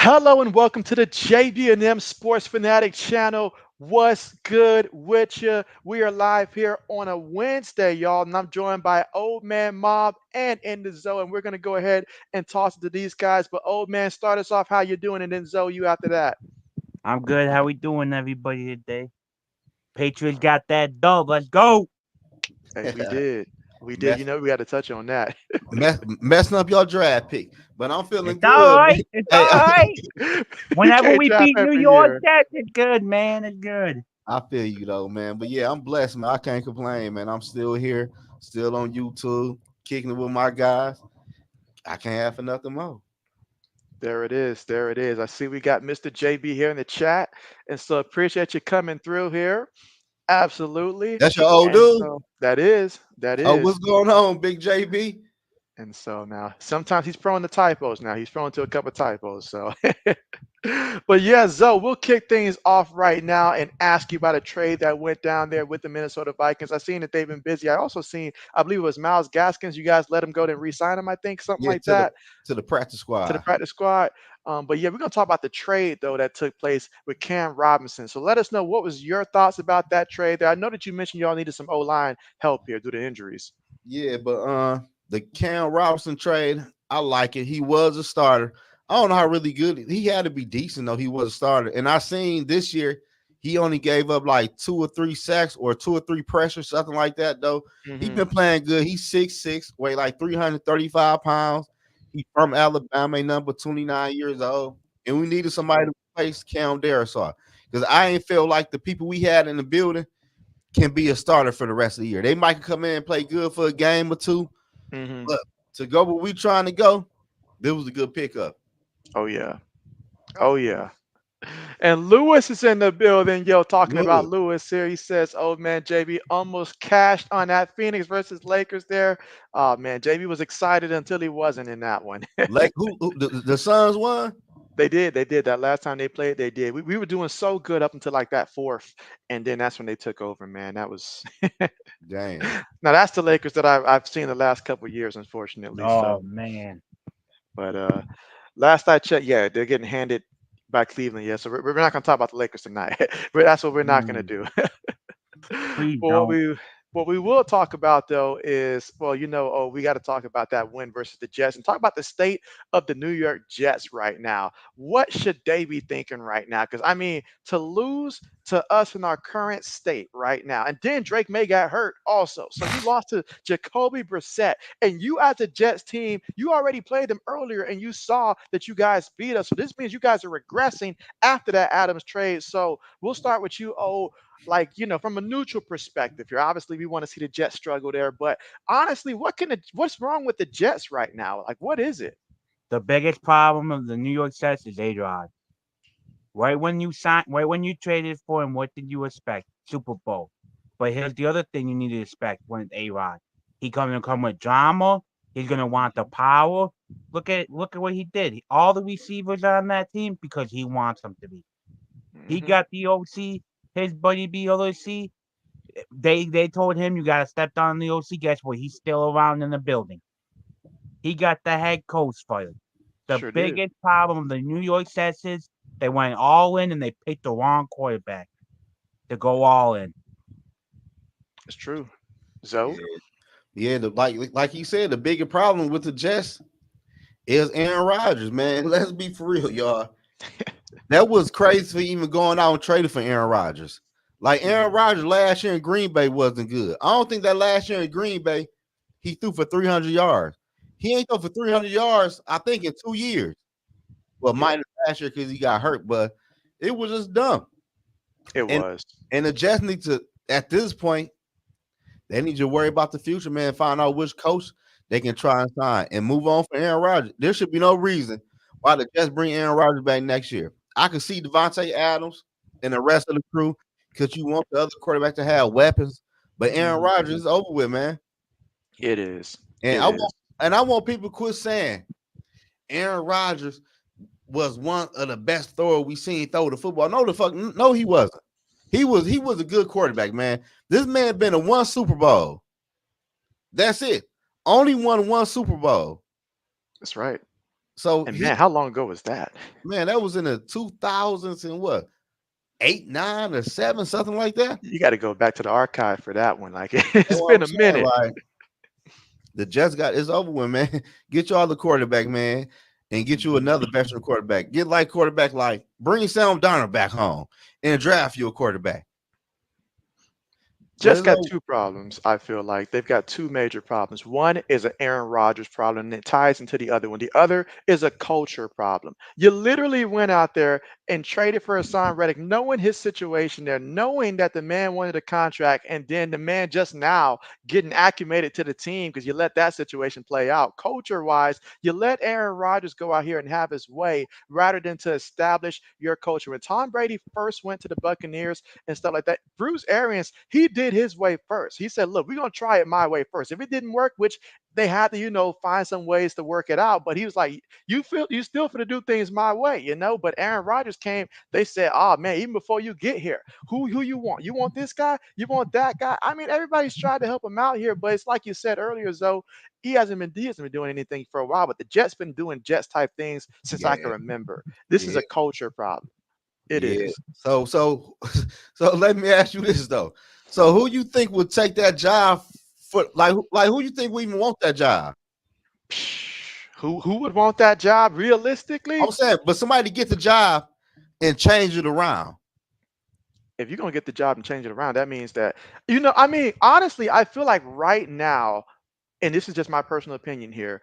Hello and welcome to the JB&M Sports Fanatic channel. What's good with you? We are live here on a Wednesday, y'all, and I'm joined by Old Man Mob and In the Zoe, and we're gonna go ahead and toss it to these guys. But Old Man, start us off. How you doing? And then Zoe, you after that. I'm good. How we doing, everybody, today? Patriots got that dub. Let's go. Hey, we did. We did. Mess, You know, we got to touch on that. messing up your draft pick, but I'm feeling It's all good, man. right. It's Hey, all right. We Whenever can't we draft beat New every York year. Jets, it's good, man. It's good. I feel you though, man. But yeah, I'm blessed, man. I can't complain, man. I'm still here, still on YouTube, kicking it with my guys. I can't have for nothing more. There it is. There it is. I see we got Mr. JB here in the chat, and so appreciate you coming through here. Absolutely. That's your old And dude. so that is, that Oh, is. what's going on, Big JB? And so now sometimes he's prone to typos now. He's prone to a couple typos. So but yeah, Zoe, we'll kick things off right now and ask you about a trade that went down there with the Minnesota Vikings. I've seen that they've been busy. I also seen, I believe it was Miles Gaskins. You guys let him go and re-sign him, I think, something Yeah, like that, to the practice to the squad. practice squad. But yeah, we're gonna talk about the trade though that took place with Cam Robinson. So let us know what was your thoughts about that trade there. I know that you mentioned y'all needed some O-line help here due to injuries. Yeah, but the Cam Robinson trade, I like it. He was a starter. I don't know how really good he had to be decent though. He was a starter, and I seen this year he only gave up like 2 or 3 sacks or 2 or 3 pressures, something like that. Though he Hmm. been playing good. He's 6'6", weigh like 335 pounds. He from Alabama, a number 29 years old, and we needed somebody to replace Cam Darrisaw because I ain't feel like the people we had in the building can be a starter for the rest of the year. They might come in and play good for a game or two, Hmm. but to go where we trying to go, this was a good pickup. Oh yeah. Oh yeah. And Lewis is in the building, yo, talking about Good. Lewis here. He says, "Oh man, JB almost cashed on that Phoenix versus Lakers there. Oh man, JB was excited until he wasn't in that one." Like who the Suns won? They did that last time they played. They did. We were doing so good up until like that fourth, and then that's when they took over. Man, that was Damn. now that's the Lakers that I've seen the last couple of years, unfortunately. Oh So, man. but last I checked, yeah, they're getting handed by Cleveland. Yeah, so we're not going to talk about the Lakers tonight. But that's what we're not going to Mm, do. please Well, don't. what we will talk about though is, well, we got to talk about that win versus the Jets and talk about the state of the New York Jets right now. What should they be thinking right now? Because I mean, to lose to us in our current state right now, and then Drake May got hurt also. So you lost to Jacoby Brissett, and you as the Jets team, you already played them earlier, and you saw that you guys beat us. So this means you guys are regressing after that Adams trade. So we'll start with you, like from a neutral perspective here. Obviously we want to see the Jets struggle there, but honestly, what's wrong with the Jets right now? Like, what is it? The biggest problem of the New York Jets is A-Rod. Right when you traded for him, what did you expect? Super Bowl. But here's the other thing you need to expect when it's A-Rod. He gonna come with drama. He's gonna want the power. Look at what he did. All the receivers on that team because he wants them to be. He Hmm. got the OC, his buddy BOC. They told him you gotta step down the OC. Guess what? He's still around in the building. He got the head coach fired. The Sure did. biggest problem of the New York Jets is they went all in and they picked the wrong quarterback to go all in. It's true. Zoe. Yeah, yeah. Like he said, the bigger problem with the Jets is Aaron Rodgers, man. Let's be for real, y'all. That was crazy for even going out and trading for Aaron Rodgers. Like Aaron Mhm. Rodgers last year in Green Bay wasn't good. I don't think that last year in Green Bay he threw for 300 yards. He ain't throw for 300 yards, I think, in 2 years. Well, Yeah, minus last year because he got hurt, but it was just dumb. it And was. and the Jets need to, at this point, they need to worry about the future, man. Find out which coach they can try and sign and move on for Aaron Rodgers. There should be no reason why the Jets bring Aaron Rodgers back next year. I can see Devontae Adams and the rest of the crew because you want the other quarterback to have weapons, but Aaron Hmm. Rodgers is over with, man. It is. And It is. I want people to quit saying Aaron Rodgers was one of the best throwers we seen throw the football. No, the fuck, no, he wasn't. He was a good quarterback, man. This man been in one Super Bowl. That's it. Only won one Super Bowl. That's right. So And he man, how long ago was that? man, that was in the 2000s and what 8, 9, or 7, something like that. You got to go back to the archive for that one. Like That's it's what been I'm a saying. minute. Like the Jets got it's over with, man. Get y'all the quarterback, man, and get you another veteran quarterback. Get like quarterback, like bring Sam Darnold back home and draft you a quarterback. But Jets it's got over. two problems. I feel like they've got two major problems. One is an Aaron Rodgers problem, and it ties into the other one. The other is a culture problem. You literally went out there and traded for Hassan Reddick, knowing his situation there, knowing that the man wanted a contract, and then the man just now getting acclimated to the team because you let that situation play out. Culture-wise, you let Aaron Rodgers go out here and have his way rather than to establish your culture. When Tom Brady first went to the Buccaneers and stuff like that. Bruce Arians, he did his way first. He said, "Look, we're gonna try it my way first. If it didn't work, which they had to, find some ways to work it out." But he was like, you still for to do things my way. But Aaron Rodgers came. They said, "Oh man, even before you get here, who you want? You want this guy? You want that guy?" I mean, everybody's tried to help him out here, but it's like you said earlier, Zoe. He hasn't been doing anything for a while, but the Jets been doing Jets type things since I can Yeah, remember. This is yeah, a culture problem. It yeah. is. So so let me ask you this though. So who you think would take that job for like who you think would even want that job? Who would want that job I'm realistically? saying, but somebody to get the job and change it around. If you're gonna get the job and change it around, that means that I mean, honestly, I feel like right now, and this is just my personal opinion here,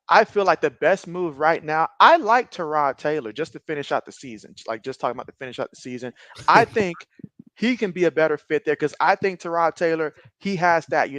I feel like the best move right now. I like Terod Taylor just to finish out the season. Like just talking about to finish out the season. I think he can be a better fit there because I think Terod Taylor, he has that,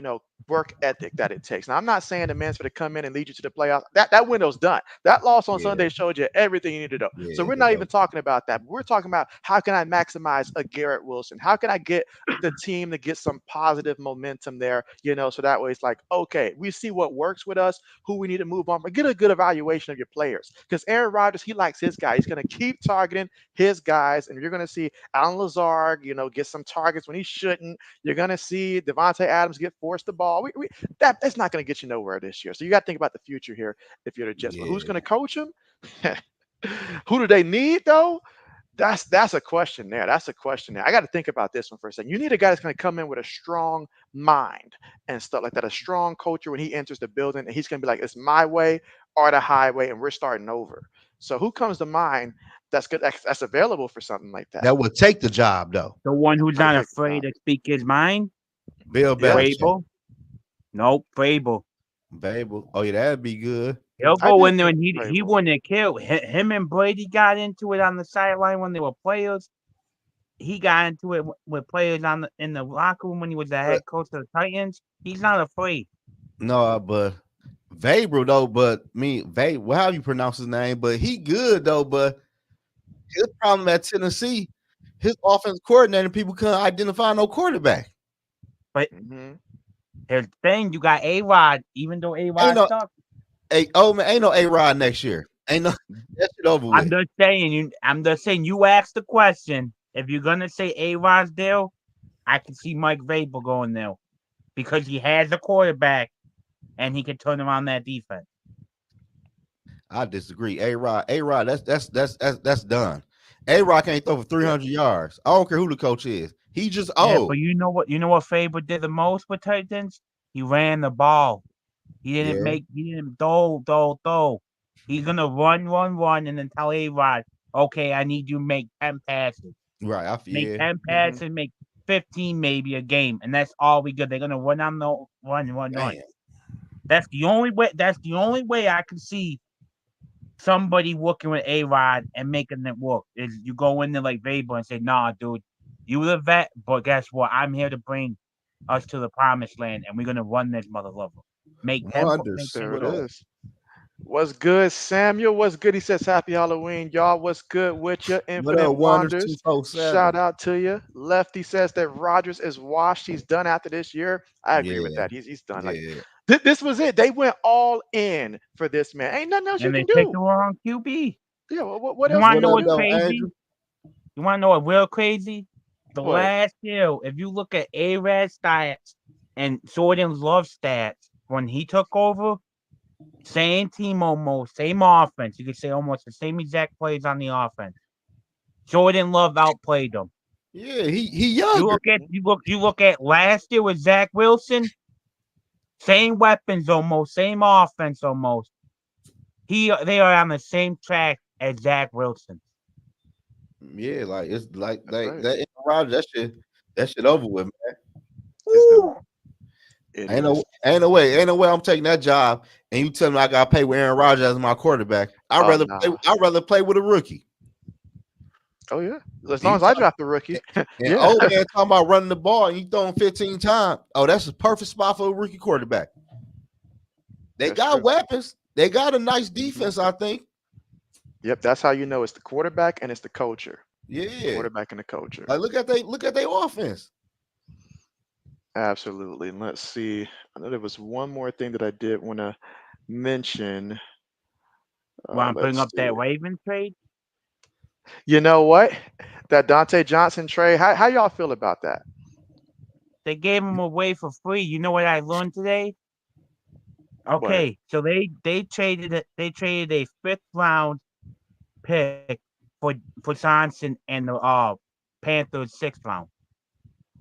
work ethic that it takes. Now I'm not saying the man's going to come in and lead you to the playoffs. That window's done. That loss on Yeah, Sunday showed you everything you need to know. So yeah, we're not even talking about that. We're talking about how can I maximize a Garrett Wilson? How can I get the team to get some positive momentum there, so that way it's like, okay, we see what works with us, who we need to move on, but get a good evaluation of your players. Because Aaron Rodgers, he likes his guy. He's going to keep targeting his guys, and you're going to see Alan Lazard, get some targets when he shouldn't. You're going to see Devontae Adams get forced the ball. That's not going to get you nowhere this year. So you got to think about the future here if you're the Jets. But who's yeah. going to coach him? Who do they need though? That's a question there. That's a question there. I got to think about this one for a second. You need a guy that's going to come in with a strong mind and stuff like that, a strong culture when he enters the building, and he's going to be like, "It's my way or the highway, and we're starting over." So who comes to mind that's good? That's available for something like that. That would take the job though. The one who's I would not take the afraid job. to speak his mind, Bill Yeah, Belichick. Vrabel. Nope, Vrabel. Babel. Oh yeah, that'd be good. He'll I go did in there think and he Vrabel. wouldn't have killed. Him and Brady got into it on the sideline when they were players. He got into it with players in the locker room when he was the But head coach of the Titans. He's not afraid. no, but Vabro though, but me, well, how you pronounce his name? But he good though, but his problem at Tennessee, his offense coordinator, people couldn't identify no quarterback. But Hmm. here's the thing: you got A Rod. Even though A Ain't Rod no sucks, man, ain't no A-Rod next year. Ain't no that shit over I'm with. just saying. I'm just saying. You asked the question. If you're gonna say A Rod's there, I can see Mike Vrabel going there because he has a quarterback and he can turn around that defense. I disagree. A-Rod, that's done. A-Rod can't throw for Yeah. 300 yards. I don't care who the coach is. He just Yeah, old. but you know what? You know what Faber did the most with Titans? He ran the ball. He didn't Yeah, make. He didn't throw. He's gonna run, and then tell A Rod, okay, I need you to make 10 passes. right. Make Yeah. 10 passes, Hmm. make 15 maybe a game, and that's all we good. They're gonna run on the run. Damn. That's the only way. That's the only way I can see somebody working with A Rod and making it work. Is you go in there like Weber and say, "Nah, dude, you the vet, but guess what? I'm here to bring us to the promised land, and we're gonna run this motherfucker. Make 10 There it plays." Wonderful. is. What's good, Samuel? What's good? He says, "Happy Halloween, y'all. What's good with you? What Infinite up, Wonders Wonders." Shout 247? out to you. Lefty says that Rodgers is washed. He's done after this year. I agree with Yeah, that. He's done. Like yeah. this was it. They went all in for this man. Ain't nothing else you And they can picked do. the wrong QB. Yeah. What You else want to can What know you up, what's do? though, crazy? Andrew? You want to know what real crazy? The What? last year, if you look at A-Rad stats and Jordan's love stats when he took over, Same team almost, same offense. You could say almost the same exact plays on the offense. Jordan Love outplayed them. Yeah, he You younger. look at you look at last year with Zach Wilson. Same weapons almost, same offense almost. They are on the same track as Zach Wilson. Yeah, like it's like That's that right. that Aaron Rodgers, that shit over with, man. It's done. Woo! It Ain't is. no ain't no way I'm taking that job and you tell me I gotta pay with Aaron Rodgers as my quarterback. Oh nah. I'd rather play with a rookie. Oh yeah. As And long you as I talk, draft the rookie. and Yeah. old man talking about running the ball and you throwing 15 times. Oh, that's a perfect spot for a rookie quarterback. They That's got true. weapons. They got a nice Mhm. defense, I think. Yep. That's how you know it's the quarterback and it's the culture. Yeah. Quarterback and the culture. Like look at their offense. Absolutely. And let's see. I know there was one more thing that I did want to mention. Want to bring Let's up see. that Ravens trade? You know what? That Dante Johnson trade. How y'all feel about that? They gave him away for free. You know what I learned today? What? Okay, so they traded a fifth round pick for Johnson and the Panthers sixth round.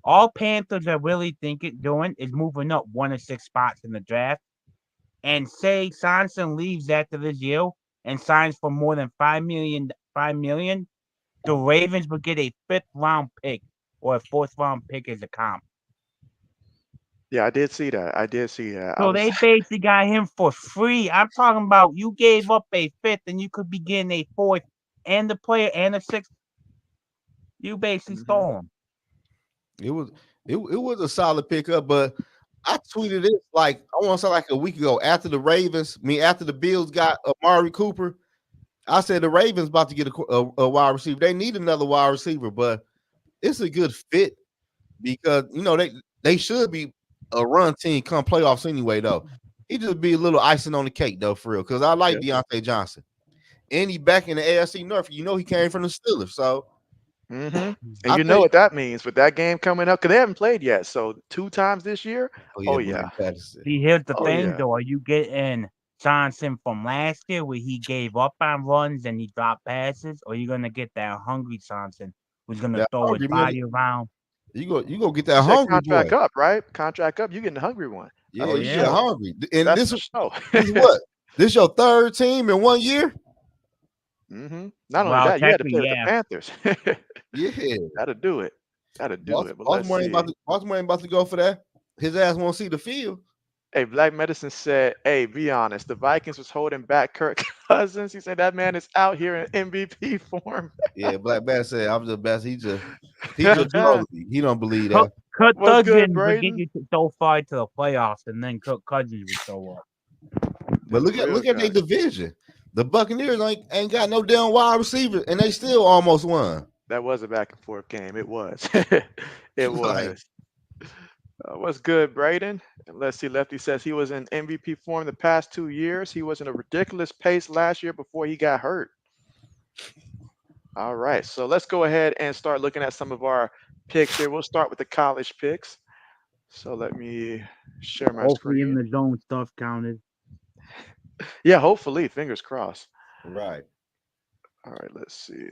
All Panthers are really doing is moving up 1 to 6 spots in the draft. And say Johnson leaves after this year and signs for more than $5 million, the Ravens would get a fifth round pick or a fourth round pick as a comp. Yeah, I did see that. I did see that. I So was they basically got him for free. I'm talking about you gave up a fifth and you could be getting a fourth and the player and a sixth. You basically Mhm. stole him. It was it was a solid pickup, but I tweeted it like I want to say like a week ago after the Ravens, after the Bills got Amari Cooper. I said the Ravens about to get a wide receiver. They need another wide receiver, but it's a good fit because they should be a run team come playoffs anyway. Though he just be a little icing on the cake though for real because I like Yeah. Deontay Johnson and he back in the AFC North. You know he came from the Steelers, so Mhm. And I you know think what that means with that game coming up because they haven't played yet. So 2 times this year. oh yeah, Oh Black yeah. Patterson. See, here's the Oh thing yeah. though. Are you getting Johnson from last year where he gave up on runs and he dropped passes, or are you gonna get that hungry Johnson who's gonna That throw his hungry man, body around? you go get You that said hungry boy. contract up, right? Contract up. You getting the hungry one. Yeah, That's Oh for you get yeah. sure. hungry. And That's this for sure. is what? This your third team in 1 year? Not only Well, that, you had to technically, play with the yeah. Panthers. Yeah. That'll do it. That'll do it. But let's see. Baltimore ain't about to go for that. His ass won't see the field. Hey, Black Medicine said, "Hey, be honest. The Vikings was holding back Kirk Cousins. He said that man is out here in MVP form. Yeah, Black Bass said I'm the best. He No, just dude, trolling me. He don't believe Cook that. Kirk What's good, Cousins would get Braden? you so far to the playoffs, and then Kirk Cousins would show up. But The real look at their guy. division. The Buccaneers ain't got no damn wide receiver, and they still almost won. That was a back and forth game. It was. It Like, was. What's good, Braden? And let's see. Lefty says he was in MVP form the past 2 years. He was in a ridiculous pace last year before he got hurt. All right. So let's go ahead and start looking at some of our picks here. We'll start with the college picks. So let me share my Hopefully, in screen. the zone stuff counted. Yeah, hopefully. Fingers crossed. right. All right. Let's see.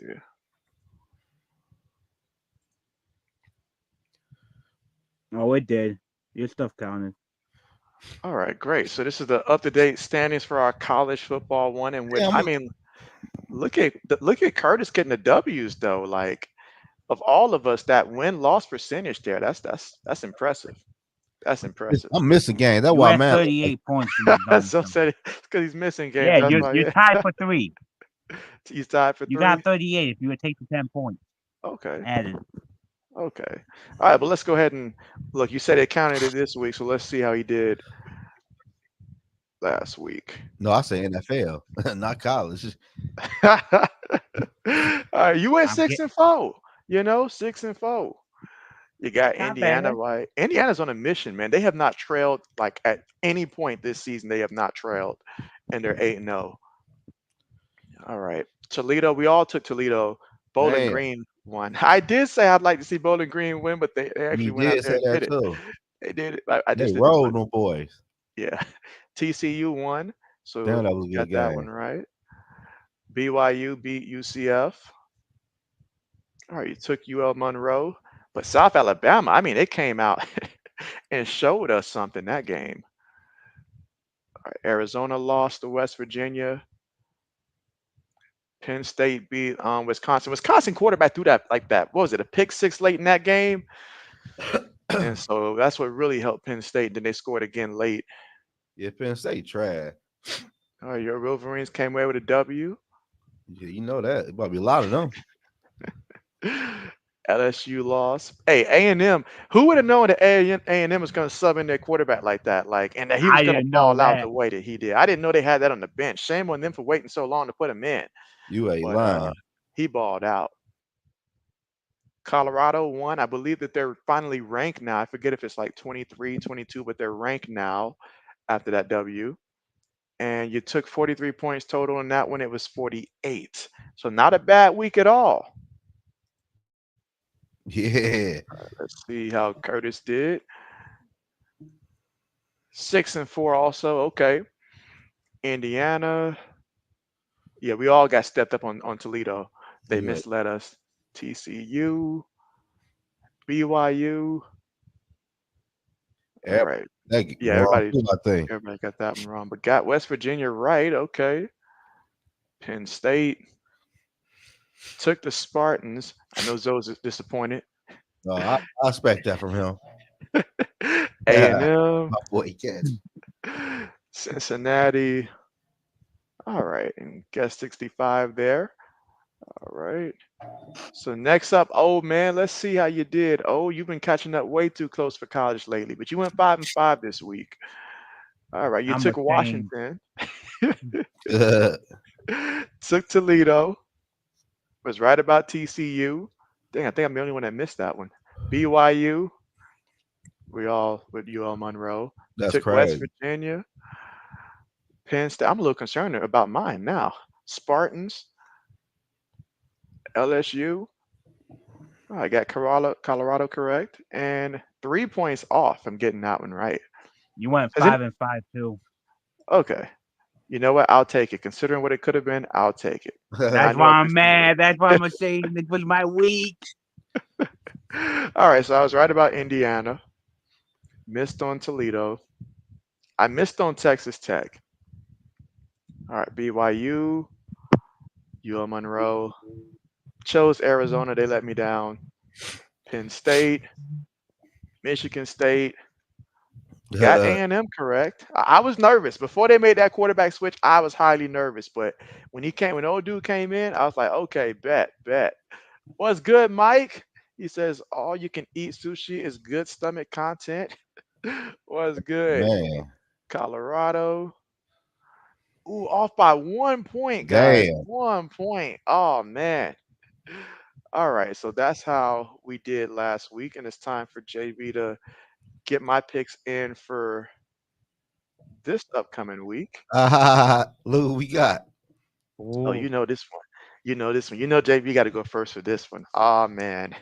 Oh, it did. Your stuff counted. All right. Great. So this is the up-to-date standings for our college football one. And with, Damn, I mean, look at Curtis getting the W's though. Like of all of us, that win-loss percentage there, that's impressive. That's impressive. I'm missing games. That's You why I'm had mad. Like, 38 points in the zone. So So. said because he's missing games. Yeah, That's why. you're Yeah, tied for 3. he's tied for You three. got 38 if you would take the 10 points Okay. added. Okay. All right, but let's go ahead and look. You said it counted it this week, so let's see how he did last week. no, I say NFL, not college. All right, you went I'm six get and four. 6-4. You got not Indiana, bad. right? Indiana's on a mission, man. They have not trailed like at any point this season. They have not trailed, and they're 8-0. All right, Toledo. We all took Toledo. Bowling Damn, Green won. I did say I'd like to see Bowling Green win, but they you actually went out did there say and that did it. too. They did it. I They just didn't put. rolled them boys. Yeah, TCU won. So Damn, that was a got good that one game. right. BYU beat UCF. All right, you took UL Monroe, but South Alabama, I mean, it came out and showed us something that game. All right, Arizona lost to West Virginia. Penn State beat Wisconsin. Wisconsin quarterback threw that like that. What was it? A pick six late in that game, and so that's what really helped Penn State. Then they scored again late. Yeah, Penn State trash. All right, your Wolverines came away with a W. Yeah, you know that. It might be a lot of them. LSU lost. Hey, A&M. Who would have known that A&M was going to sub in their quarterback like that? Like, and that he was I going to didn't know ball out that. the way that he did. I didn't know they had that on the bench. Shame on them for waiting so long to put him in. You ain't But lying. he balled out. Colorado won. I believe that they're finally ranked now. I forget if it's like 23, 22, but they're ranked now after that W. And you took 43 points total in that one. It was 48. So not a bad week at all. Yeah. Let's see how Curtis did. 6-4 also. Okay. Indiana. Yeah, we all got stepped up on Toledo. They You ain't. misled us. TCU, BYU. All right. That Yeah, wrong too, I think. everybody got that one wrong, but got West Virginia right. Okay. Penn State took the Spartans. I know Zoe's disappointed. No, I expect that from him. A&M, My boy Cat. Cincinnati. All right, and guess 65 there. All right. So next up, oh man, let's see how you did. Oh, you've been catching up way too close for college lately, but you went 5-5 this week. All right, you I'm took ashamed. Washington, took Toledo, was right about TCU. Dang, I think I'm the only one that missed that one. BYU, we all with UL Monroe. That's Took West crazy. Virginia, Penn State. I'm a little concerned about mine now. Spartans, LSU. Oh, I got Colorado correct, and 3 points off. I'm getting that one right. You went Has it? 5-5 too. Okay. You know what? I'll take it. Considering what it could have been, I'll take it. I That's know why I I'm missed some mad. That's why I'm ashamed. It was my week. All right, so I was right about Indiana. Missed on Toledo. I missed on Texas Tech. All right, BYU, UL Monroe. Chose Arizona. They let me down. Penn State, Michigan State. Got A&M correct. I was nervous before they made that quarterback switch. I was highly nervous, but when old dude came in, I was like, okay, bet. What's good, Mike? He says all you can eat sushi is good stomach content. What's good, Man, Colorado? Ooh, off by 1 point, guys. damn. 1 point. Oh man. All right, so that's how we did last week, and it's time for JB to get my picks in for this upcoming week. Look what we got. Oh, Ooh. you know this one. You know this one. You know JB got to go first for this one. Oh man.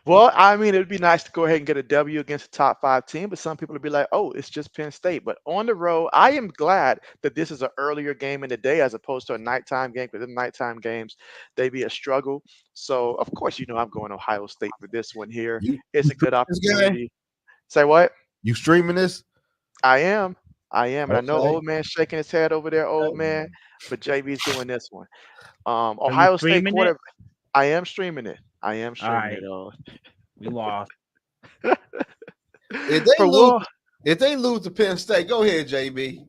Well, I mean, it'd be nice to go ahead and get a W against a top five team, but some people would be like, oh, it's just Penn State. But on the road, I am glad that this is an earlier game in the day as opposed to a nighttime game, because the nighttime games, they be a struggle. So, of course, I'm going Ohio State for this one here. You It's a good streaming this guy? opportunity. Say what? You streaming this? I am. I am. And I know Okay. old man shaking his head over there, old man, but JB's doing this one. So you Ohio State streaming it? quarter. I am streaming it. I am All streaming it. right. We lost. If they For lose, Will. if they lose to Penn State, go ahead, JB.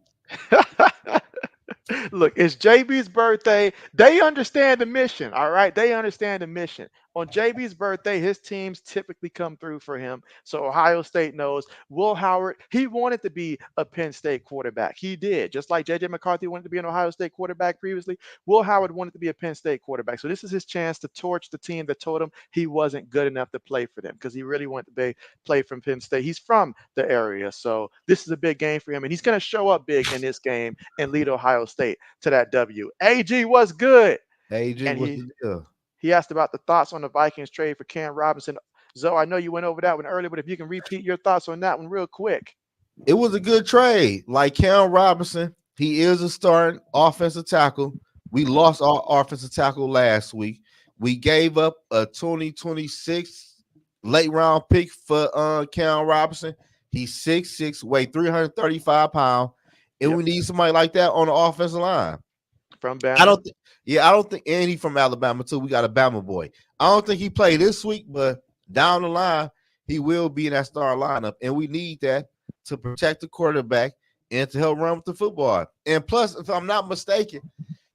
Look, it's JB's birthday. They understand the mission. All right. They understand the mission. On JB's birthday, his teams typically come through for him. So Ohio State knows Will Howard, he wanted to be a Penn State quarterback. He did. Just like JJ McCarthy wanted to be an Ohio State quarterback previously, Will Howard wanted to be a Penn State quarterback. So this is his chance to torch the team that told him he wasn't good enough to play for them, because he really wanted to play from Penn State. He's from the area. So this is a big game for him. And he's going to show up big in this game and lead Ohio State to that W. AG, what's good? AG, And what's the deal? he asked about the thoughts on the Vikings trade for Cam Robinson. Zoe, I know you went over that one earlier, but if you can repeat your thoughts on that one real quick. It was a good trade. Like Cam Robinson, He is a starting offensive tackle. We lost our offensive tackle last week. We gave up a 2026 late round pick for Cam Robinson. He's 6'6", weigh 335 pounds, and Yep. we need somebody like that on the offensive line. From I Bama. don't think. Yeah, I don't think. And he from Alabama too. We got a Bama boy. I don't think he played this week, but down the line he will be in that star lineup, and we need that to protect the quarterback and to help run with the football. And plus, if I'm not mistaken,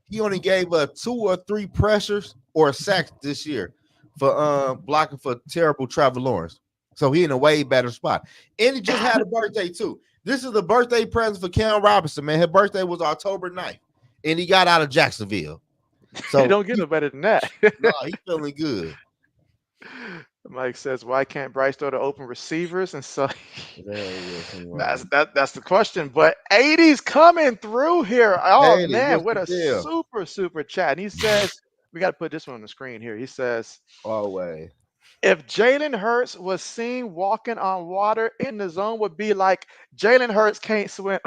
he only gave 2 or 3 pressures or sacks this year for blocking for terrible Trevor Lawrence. So he in a way better spot. And he just had a birthday too. This is the birthday present for Cam Robinson, man. His birthday was October 9th, and he got out of Jacksonville. You So don't get no better than that. no, he feeling good. Mike says, why can't Bryce throw to open receivers? And so Hey, that's the question. But 80's coming through here. Oh man, what's what the a deal? super chat. And he says, we got to put this one on the screen here. He says, Always. if Jalen Hurts was seen walking on water in the zone, would be like Jalen Hurts can't swim.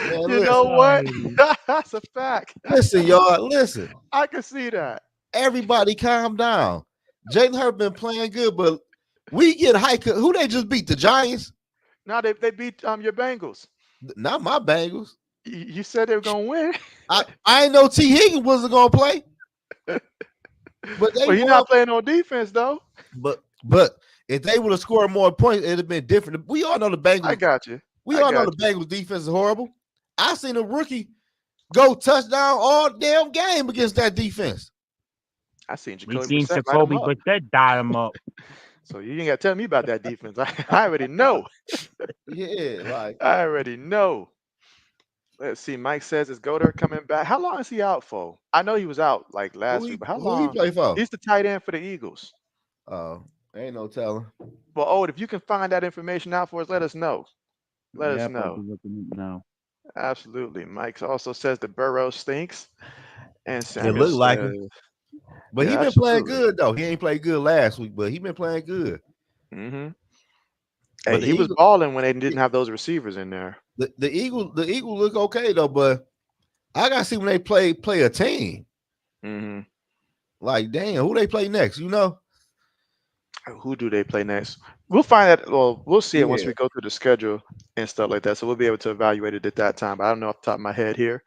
Man, You know what? Hey, That's a fact. listen, y'all. Listen, I can see that. everybody, calm down. Jalen Hurts been playing good, but we get hyped. Who they just beat? The Giants? Now they beat your Bengals. Not my Bengals. You said they were gonna win. I ain't know T. Higgins wasn't gonna play, but they Well, you're won. not playing on defense though. But if they would have scored more points, it'd have been different. We all know the I Bengals. got you. We I all know got the Bengals defense is horrible. I seen a rookie go touchdown all damn game against that defense. I seen we Jacoby seen Brissett light him Jacoby up. Brissett dot him up. So you ain't got to tell me about that defense. I already know. Yeah, like I already know. Let's see. Mike says is Goddard coming back. How long is he out for? I know he was out like last week, but how who he long? play for? He's the tight end for the Eagles. Oh, ain't no telling. Well, if you can find that information out for us, let us know. Let us Yep, I'll know. be looking it now. Absolutely. Mike also says the Burrow stinks. And It Samuel looked like says, him, but he yeah, been playing absolutely. good though. He ain't played good last week, but he been playing good. hmm But Hey, he was balling when they didn't have those receivers in there. the Eagles look okay though. But I gotta see when they play a team. hmm Like, damn, who they play next? You know? Who do they play next? We'll find that. Well, we'll see it once Yeah. we go through the schedule and stuff like that. So we'll be able to evaluate it at that time. But I don't know off the top of my head here.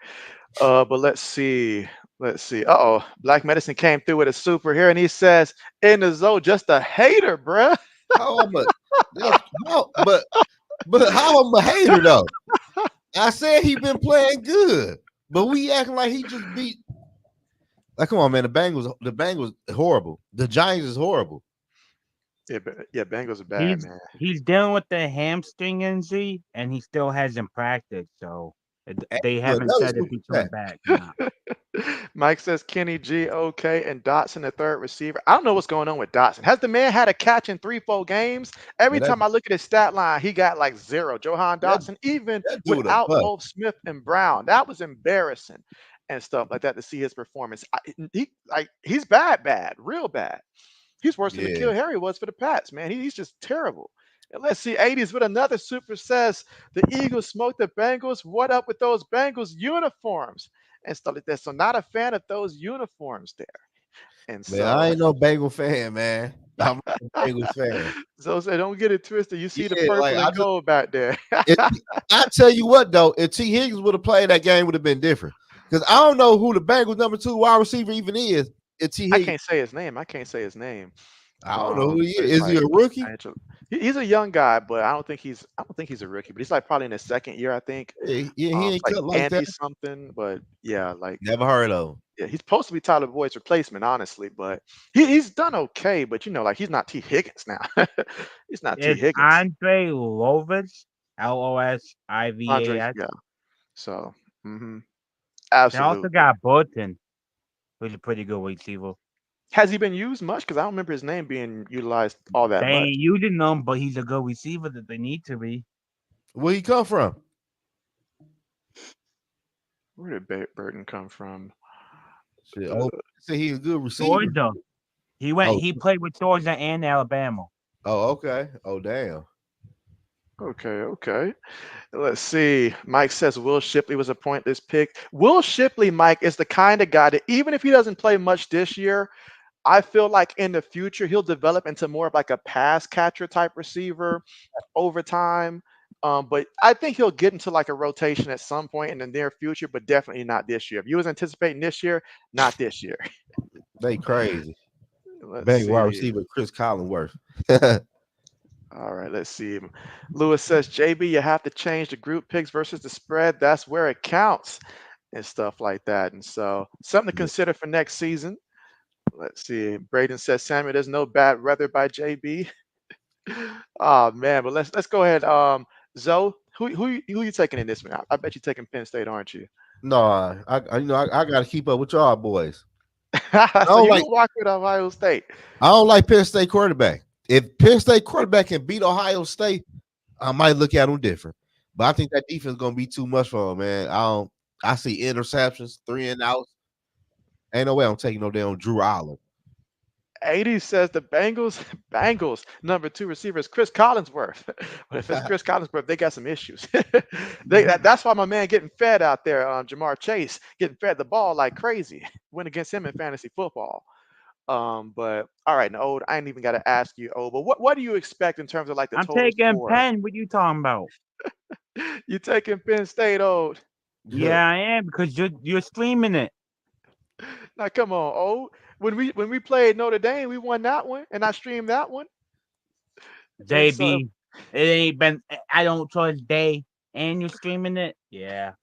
But let's see. Let's see. Uh-oh. Black Medicine came through with a super here, and he says, in the zone, just a hater, bruh. How I'm a how, but how I'm a hater though? I said he been playing good, but we acting like he just beat. Like, come on, man. The Bengals horrible. The Giants is horrible. Yeah, Bengals are bad, He's man. he's dealing with the hamstring injury, and he still hasn't practiced. So they haven't Another said if super he's coming chat. back or not. Mike says Kenny G, okay, and Dotson, the third receiver. I don't know what's going on with Dotson. Has the man had a catch in 3-4 games? Every Man, time I look at his stat line, he got like 0. Johan that, Dotson, even that dude a without bust. both Smith and Brown, that was embarrassing and stuff like that to see his performance. He's bad, real bad. He's worse than Yeah. Nikhil Harry was for the Pats, man. He's just terrible. And let's see, 80s with another super says the Eagles smoked the Bengals. What up with those Bengals uniforms and stuff like that? So not a fan of those uniforms there. And Man, I so, ain't no Bengal fan, man. I'm a Bengals fan. so say don't get it twisted. You see the Yeah, like purple and gold back there. it, I tell you what though, if T. Higgins would have played that game, would have been different. Because I don't know who the Bengals number 2 wide receiver even is. If T. I Higgins, can't say his name. I can't say his name. I don't know who he But is. it's Is he a like rookie? he's a young guy, but I don't think he's a rookie. But he's like probably in his second year, I think. Yeah, he It's ain't like cut like Andy that. something, but yeah, like Never heard of him. yeah, he's supposed to be Tyler Boyd's replacement, honestly, but he's done okay. But like he's not T. Higgins now. He's not T. It's Higgins. Andre Lovitz, Losivas. Yeah. So, hmm They also absolutely. got Burton, who's a pretty good receiver. Has he been used much? Because I don't remember his name being utilized all that They much. ain't using him, but he's a good receiver that they need to be. Where he come from? Where did Burton come from? Shit, Uh, say he's a good receiver. Georgia. Oh, He played with Georgia and Alabama. oh, okay. Oh, damn. Okay, okay. Let's see. Mike says Will Shipley was a pointless pick. Will Shipley, Mike, is the kind of guy that even if he doesn't play much this year, I feel like in the future he'll develop into more of like a pass catcher type receiver over time. But I think he'll get into like a rotation at some point in the near future, but definitely not this year. If you was anticipating this year, not this year. They crazy. Let's Bang wide see. receiver Chris Collinsworth. All right, let's see. Lewis says, JB, you have to change the group picks versus the spread. That's where it counts and stuff like that. And so something to consider for next season. Let's see. Braden says, Samuel, there's no bad weather by JB. Oh man, but let's go ahead. Zoe, who you taking in this one? I bet you're taking Penn State, aren't you? No, I got to keep up with y'all boys. I So don't you like can walk with Ohio State. I don't like Penn State quarterback. If Penn State quarterback can beat Ohio State, I might look at them different. But I think that defense is gonna be too much for him, man. I see interceptions, 3-and-outs. Ain't no way I'm taking no damn Drew Allen. 80 says the Bengals, Bengals number two receiver is Chris Collinsworth. But if it's Chris Collinsworth, they got some issues. That's why my man getting fed out there, Jamar Chase, getting fed the ball like crazy. Went against him in fantasy football. But all right, now, Ode, I ain't even got to ask you, Ode, but what do you expect in terms of like the I'm total taking score? Penn. What you talking about? You taking Penn State, Ode? Yeah, I am because you're streaming it. Now come on, Ode. When we played Notre Dame, we won that one, and I streamed that one. And so JB, it ain't been. I don't trust Day, and you're streaming it. Yeah.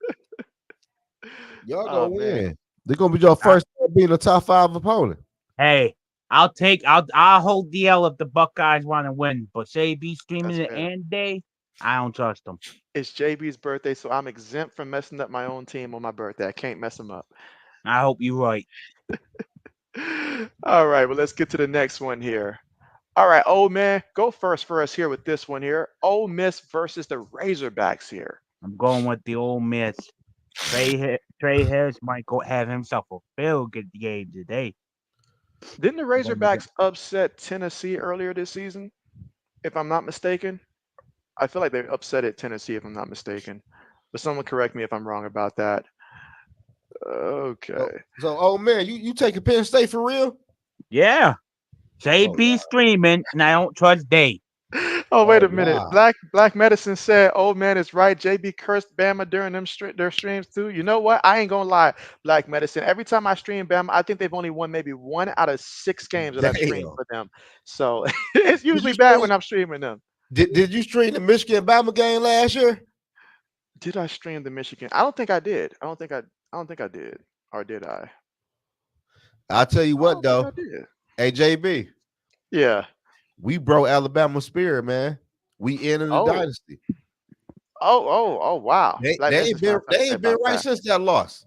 Y'all oh gonna man. win. They're gonna be your I, first time being a top 5 opponent. hey, I'll hold the L if the Buckeyes want to win. But JB streaming That's it fair. and Day, I don't trust them. It's JB's birthday, so I'm exempt from messing up my own team on my birthday. I can't mess them up. I hope you're right. All right, well, let's get to the next one here. All right, old man, go first for us here with this one here. Ole Miss versus the Razorbacks here. I'm going with the old Miss. Trey Harris might go have himself a real good game today. Didn't the I'm going with it. Razorbacks upset Tennessee earlier this season, if I'm not mistaken? I feel like they upset at Tennessee, if I'm not mistaken. But someone correct me if I'm wrong about that. Okay. So man, you taking Penn State for real? Yeah. Oh JB streaming, and I don't trust Day. Oh, wait oh a minute. wow. Black Medicine said, "Old man is right. JB cursed Bama during their streams too." You know what? I ain't gonna lie, Black Medicine. Every time I stream Bama, I think they've only won maybe 1 out of 6 games that I've streamed Damn. for them. So it's Did you usually bad stream when I'm streaming them. did you stream the Michigan Bama game last year? Did I stream the Michigan? I don't think I did. I don't think I did. Or did I? I'll tell you I what don't think though. I did. Hey JB, Yeah. we broke Alabama spirit, man. We in the Oh. dynasty. Oh. Wow. They, Black they ain't Medicine's gonna been have something to they say ain't been about right that. since that loss.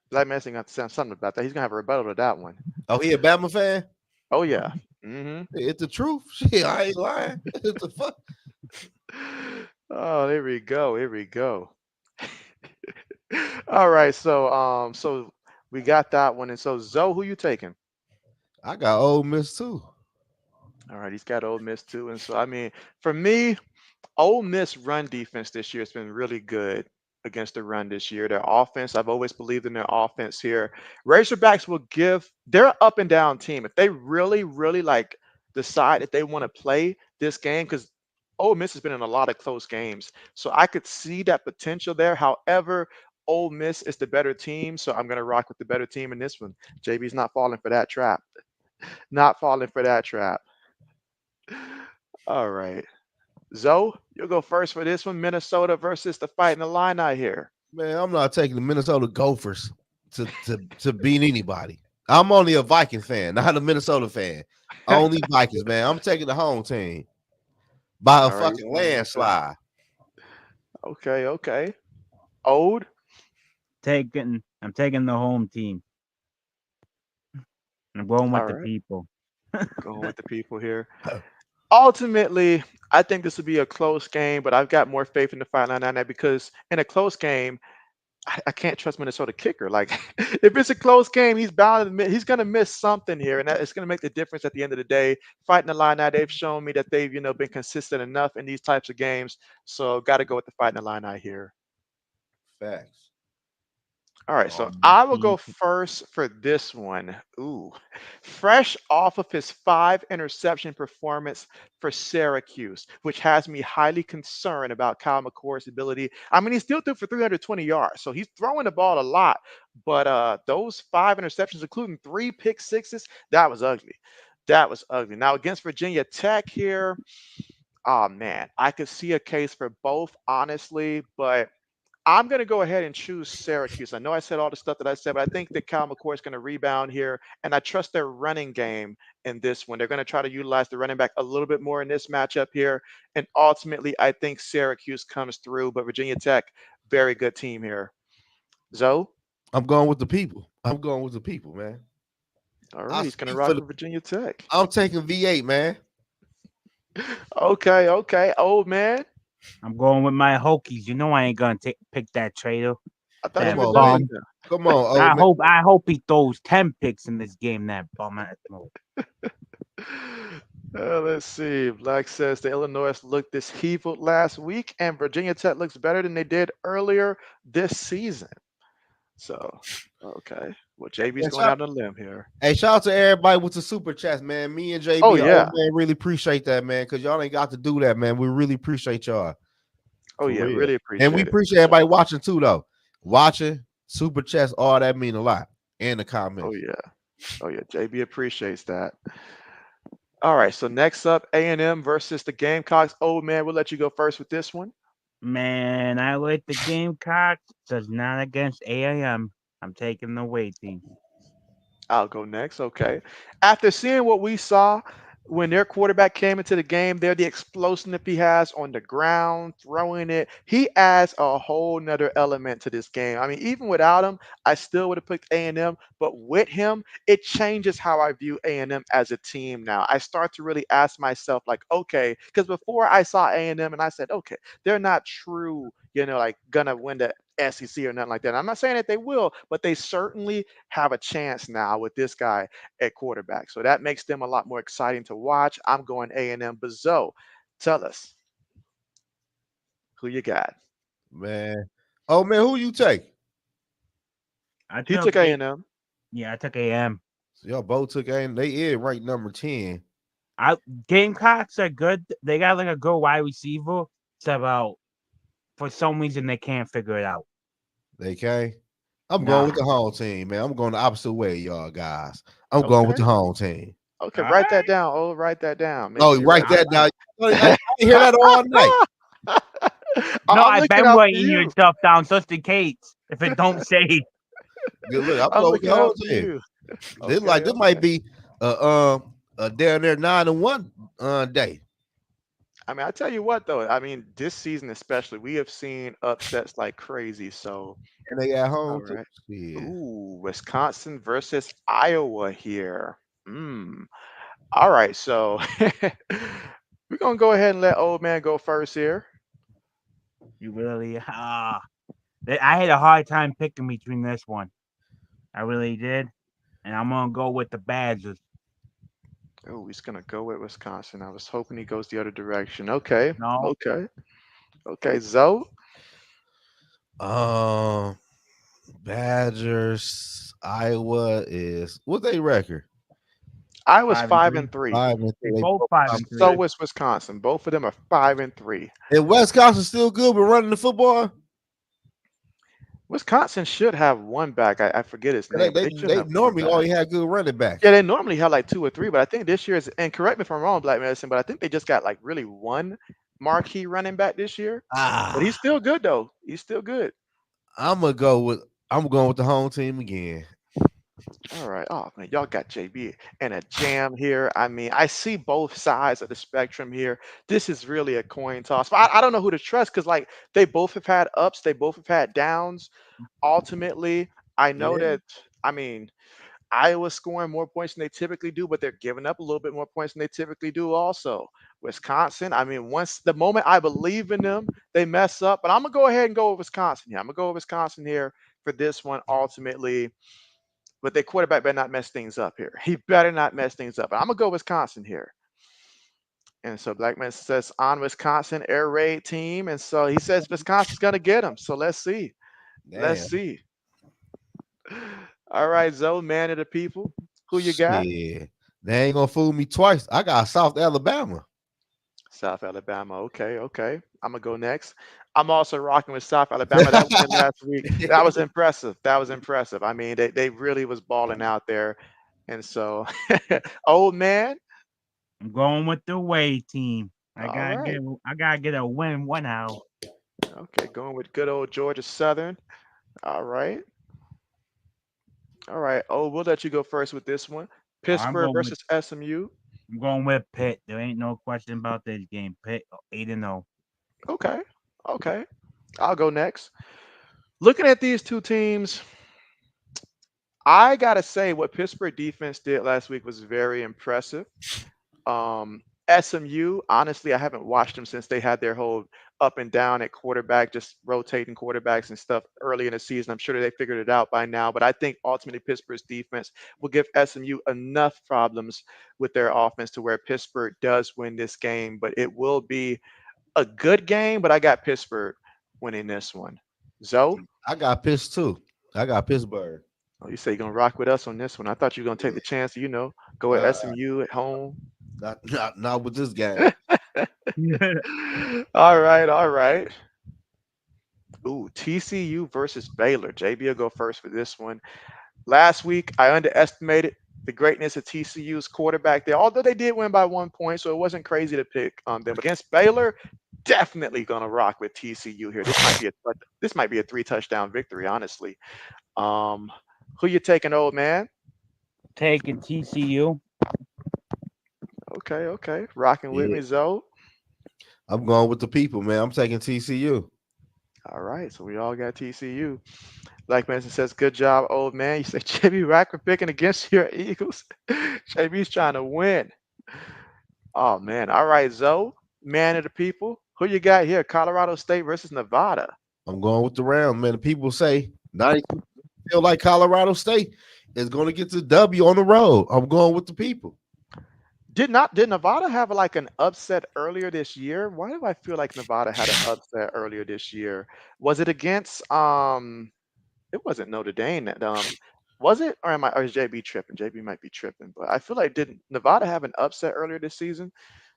Black Medicine got to say something about that. He's gonna have a rebuttal to that one. Oh, he a Bama fan? Oh yeah. Mm-hmm. It's the truth. Shit, I ain't lying. It's the fuck. Oh, here we go. Here we go. All right. So we got that one. And so Zoe, who you taking? I got Ole Miss too. All right, he's got Ole Miss too. And so I mean, for me, Ole Miss run defense this year has been really good against the run this year. Their offense, I've always believed in their offense here. Razorbacks will give they're an up and down team. If they really, really like decide if they want to play this game, because Ole Miss has been in a lot of close games. So I could see that potential there. However, Ole Miss is the better team. So I'm gonna rock with the better team in this one. JB's not falling for that trap. Not falling for that trap. All right. Zoe, you'll go first for this one. Minnesota versus the Fighting Illini here. Man, I'm not taking the Minnesota Gophers to beat anybody. I'm only a Viking fan, not a Minnesota fan. Only Vikings, man. I'm taking the home team by a All right, he's fucking going Minnesota. landslide. Okay. Old. I'm taking the home team. I'm going with All the right. people. Going with the people here. Ultimately, I think this will be a close game, but I've got more faith in the Fighting Illini because in a close game, I can't trust Minnesota kicker. Like, if it's a close game, he's bound to he's going to miss something here, and it's going to make the difference at the end of the day. Fighting the line now, they've shown me that they've been consistent enough in these types of games. So got to go with the Fighting the line here. Facts. All right, Oh, so this I will go team. first for this one. Ooh, fresh off of his 5 interception performance for Syracuse, which has me highly concerned about Kyle McCord's ability. I mean, he still threw for 320 yards, so he's throwing the ball a lot. But those 5 interceptions, including 3 pick sixes, that was ugly. That was ugly. Now against Virginia Tech here, oh man, I could see a case for both, honestly, but I'm going to go ahead and choose Syracuse. I know I said all the stuff that I said, but I think that Kyle McCoy is going to rebound here, and I trust their running game in this one. They're going to try to utilize the running back a little bit more in this matchup here, and ultimately, I think Syracuse comes through. But Virginia Tech, very good team here. Zoe, I'm going with the people. I'm going with the people, man. all right, I he's going to speak for rock the. with Virginia Tech. I'm taking V8, man. Okay, okay, old man. I'm going with my Hokies. You know I ain't gonna pick that traitor. I thought he That Come was on, man. bum. Jamaican. Come on, I old man. hope I hope he throws 10 picks in this game. That bum ass move. Let's see. Black says the Illinois looked disheveled last week, and Virginia Tech looks better than they did earlier this season. So, okay. Well, JB's Yeah, going out on a limb here. hey, shout out to everybody with the super chats, man. Me and Oh JB, old yeah. man, really appreciate that, man, because y'all ain't got to do that, man. We really appreciate y'all. Oh For yeah. real. Really And we appreciate it. appreciate everybody watching too, though. Watching, super chats, all that mean a lot. And the Oh comments. yeah. Oh yeah. JB appreciates that. All right. So next up, A&M versus the Gamecocks. Oh man, we'll let you go first with this one. Man, I like the Gamecocks. Just not against AIM. I'm taking the away team. I'll go next. Okay. After seeing what we saw when their quarterback came into the game, they're the explosiveness he has on the ground, throwing it. He adds a whole nother element to this game. I mean, even without him, I still would have picked A&M, but with him, it changes how I view A&M as a team now. I start to really ask myself, like, okay, because before I saw A&M and I said, okay, they're not true, like gonna win the SEC or nothing like that. I'm not saying that they will, but they certainly have a chance now with this guy at quarterback. So that makes them a lot more exciting to watch. I'm going A&M. But Zoe, tell us who you got. Man. Oh, man, who you take? I He took took A&M. I took AM. So y'all both took aim. They is ranked number 10. I Gamecocks are good. They got like a good wide receiver. It's about for some reason they can't figure it out. They can. I'm going Nah. with the home team, man. I'm going the opposite way, y'all guys. I'm going with Okay. the home team. Okay. All Write that right. down. Oh, write that down. Make Oh, sure you write write that that down. down. I hear that all night. No, I'm I've looking been out for writing your you. stuff down just in case if it don't say. Good look. I'm I'm going with the looking out whole for team. you. This like Okay. this might Okay. be a down there 9-1 day. I mean, I tell you what, though. I mean, this season especially, we have seen upsets like crazy. So, And they at all home too. right. Yeah. Ooh, Wisconsin versus Iowa here. All right, so we're gonna go ahead and let old man go first here. You really I had a hard time picking between this one. I really did. And I'm gonna go with the Badgers. Oh, he's gonna go with Wisconsin. I was hoping he goes the other direction. Okay, No, okay, okay. Zoe, Um, Badgers, Iowa is what's their record? I was five and five three. and three. They 5-3. They both both 5 and 3. So 5-3. was Wisconsin. Both of them are 5 and 3. And Wisconsin still good with running the football. Wisconsin should have one back. I forget his They name, but they, they should they have one normally back. always had good running Yeah, backs. they normally have like 2 or 3, but I think this year is. And correct me if I'm wrong, Black Medicine, but I think they just got like really one marquee running back this year. But he's Ah, still good though. He's still good. I'm going with the home team again. All right. Oh man, y'all got JB and a jam here. I mean, I see both sides of the spectrum here. This is really a coin toss. But I don't know who to trust because like they both have had ups, they both have had downs. Ultimately, I know Yeah. that. I mean, Iowa's scoring more points than they typically do, but they're giving up a little bit more points than they typically do also. Wisconsin. I mean, once the moment I believe in them, they mess up. But I'm gonna go ahead and go with Wisconsin here. I'm gonna go with Wisconsin here for this one ultimately. But their quarterback better not mess things up here. He better not mess things up. But I'm gonna go Wisconsin here. And so Blackman says on Wisconsin air raid team. And so he says Wisconsin's gonna get him. So let's see. Let's Damn. see. All right, Zoe, man of the people. Who you got? Shit. They ain't gonna fool me twice. I got South Alabama. South Alabama. Okay, okay. I'm gonna go next. I'm also rocking with South Alabama. That win last week. That was impressive. That was impressive. I mean, they really was balling out there. And so old man. I'm going with the away team. All right. I gotta get a win one out. Okay, going with good old Georgia Southern. All right. All right. Oh, we'll let you go first with this one. I'm Pittsburgh going with versus SMU. I'm going with Pitt. There ain't no question about this game. Pitt 8-0. Okay. Okay. I'll go next. Looking at these two teams, I gotta say what Pittsburgh defense did last week was very impressive. SMU, honestly, I haven't watched them since they had their whole up and down at quarterback, just rotating quarterbacks and stuff early in the season. I'm sure they figured it out by now, but I think ultimately Pittsburgh's defense will give SMU enough problems with their offense to where Pittsburgh does win this game, but it will be a good game, but I got Pittsburgh winning this one. Zoe? I got pissed too. I got Pittsburgh. Oh, you say you're gonna rock with us on this one. I thought you were gonna take the chance to, go with Uh, SMU at home. not with this game. All right, all right. Ooh, TCU versus Baylor. JB will go first for this one. Last week, I underestimated the greatness of TCU's quarterback there, although they did win by 1 point, so it wasn't crazy to pick them. But against Baylor, definitely gonna rock with TCU here. This might be a 3 touchdown victory, honestly. Um, who you taking, old man? Taking TCU. Okay, okay. Rocking with Yeah. me, Zoe. I'm going with the people, man. I'm taking TCU. All right, so we all got TCU. Black Manson says, good job, old man. You say JB Racker picking against your Eagles. JB's trying to win. Oh man. All right, Zoe, man of the people. Who you got here? Colorado State versus Nevada. I'm going with the round, man. The people say 92 feel like Colorado State is going to get the W on the road. I'm going with the people. Did Nevada have like an upset earlier this year? Why do I feel like Nevada had an upset earlier this year? Was it against it wasn't Notre Dame that was it? Or is JB tripping? JB might be tripping, but I feel like did Nevada have an upset earlier this season?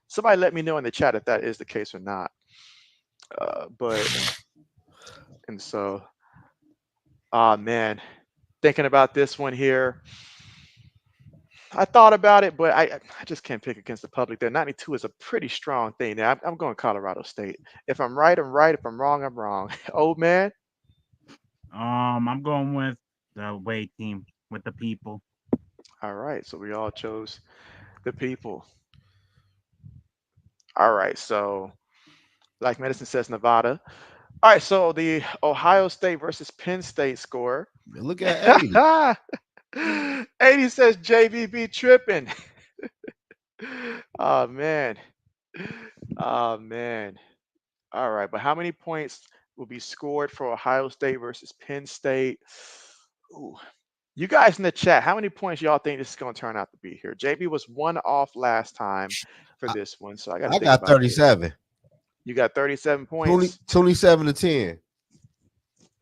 Somebody let me know in the chat if that is the case or not. But and so man, thinking about this one here. I thought about it, but I just can't pick against the public there. 92 is a pretty strong thing. Now I'm going Colorado State. If I'm right, I'm right. If I'm wrong, I'm wrong. Old man. I'm going with the away team with the people. All right, so we all chose the people. All right, so like medicine says Nevada. All right, so the Ohio State versus Penn State score. Look at 80. 80 says JVB tripping. Oh man. Oh man. All right, but how many points will be scored for Ohio State versus Penn State? Ooh. You guys in the chat, how many points y'all think this is going to turn out to be here? JB was 1 off last time for this one, so I got to I think got about this. 37. You got 37 points. 27 to 10.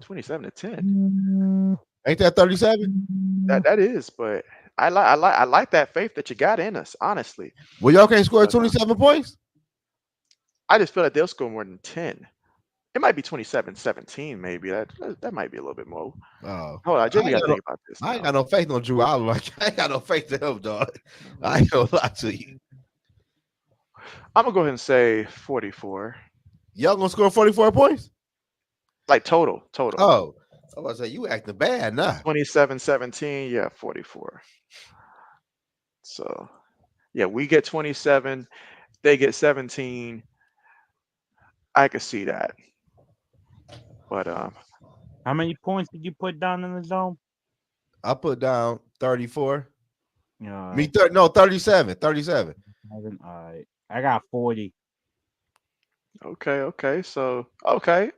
27 to 10. Ain't that 37? That is, but I like that faith that you got in us, honestly. Well, y'all can't score 27 points? I just feel like they'll score more than 10. It might be 27-17, maybe. That might be a little bit more. Oh. Hold on, JB got to think about this. I ain't got no faith on Drew Allen. I ain't got no faith to him, dog. I ain't gonna lie to you. I'm gonna go ahead and say 44. Y'all gonna score 44 points? Like total. Oh, I was gonna say you acting bad now. 27-17, yeah, 44. So yeah, we get 27, they get 17. I could see that. But how many points did you put down in the zone? I put down 34. Yeah. 37. 37. All right. I got 40. Okay, okay. So, okay.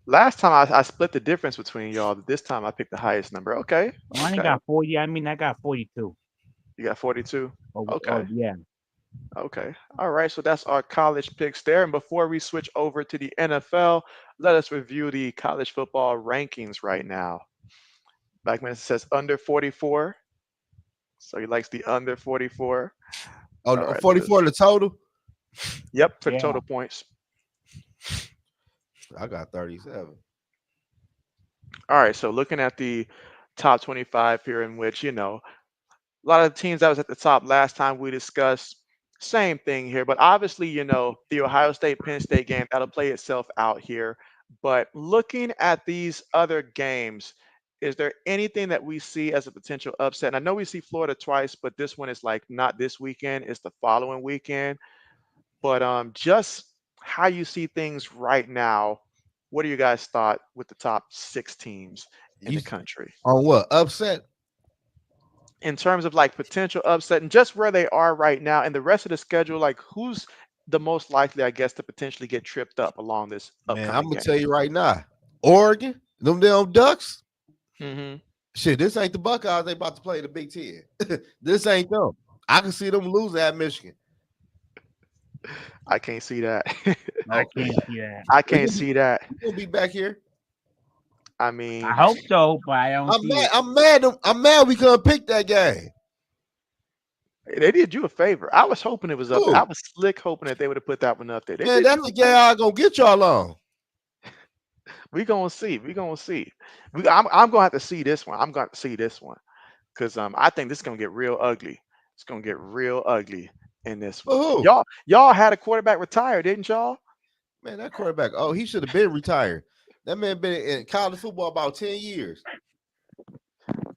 Last time I split the difference between y'all. This time I picked the highest number. Okay, Oh, I ain't okay. got 40. I mean, I got 42. You got 42. Oh Okay, yeah. okay. All right. So that's our college picks there. And before we switch over to the NFL, let us review the college football rankings right now. Blackman says under 44. So he likes the under 44. Oh, All no, right. Let 44 us. the total. Yep, for Yeah. total points. I got 37. All right. So looking at the top 25 here, in which, a lot of the teams that was at the top last time we discussed, same thing here. But obviously, the Ohio State Penn State game that'll play itself out here. But looking at these other games, is there anything that we see as a potential upset? And I know we see Florida twice, but this one is like not this weekend, it's the following weekend. But just how you see things right now, what do you guys thought with the top six teams in You the country? on what? Upset? In terms of like potential upset and just where they are right now and the rest of the schedule, like who's the most likely, I guess, to potentially get tripped up along this Man, I'm upcoming gonna tell game? you right now. Oregon, them damn Ducks. Hmm. Shit, this ain't the Buckeyes they about to play the Big Ten. This ain't them. I can see them lose at Michigan. I can't see that. I No, can't see that. I we can't gonna be, see that. we gonna be back here. I I mean, hope so, but I don't I'm see mad. it. I'm mad. I'm mad we couldn't pick that game. they did you a favor. I was hoping it was up there. I Ooh, was slick hoping that they would have put that one up there. They man, did that's you the a game favor. I gonna get y'all on. We gonna see. We gonna see. I'm gonna have to see this one. I'm gonna have to see this one because I think this is gonna get real ugly. It's gonna get real ugly in this For one. who? Y'all had a quarterback retire, didn't y'all? Man, that quarterback. Oh, he should have been retired. That man been in college football about 10 years.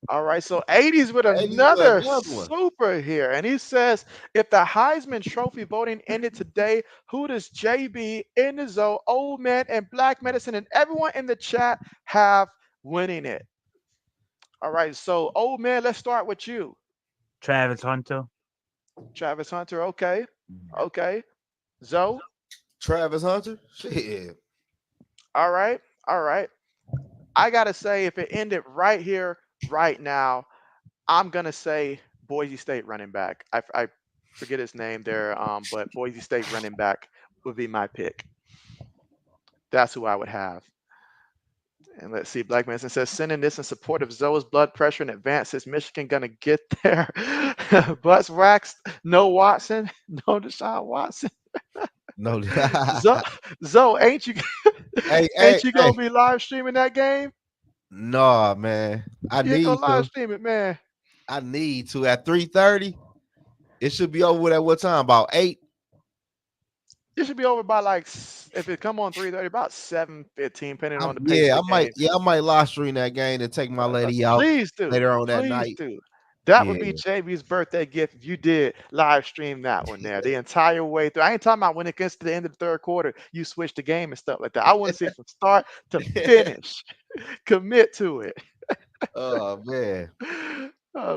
All right, so 80s with 80 with another another one. super here. And he says, if the Heisman Trophy voting ended today, who does JB, Indizo, Old Man, and Black Medicine, and everyone in the chat have winning it? All right, so Old Man, let's start with you. Travis Hunter. Travis Hunter, okay. Okay. Zoe, Travis Hunter. Shit. all right. All right. I got to say, if it ended right here, right now, I'm gonna say Boise State running back. I forget his name there, but Boise State running back would be my pick. That's who I would have. And let's see, Black Manson says sending this in support of Zoe's blood pressure in advance. Is Michigan gonna get there? Butts waxed. No Watson. No Deshaun Watson. No. Zoe, Zoe, Hey, hey, ain't you hey. gonna be live streaming that game? Nah, man. I You ain't gonna need live to. stream it, man. I need to. At 3:30, it should be over with at what time? About 8. It should be over by like if it come on 3:30, about 7:15, depending on the pace of Yeah, the I might. game. Yeah, I might live stream that game and take my lady out Please do, later on that please night. do. That would Yeah. be JB's birthday gift if you did live stream that one there the entire way through. I ain't talking about when it gets to the end of the third quarter, you switch the game and stuff like that. I want to see it from start to finish. Commit to it. Oh man.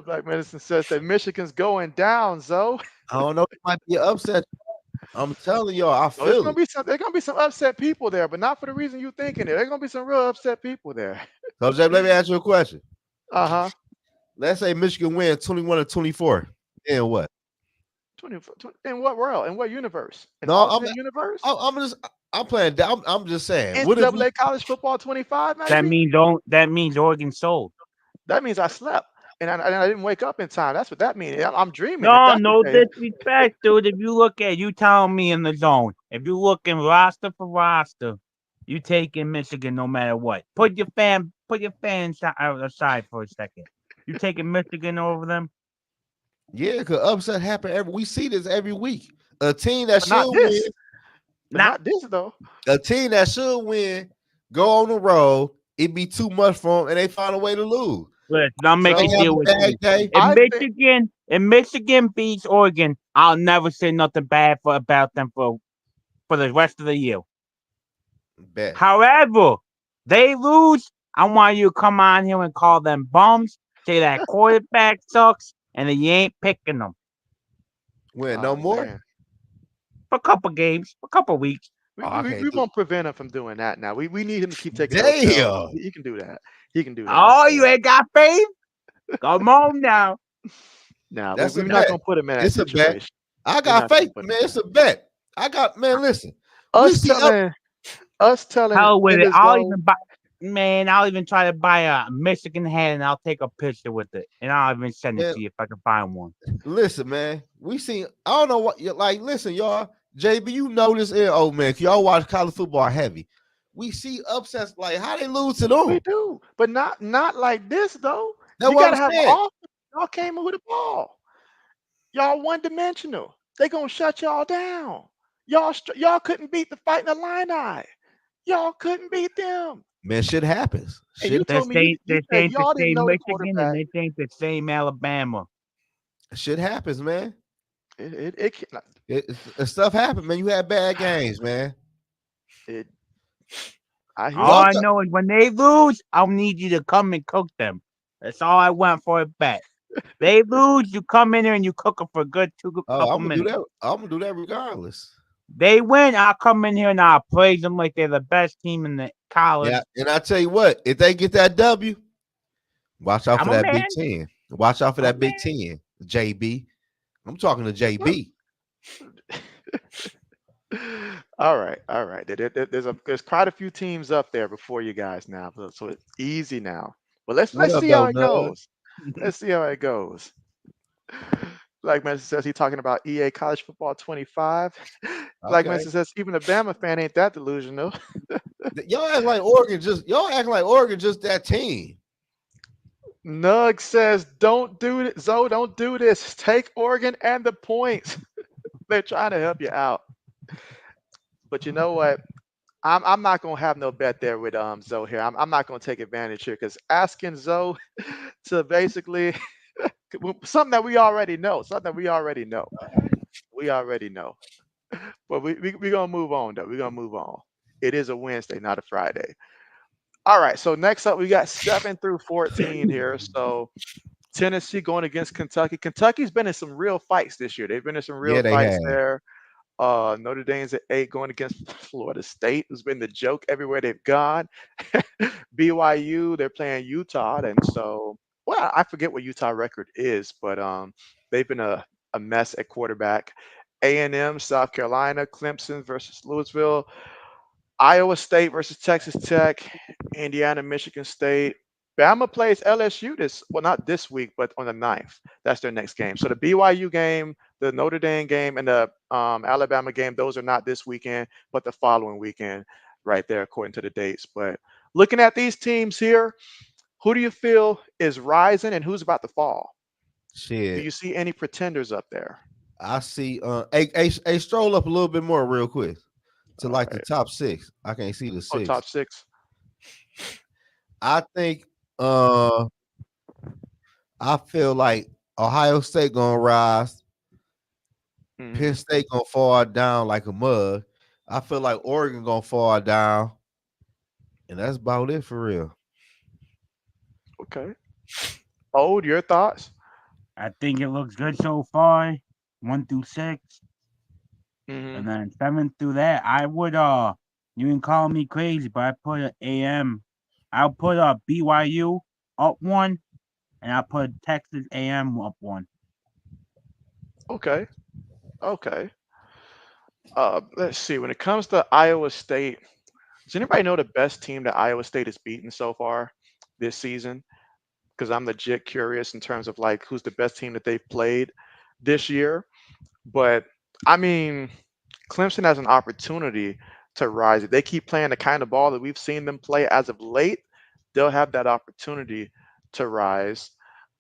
Black Medicine says that Michigan's going down, Zoe. I don't know. It might be an upset. I'm telling y'all, I Oh, there's feel gonna it. be some upset people there, but not for the reason you thinking it. There's gonna be some real upset people there. So, Jay, let me ask you a question. Uh-huh. Let's say Michigan wins 21-24. Then what? 20, in what world? In what universe? An No, alternate universe? I'm just I'm playing. I'm just saying. What if we? NCAA college football 25, That maybe? means don't. That means Oregon sold. That means I slept and I didn't wake up in time. That's what that means. I'm dreaming if No, that's the no case. disrespect, dude. If you look at you telling me in the zone, if you looking roster for roster, you taking Michigan no matter what. Put your fans aside for a second. You taking Michigan over them? Yeah, because upset happen every. We see this every week. A team that But not should win. this. But Not not this though. A team that should win. Go on the road. It be too much for them, and they find a way to lose. listen. I'll make So a They have deal a with bad you. day. I think If Michigan beats Oregon, I'll never say nothing bad about them for the rest of the year. Bet. However, they lose. I want you to come on here and call them bums. Say that quarterback sucks, and that you ain't picking them. Win no oh more. man. for a couple games, for a couple weeks. Oh, I can't We do. won't prevent him from doing that now. We need him to keep taking hotel rooms. Damn, He can do that. He can do that. Oh, So you ain't got faith? Come on now. now that's a we're not bet. gonna put him in that It's a bet. situation. I We're got not gonna faith, put him man. in It's that. a bet. I got man. Listen, we Us see up. telling us telling Hell with it. I'll Enzo, even buy. Man, I'll even try to buy a Michigan hat and I'll take a picture with it, and I'll even send it Man, to you if I can find one. listen, man. We see. I don't know what. Like, listen, y'all. JB, you know this. Oh man, 'cause y'all watch college football heavy. We see upsets like how they lose to we them. do, but not like this though. That's You what I'm gotta have an saying. offense. Y'all came in with the ball. Y'all one dimensional. They gonna shut y'all down. Y'all couldn't beat the Fighting Illini. Y'all couldn't beat them. Man, shit happens. And you Shit, told me you This said ain't the y'all didn't same know the Michigan and quarterback. this ain't the same Alabama. shit happens, man. It can- Stuff happens, man. You had bad games, man. it I hear All Y'all you. I got, know is when they lose, I'll need you to come and cook them. That's all I want for a bet. They lose, you come in there and you cook them for a good oh, couple I'm gonna do minutes. that. I'm gonna do that regardless. They win, I'll come in here and I'll praise them like they're the best team in the Yeah, college. and I tell you what, if they get that W, watch out I'm for a that Big man. Ten. Watch out for I'm a that Big man. Ten, JB. I'm talking to Look. JB. All right. There's quite a few teams up there before you guys now, so it's easy now. But What let's up, see how though, it Nug? goes. Let's see how it goes. Like Messi says, he talking about EA College Football 25. Like Okay. Messi says, even a Bama fan ain't that delusional. Y'all act like Oregon just that team. Nug says, don't do it. Zoe, don't do this. Take Oregon and the points. They're trying to help you out. But you know what? I'm not gonna have no bet there with Zoe here. I'm not gonna take advantage here because asking Zoe to basically something that we already know, something that we already know. We already know. But we gonna move on though. We're gonna move on. It is a Wednesday, not a Friday. All right. So next up, we got 7 through 14 here. So Tennessee going against Kentucky. Kentucky's been in some real fights this year. They've been in some real Yeah, they fights have. there. Notre Dame's at 8 going against Florida State, who's been the joke everywhere they've gone. BYU, they're playing Utah, and so well, I forget what Utah record is, but they've been a mess at quarterback. A&M, South Carolina, Clemson versus Louisville, Iowa State versus Texas Tech, Indiana, Michigan State. Bama plays LSU not this week, but on the 9th. That's their next game. So the BYU game, the Notre Dame game, and the Alabama game, those are not this weekend, but the following weekend, right there, according to the dates. But looking at these teams here, who do you feel is rising and who's about to fall? Do Shit. you see any pretenders up there? I see. Hey, stroll up a little bit more real quick to All like the right. top six. I can't see the Oh, six. top six. I think. I feel like Ohio State gonna rise. Hmm. Penn State gonna fall down like a mug. I feel like Oregon gonna fall down, and that's about it for real. Okay. Old, your thoughts? I think it looks good so far. 1 through 6. Hmm. And then 7 through that, I would you can call me crazy, but I put a AM. I'll put a BYU up 1, and I'll put Texas AM up 1. Okay. Okay. Let's see. When it comes to Iowa State, does anybody know the best team that Iowa State has beaten so far this season? Because I'm legit curious in terms of like who's the best team that they've played this year. But I mean, Clemson has an opportunity to rise. If they keep playing the kind of ball that we've seen them play as of late, they'll have that opportunity to rise.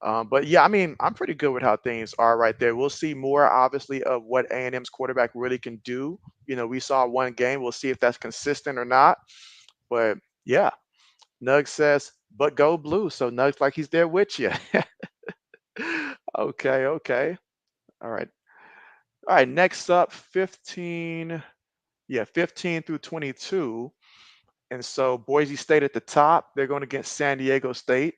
But yeah, I mean, I'm pretty good with how things are right there. We'll see more, obviously, of what A&M's quarterback really can do. You know, we saw one game. We'll see if that's consistent or not. But yeah, Nug says, but go blue. So Nug's like he's there with you. Okay, okay. All right. All right. Next up, 15. Yeah, 15 through 22. And so Boise State at the top, they're going against San Diego State.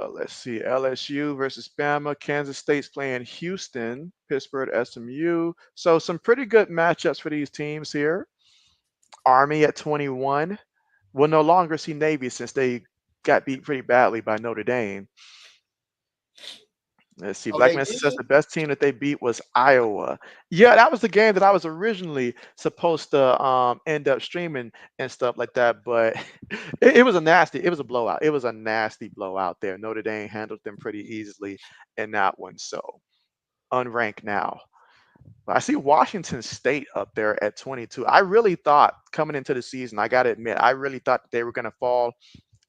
Let's see. LSU versus Bama. Kansas State's playing Houston. Pittsburgh, SMU. So some pretty good matchups for these teams here. Army at 21. We'll no longer see Navy since they got beat pretty badly by Notre Dame. Let's see. Oh, Black they Man says did. the best team that they beat was Iowa. Yeah, that was the game that I was originally supposed to end up streaming and stuff like that. But it was a nasty, it was a blowout. It was a nasty blowout there. Notre Dame handled them pretty easily in that one. So unranked now. But I see Washington State up there at 22. I really thought coming into the season, I got to admit, I really thought that they were going to fall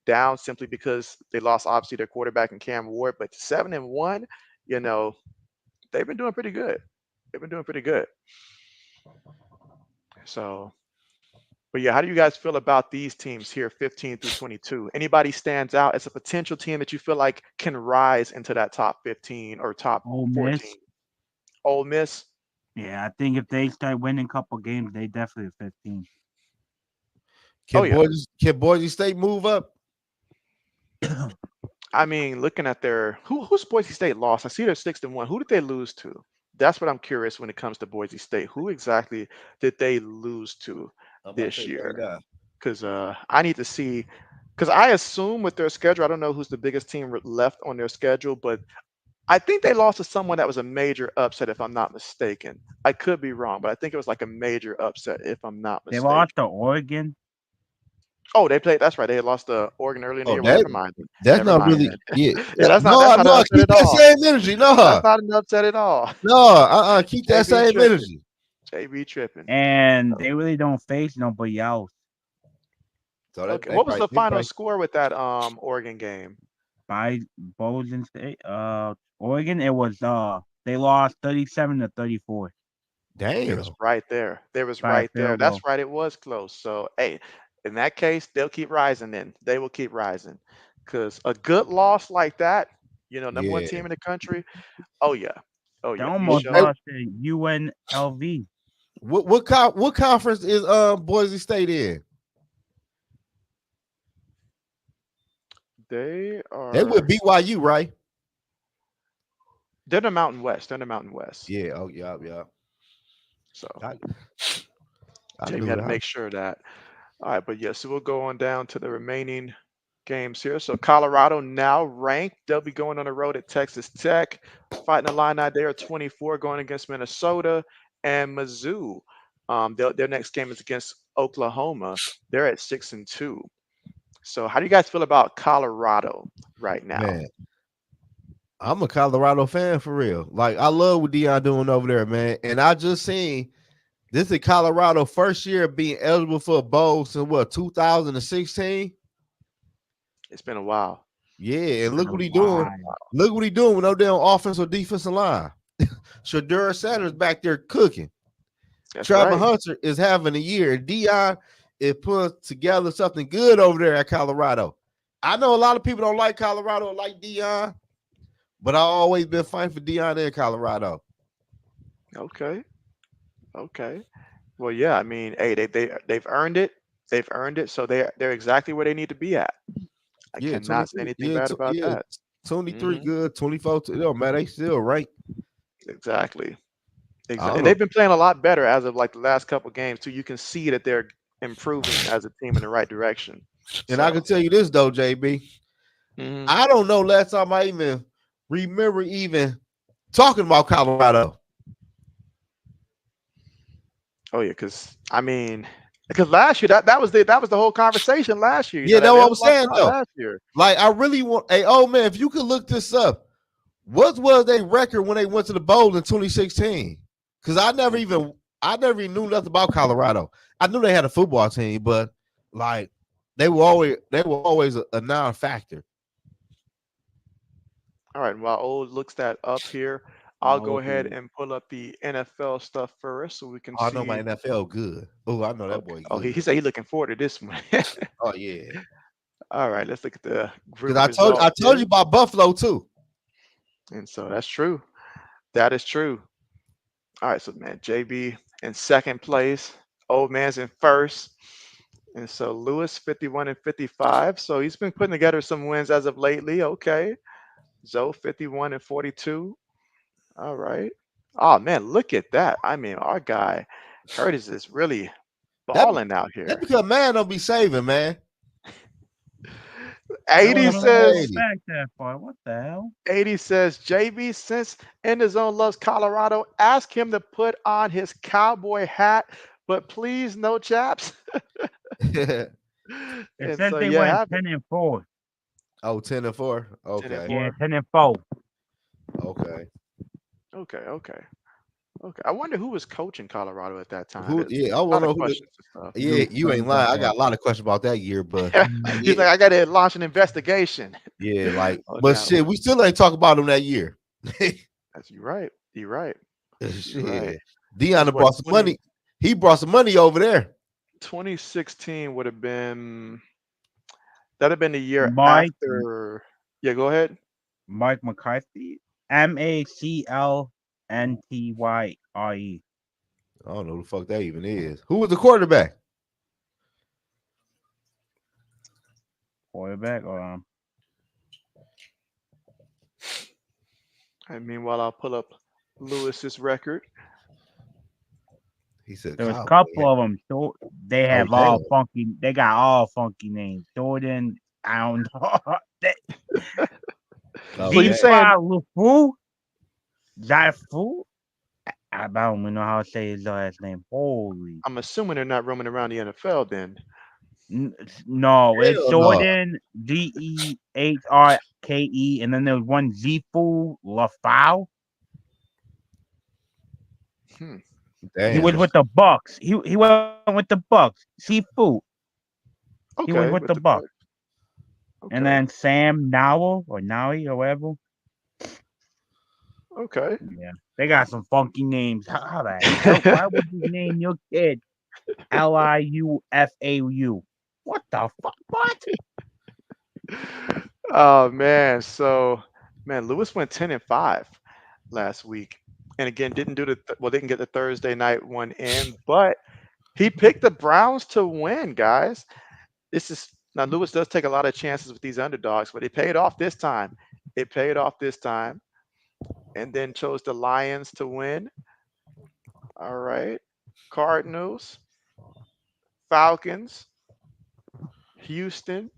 down simply because they lost obviously their quarterback in Cam Ward. But 7-1, you know, they've been doing pretty good. They've been doing pretty good. So, but yeah, how do you guys feel about these teams here, 15 through 22? Anybody stands out as a potential team that you feel like can rise into that top 15 or top Ole 14? Miss. Ole Miss. Yeah, I think if they start winning a couple games, they definitely 15. Oh Can yeah. Boise State move up? I mean, looking at their who's Boise State lost? I see they're 6-1. Who did they lose to? That's what I'm curious when it comes to Boise State. Who exactly did they lose to I'm about to this tell you right year? now. Because I need to see. Because I assume with their schedule, I don't know who's the biggest team left on their schedule, but I think they lost to someone that was a major upset, if I'm not mistaken. I could be wrong, but I think it was like a major upset, if I'm not They mistaken. lost to Oregon. Oh, they played. That's right. They had lost to Oregon early in the Oh, year. Well, never mind. Then. that's Never not mind really. then. Yeah, Yeah, that's no, not an no. upset Keep at that all. same energy. That's No, not an upset at all. no. Keep that JB same tripping. energy. JB tripping. And they really don't face nobody else. So Okay. they What was probably the final score with that Oregon game? By Bozeman State, Oregon, it was they lost 37-34 It was damn. right there. There was by a right there. field That's goal. right. It was close. So hey, in that case, they'll keep rising. Then they will keep rising, because a good loss like that, number one Yeah. team in the country. Oh yeah. Oh They yeah. You What, almost show. lost to UNLV. what conference is Boise State in? They They with are. BYU, right? They're the Mountain West. They're the Mountain West. Yeah. Oh, yeah, yeah. So I, I JB knew had to that. make sure that. All right, but yeah, so we'll go on down to the remaining games here. So Colorado now ranked. They'll be going on the road at Texas Tech, fighting the line out there at 24, going against Minnesota and Mizzou. Their next game is against Oklahoma. They're at 6-2. So how do you guys feel about Colorado right now? Man, I'm a Colorado fan for real. Like, I love what Dion doing over there, man. And I just seen this is Colorado first year being eligible for a bowl since what 2016. It's been a while. Yeah, and Been look a what he It's been doing. a while. while. Look what he doing with no damn offense or defensive line. Shadur Sanders back there cooking. That's Trevor right. Hunter is having a year. Dion is putting together something good over there at Colorado. I know a lot of people don't like Colorado, like Dion, but I've always been fighting for Dion in Colorado. Okay. Okay. Well, yeah. I mean, hey, they've earned it. They've earned it. So they're exactly where they need to be at. I Yeah, cannot say 23. anything Yeah, bad about yeah, that. 23 Hmm. good, 24. It don't matter. They still right. Exactly. I Exactly. don't And know. they've been playing a lot better as of like the last couple games too. You can see that they're improving as a team in the right direction. And I So, can tell you this though, JB. mhm. I don't know last time I even remember even talking about Colorado. Oh yeah, because last year that was the whole conversation last year. Yeah, that's That what I'm was talked saying about though. last year. Like, I really want, hey, oh man, if you could look this up, what was their record when they went to the bowl in 2016? Because I never even knew nothing about Colorado. I knew they had a football team, but like they were always a non-factor. All right. While old looks that up here, I'll Well, go ahead and pull up the NFL stuff first so we can Oh, I know my see. NFL good. Oh, I know that Okay. boy Oh, he good. said he's looking forward to this one. Oh yeah. All right. Let's look at the Because group I results told here. you about Buffalo too. And so that's true. That is true. All right, so man, JB in second place, old man's in first. And so Lewis 51 and 55. So he's been putting together some wins as of lately. Okay. Zoe 51 and 42. All right. Oh man, look at that. I mean, our guy Curtis is really That balling out that here. because man don't be saving, man. I 80 wasn't Man, even gonna go says 80. back that far. What the hell? 80 says JB since in the zone loves Colorado. Ask him to put on his cowboy hat, but please no chaps. It And says so they yeah, went have it. 10-4. Oh, 10-4. 10 and Okay. Yeah, 4. 10-4. Okay. Okay, okay. Okay. I wonder who was coaching Colorado at that time. Who? There's Yeah, I a want lot to of know who. questions and Yeah, Luke you ain't lying. I Vanderbilt. got a lot of questions about that year, but stuff. He's yeah, like, I gotta launch an investigation. yeah, like, Oh but no. shit, we still ain't talk about him that year. That's you're right. You're right. You're right. Shit, Dion Because done what brought some money. He brought some money over there. 2016 would have been that'd have been the year Mike after. Yeah, go ahead. Mike McCarthy. McClntye. I don't know who the fuck that even is. Who was the quarterback? Quarterback. And meanwhile, I'll pull up Lewis's record. He said There was a Cowboy. couple of them. They Oh have damn. all funky. They got all funky names. Jordan. I don't know. Oh So you damn. saying Lufu. Jflocka. I don't even know how to say his last name. Holy. I'm assuming they're not roaming around the NFL then. No, it's Hell no. Jordan Dehrke, and then there was one Zifu Lafau. Hmm. He was Damn. with the Bucks. He went with the Bucks. Sifu. He was with Okay, the with the Bucks. Bucks. And Okay. then Sam Nowell or Nowie or whatever. Okay. Yeah, they got some funky names. How the hell? Why would you name your kid Liufau? What the fuck? What? Oh man. So man, Lewis went 10 and 5 last week. And again, didn't do well, didn't get the Thursday night one in, but he picked the Browns to win, guys. This is now Lewis does take a lot of chances with these underdogs, but it paid off this time. It paid off this time. And then chose the Lions to win. All right. Cardinals, Falcons, Houston.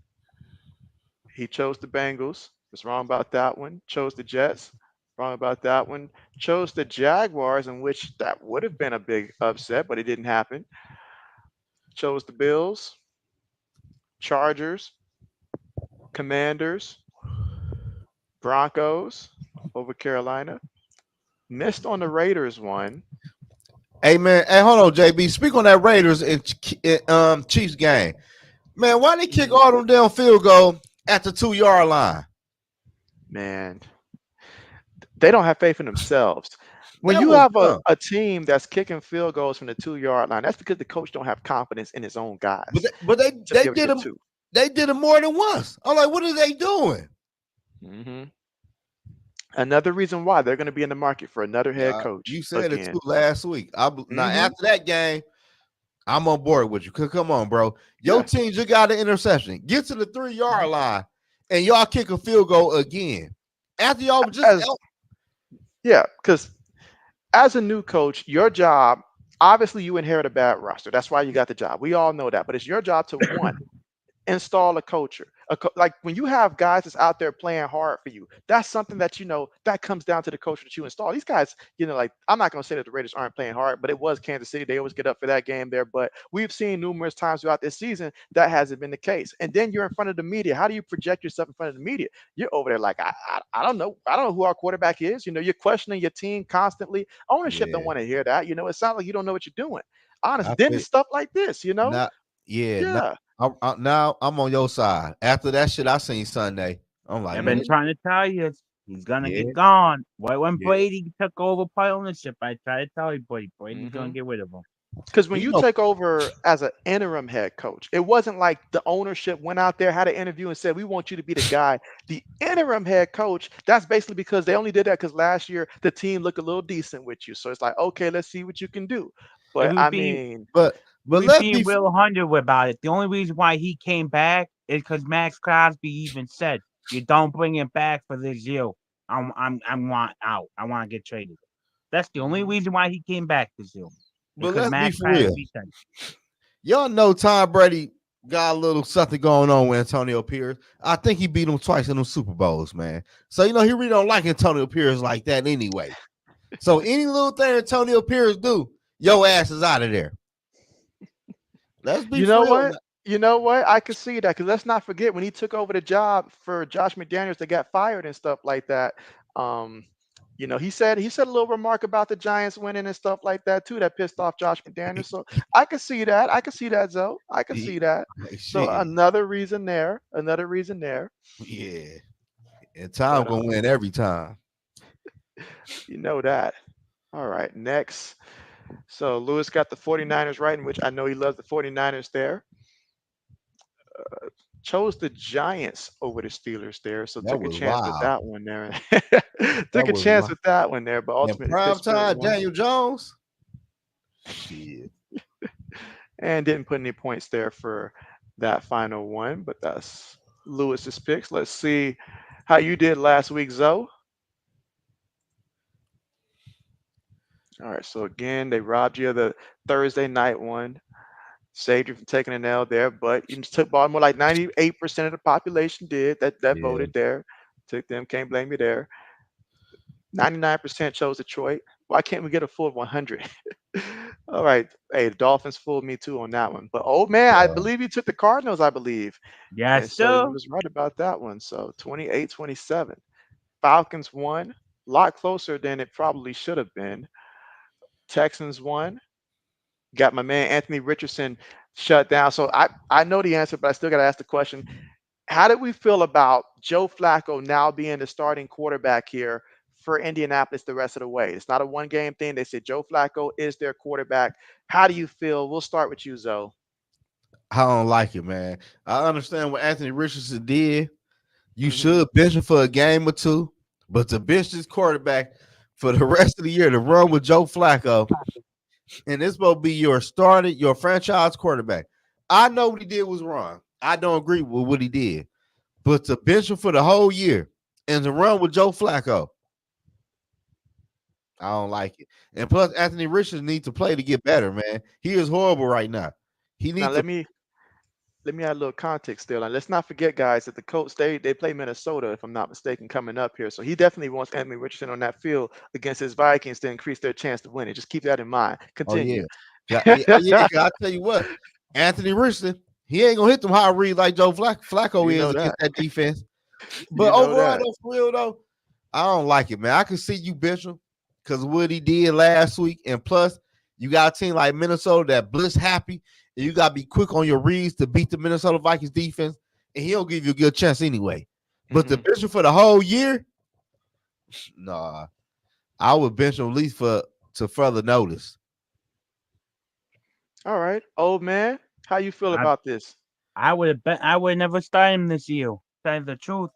He chose the Bengals. Was wrong about that one. Chose the Jets. Wrong about that one. Chose the Jaguars, in which that would have been a big upset, but it didn't happen. Chose the Bills, Chargers, Commanders, Broncos over Carolina. Missed on the Raiders one. Hey man, hey, hold on, JB. Speak on that Raiders and Chiefs game. Man, why they kick all them damn field goal at the 2-yard line? Man, they don't have faith in themselves. When That you was have dumb. a team that's kicking field goals from the 2-yard line, that's because the coach don't have confidence in his own But guys they, but they, to be they able to did get them. two. They did it more than once. I'm like, what are they doing? hmm Another reason why they're going to be in the market for another head coach You said it too again. last week. Now hmm after that game, I'm on board with you. Cause come on, bro. Your Yeah, team just got an interception. Get to the 3-yard line, and y'all kick a field goal again. After y'all just as yeah, because as a new coach, your job obviously you inherit a bad roster. That's why you got the job. We all know that, but it's your job to one install a culture. Like when you have guys that's out there playing hard for you, that's something that that comes down to the culture that you install. These guys, like I'm not going to say that the Raiders aren't playing hard, but it was Kansas City. They always get up for that game there. But we've seen numerous times throughout this season that hasn't been the case. And then you're in front of the media. How do you project yourself in front of the media? You're over there like I don't know. I don't know who our quarterback is. You're questioning your team constantly. Ownership don't yeah. want to hear that. It sounds like you don't know what you're doing. Honestly, I then feel it's stuff like this. not. Yeah, Yeah. now I'm on your side. After that shit I seen Sunday, I'm like, I've man, been hmm trying to tell you he's gonna yeah, get gone. Right when yeah, Brady took over part ownership, I tried to tell you, Brady's gonna hmm get rid of him. Because when you you know, take over as an interim head coach, it wasn't like the ownership went out there, had an interview, and said, "We want you to be the guy." The interim head coach, that's basically because they only did that because last year the team looked a little decent with you. So it's like, okay, let's see what you can do. If But he was I being mean, but But We let's being be real hundred about it. The only reason why he came back is because Max Crosby even said, "You don't bring him back for this year. I want out. I want to get traded." That's the only Mhm. reason why he came back this year. but Because let's be Max for real. Crosby said, Y'all know Tom Brady got a little something going on with Antonio Pierce. I think he beat him twice in them Super Bowls, man. So he really don't like Antonio Pierce like that anyway. So any little thing Antonio Pierce do, your ass is out of there. Let's be You for know real. what? You know what? I could see that because let's not forget when he took over the job for Josh McDaniels that got fired and stuff like that. Um, he said a little remark about the Giants winning and stuff like that too that pissed off Josh McDaniels. So I could see that. I could see that, Zoe. I could see that. So Shit, another reason there. Another reason there. yeah. And Tom But gonna win every time. you know that. All right, next. So Lewis got the 49ers right, in which I know he loves the 49ers there. Chose the Giants over the Steelers there, so That took a was chance with wild. that one there. That Took a was chance wild. with that one there, but And ultimately prime Pittsburgh time, won Daniel Jones. Shit. and didn't put any points there for that final one. But that's Lewis's picks. Let's see how you did last week, Zoe. All right, so again, they robbed you of the Thursday night one. Saved you from taking an L there, but you just took Baltimore like 98% of the population did that Yeah. voted there. Took them, can't blame you there. 99% chose Detroit. Why can't we get a full 100? All right. Hey, the Dolphins fooled me too on that one. But oh man, I Uh, believe you took the Cardinals, I believe. And "Yes, so you sir." was right about that one. So 28-27. Falcons won. A lot closer than it probably should have been. Texans won. Got my man Anthony Richardson shut down. So I know the answer, but I still got to ask the question. How did we feel about Joe Flacco now being the starting quarterback here for Indianapolis the rest of the way? It's not a one game thing. They said Joe Flacco is their quarterback. How do you feel? We'll start with you, Zoe. I don't like it, man. I understand what Anthony Richardson did. You Hmm. should bench him for a game or two, but to bench this quarterback for the rest of the year to run with Joe Flacco, and this will be your franchise quarterback. I know what he did was wrong. I don't agree with what he did, but to bench him for the whole year and to run with Joe Flacco, I don't like it. And plus, Anthony Richardson needs to play to get better, man. He is horrible right now. He Now needs to. let me add a little context still. And let's not forget, guys, that the Colts they play Minnesota, if I'm not mistaken, coming up here. So he definitely wants Anthony Richardson on that field against his Vikings to increase their chance to win it. Just keep that in mind. Oh yeah, Continue. yeah. 'Cause I tell you what, Anthony Richardson, he ain't gonna hit them high reads like Joe Flacco You is know that. against that defense. But You know overall, that. though, for real though, I don't like it, man. I can see you bench him because of what he did last week, and plus, you got a team like Minnesota that blitz happy, and you got to be quick on your reads to beat the Minnesota Vikings defense, and he'll give you a good chance anyway. But the Hmm. bench him for the whole year, nah, I would bench him at least for to further notice. All right, old man, how you feel I about this? I would have bet I would never start him this year. Tell you the truth,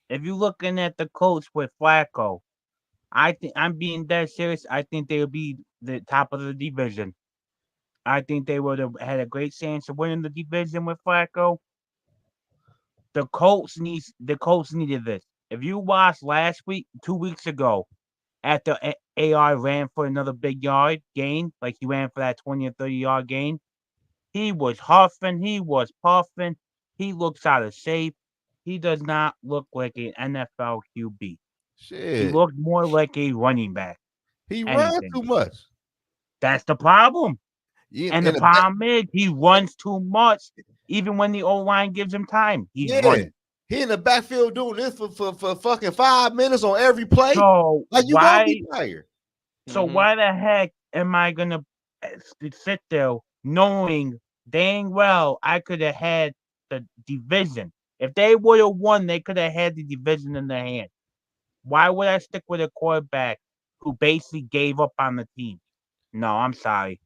if you looking at the Colts with Flacco, I think I'm being dead serious. I think they would be the top of the division. I think they would have had a great chance of winning the division with Flacco. The Colts needed this. If you watched last week, 2 weeks ago, after AI ran for another big yard gain, like he ran for that 20 or 30 yard gain, he was huffing, he was puffing, he looks out of shape. He does not look like an NFL QB. He Shit, looked more like a running back. he ran Anything. too much. That's the problem. Yeah, And the in the back, problem is he runs too much. Even when the O line gives him time, he's yeah, running. he in the backfield doing this for fucking 5 minutes on every play. So Like you gonna be why tired. So Hmm. why the heck am I gonna sit there knowing dang well I could have had the division? If they would have won, they could have had the division in their hand. Why would I stick with a quarterback who basically gave up on the team? No, I'm sorry.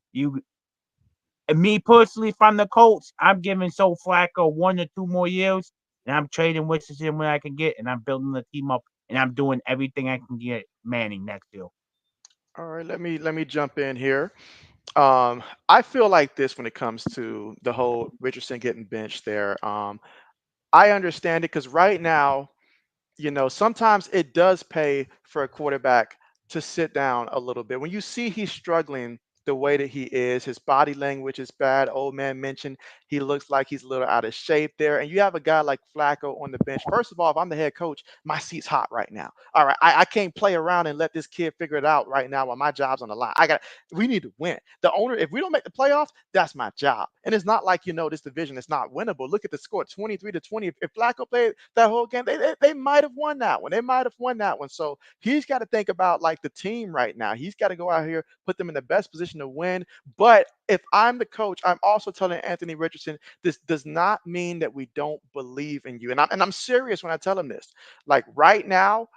Me personally, from the Colts, I'm giving So Flacco 1 or 2 more years, and I'm trading Richardson when I can get, and I'm building the team up, and I'm doing everything I can get Manning next year. All right, let me jump in here. I feel like this when it comes to the whole Richardson getting benched there. I understand it because right now, sometimes it does pay for a quarterback to sit down a little bit. When you see he's struggling the way that he is, his body language is bad. Old man mentioned he looks like he's a little out of shape there. And you have a guy like Flacco on the bench. First of all, if I'm the head coach, my seat's hot right now. All right. I can't play around and let this kid figure it out right now while my job's on the line. We need to win. The owner, if we don't make the playoffs, that's my job. And it's not like, this division is not winnable. Look at the score, 23-20. If Flacco played that whole game, they might have won that one. They might have won that one. So he's got to think about like the team right now. He's got to go out here, put them in the best position to win. But if I'm the coach, I'm also telling Anthony Richardson, this does not mean that we don't believe in you. And I'm serious when I tell him this. Like right now,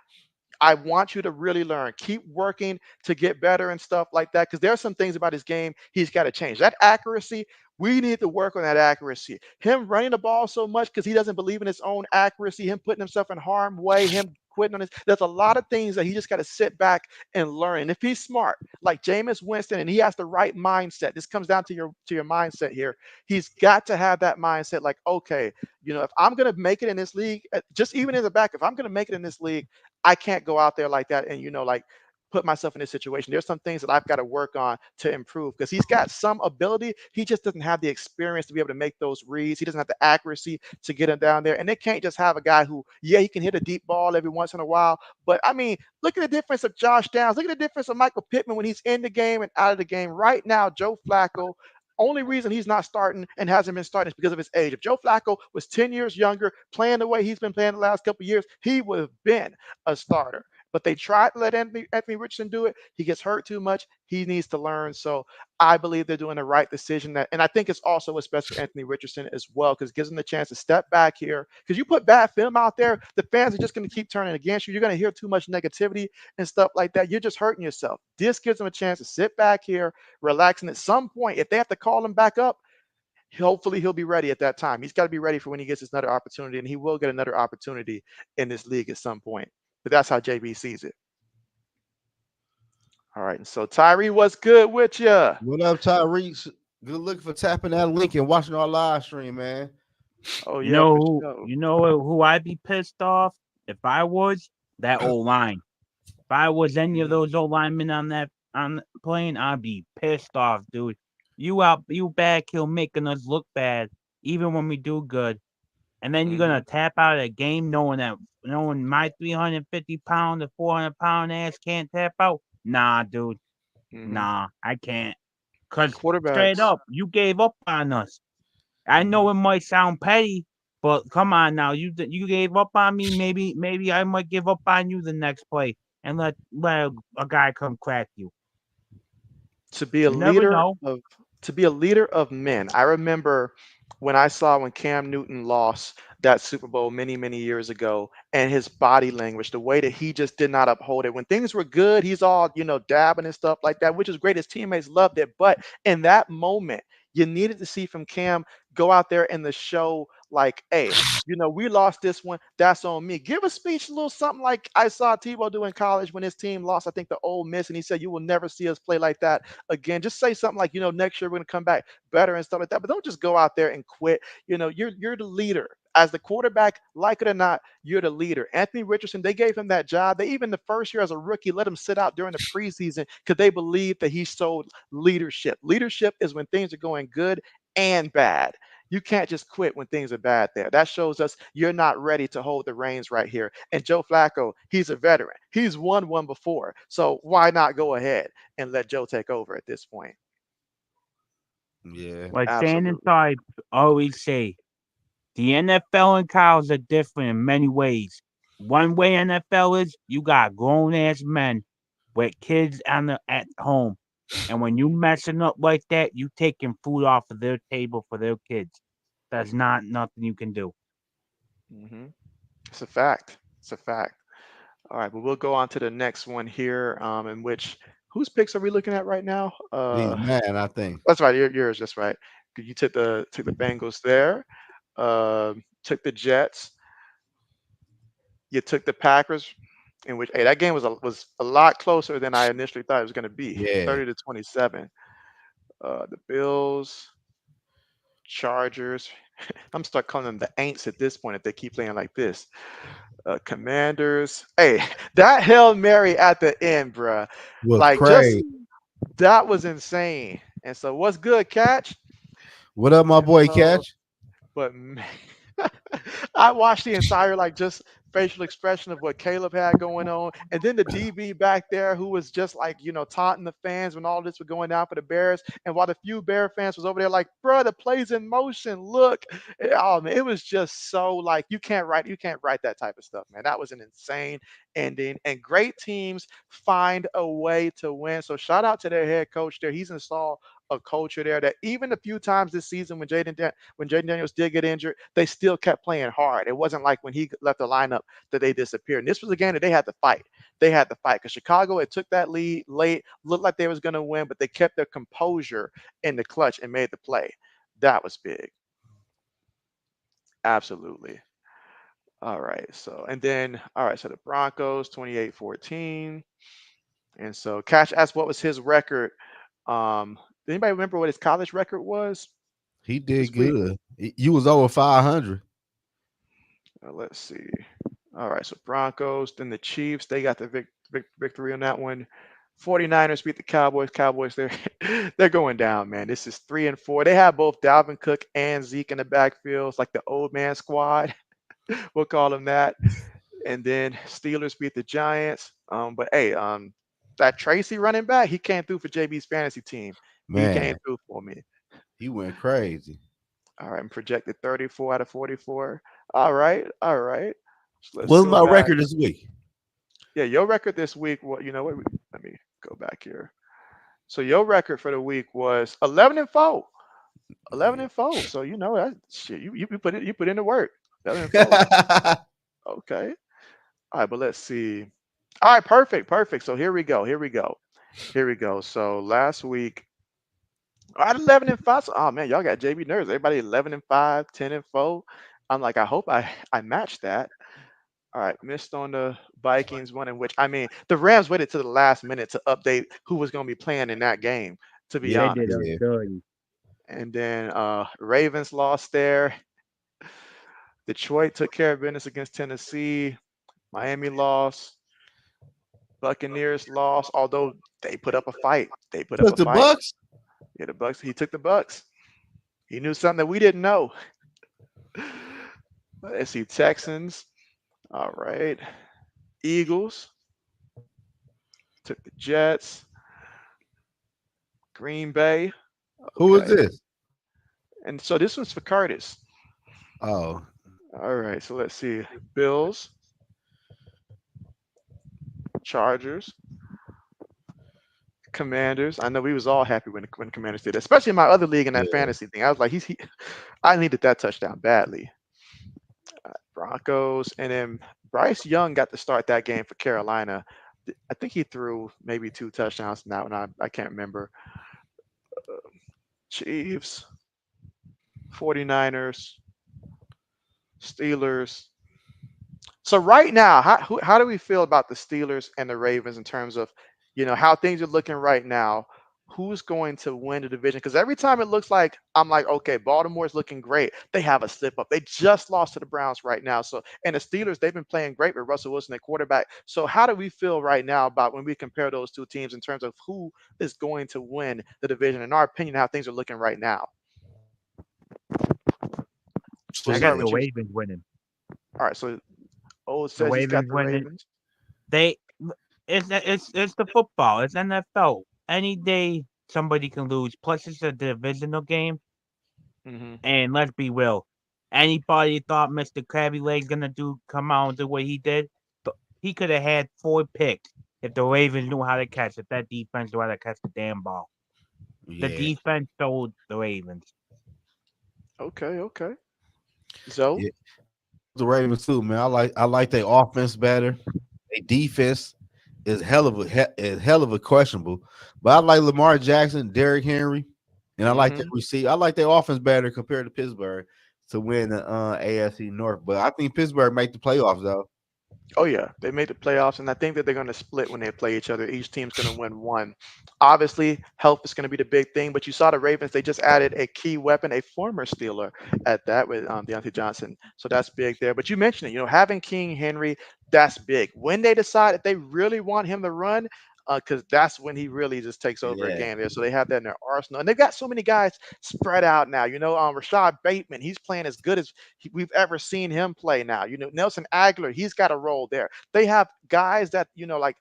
I want you to really learn. Keep working to get better and stuff like that. Because there are some things about his game he's got to change. That accuracy, we need to work on that accuracy. Him running the ball so much because he doesn't believe in his own accuracy, him putting himself in harm's way, him quitting on his. There's a lot of things that he just got to sit back and learn. And if he's smart, like Jameis Winston, and he has the right mindset, this comes down to your mindset here. He's got to have that mindset. Like, okay, if I'm gonna make it in this league, just even in the back, if I'm gonna make it in this league, I can't go out there like that and like put myself in this situation. There's some things that I've got to work on to improve because he's got some ability. He just doesn't have the experience to be able to make those reads. He doesn't have the accuracy to get him down there. And they can't just have a guy who, yeah, he can hit a deep ball every once in a while. But I mean, look at the difference of Josh Downs. Look at the difference of Michael Pittman when he's in the game and out of the game. Right now, Joe Flacco. Only reason he's not starting and hasn't been starting is because of his age. If Joe Flacco was 10 years younger, playing the way he's been playing the last couple of years, he would have been a starter. But they tried to let Anthony Richardson do it. He gets hurt too much. He needs to learn. So I believe they're doing the right decision. And I think it's also what's best for Anthony Richardson as well, because it gives him the chance to step back here. Because you put bad film out there, the fans are just going to keep turning against you. You're going to hear too much negativity and stuff like that. You're just hurting yourself. This gives him a chance to sit back here, relax, and at some point, if they have to call him back up, hopefully he'll be ready at that time. He's got to be ready for when he gets another opportunity, and he will get another opportunity in this league at some point. But that's how JB sees it. All right. And so Tyree, what's good with you? What up, Tyrese? Good looking for tapping that link and watching our live stream, man. Oh You yeah, know for who? sure. You know who I'd be pissed off if I was that old line. If I was any of Mhm. those old linemen on that on the plane, I'd be pissed off, dude. You bad kill making us look bad, even when we do good. And then you're gonna Mhm. tap out of a game knowing my 350 pound to 400 pound ass can't tap out. Nah, dude. Mhm. Nah, I can't. Cause straight Quarterbacks. up, you gave up on us. I know Mhm. it might sound petty, but come on now, you gave up on me. Maybe I might give up on you the next play and let a guy come crack you. To be a You never leader know. of to be a leader of men. I remember when Cam Newton lost that Super Bowl many, many years ago, and his body language, the way that he just did not uphold it. When things were good, he's all, dabbing and stuff like that, which is great. His teammates loved it. But in that moment, you needed to see from Cam go out there in the show like, hey, we lost this one. That's on me. Give a speech, a little something like I saw Tebow do in college when his team lost, I think, the Ole Miss, and he said, "You will never see us play like that again." Just say something like, next year we're going to come back better and stuff like that. But don't just go out there and quit. You're the leader. As the quarterback, like it or not, you're the leader. Anthony Richardson, they gave him that job. They even the first year as a rookie let him sit out during the preseason because they believed that he showed leadership. Leadership is when things are going good and bad. You can't just quit when things are bad there. That shows us you're not ready to hold the reins right here. And Joe Flacco, he's a veteran. He's won one before. So why not go ahead and let Joe take over at this point? Yeah. Like Shannon Absolutely. Sharpe always say, the NFL and college are different in many ways. One way NFL is you got grown ass men with kids at home, and when you messing up like that, you taking food off of their table for their kids. That's not nothing you can do. Hmm. It's a fact. It's a fact. All right, but we'll go on to the next one here, in which whose picks are we looking at right now? These man, I think. That's right. Yours. That's right. You took the Bengals there. Took the Jets. You took the Packers, in which hey, that game was a lot closer than I initially thought it was going to be, Yeah. 30-27. The Bills, Chargers. I'm start calling them the Aints at this point if they keep playing like this. Commanders. Hey, that Hail Mary at the end, bruh. Was Like just crazy. that was insane. And so what's good, Catch? What up, my And boy so Catch? but man, I watched the entire like just facial expression of what Caleb had going on, and then the DB back there who was just like taunting the fans when all this was going down for the Bears, and while the few Bear fans was over there like, "Bro, the play's in motion. Look!" Oh man, it was just so like you can't write that type of stuff, man. That was an insane ending, and great teams find a way to win. So shout out to their head coach there. He's installed a culture there that even a few times this season when Jaden Daniels did get injured, they still kept playing hard. It wasn't like when he left the lineup that they disappeared. And this was a game that they had to fight. They had to fight because Chicago had took that lead late, looked like they was going to win, but they kept their composure in the clutch and made the play. That was big. Absolutely. All right. So the Broncos 28-14. And so Cash asked what was his record. Does anybody remember what his college record was He did this week? good. You was over 500. Let's see. All right, so Broncos, then the Chiefs, they got the victory on that one. 49ers beat the Cowboys. Cowboys, they're going down, man. This is 3-4. They have both Dalvin Cook and Zeke in the backfield. It's like the old man squad. We'll call them that. And then Steelers beat the Giants. But hey, that Tracy running back, he came through for JB's fantasy team. He came Man, through for me. he went crazy. All right, I'm projected 34 out of 44. All right, all right. So let's What's go my back. record this week? Yeah, your record this week. What you know? What? Let me go back here. So your record for the week was 11-4. 11-4. So that shit. You put in the work. 11-4. Yeah. Okay. All right, but let's see. All right, perfect, perfect. So here we go. Here we go. Here we go. So last week, I had 11-5. So, oh man, y'all got JB nerves. Everybody 11-5, 10-4. I'm like, I hope I matched that. All right, missed on the Vikings one in which the Rams waited to the last minute to update who was going to be playing in that game, to be They Yeah, did honest. us yeah. dirty. And then Ravens lost there. Detroit took care of business against Tennessee. Miami lost. Buccaneers lost, although they put up a fight. They put up Took a the fight. Bucks. Yeah, the Bucks. He took the Bucks. He knew something that we didn't know. Let's see, Texans. All right. Eagles took the Jets. Green Bay. Who was Okay. this? And so this one's for Curtis. Oh, All right, so let's see. Bills, Chargers, Commanders. I know we was all happy when Commanders did that, especially in my other league in that yeah. fantasy thing. I was like, I needed that touchdown badly. Broncos, and then Bryce Young got to start that game for Carolina. I think he threw maybe 2 touchdowns in that one. I can't remember. Chiefs, 49ers, Steelers. So right now, how do we feel about the Steelers and the Ravens in terms of, how things are looking right now? Who's going to win the division? Because every time it looks like I'm like, okay, Baltimore's looking great. They have a slip up. They just lost to the Browns right now. So and the Steelers, they've been playing great with Russell Wilson, their quarterback. So how do we feel right now about when we compare those two teams in terms of who is going to win the division? In our opinion, how things are looking right now. We'll I Shit. got start the with you. Ravens winning. All right. So O The says he's got Ravens the winning. Ravens. They it's the football. It's NFL. Any day somebody can lose. Plus it's a divisional game. Hmm. And let's be real. Anybody thought Mr. Krabby Leg's gonna come out and do what he did? He could have had 4 picks if the Ravens knew how to catch. If that defense knew how to catch the damn ball. The Yeah, defense told the Ravens. Okay. Okay. Zoe. yeah. The Ravens too, man. I like their offense better. Their defense is hell of a questionable. But I like Lamar Jackson, Derrick Henry, and I like that Hmm. receive. I like their offense better compared to Pittsburgh to win the AFC North. But I think Pittsburgh make the playoffs though. Oh yeah, they made the playoffs, and I think that they're going to split when they play each other. Each team's going to win one. Obviously, health is going to be the big thing, but you saw the Ravens; they just added a key weapon, a former Steeler, at that with Deontay Johnson. So that's big there. But you mentioned it, having King Henry, that's big. When they decide that they really want him to run, because that's when he really just takes over a Yeah. game there. So they have that in their arsenal, and they've got so many guys spread out now. Rashad Bateman, he's playing as good as we've ever seen him play now. Nelson Aguilar, he's got a role there. They have guys that, like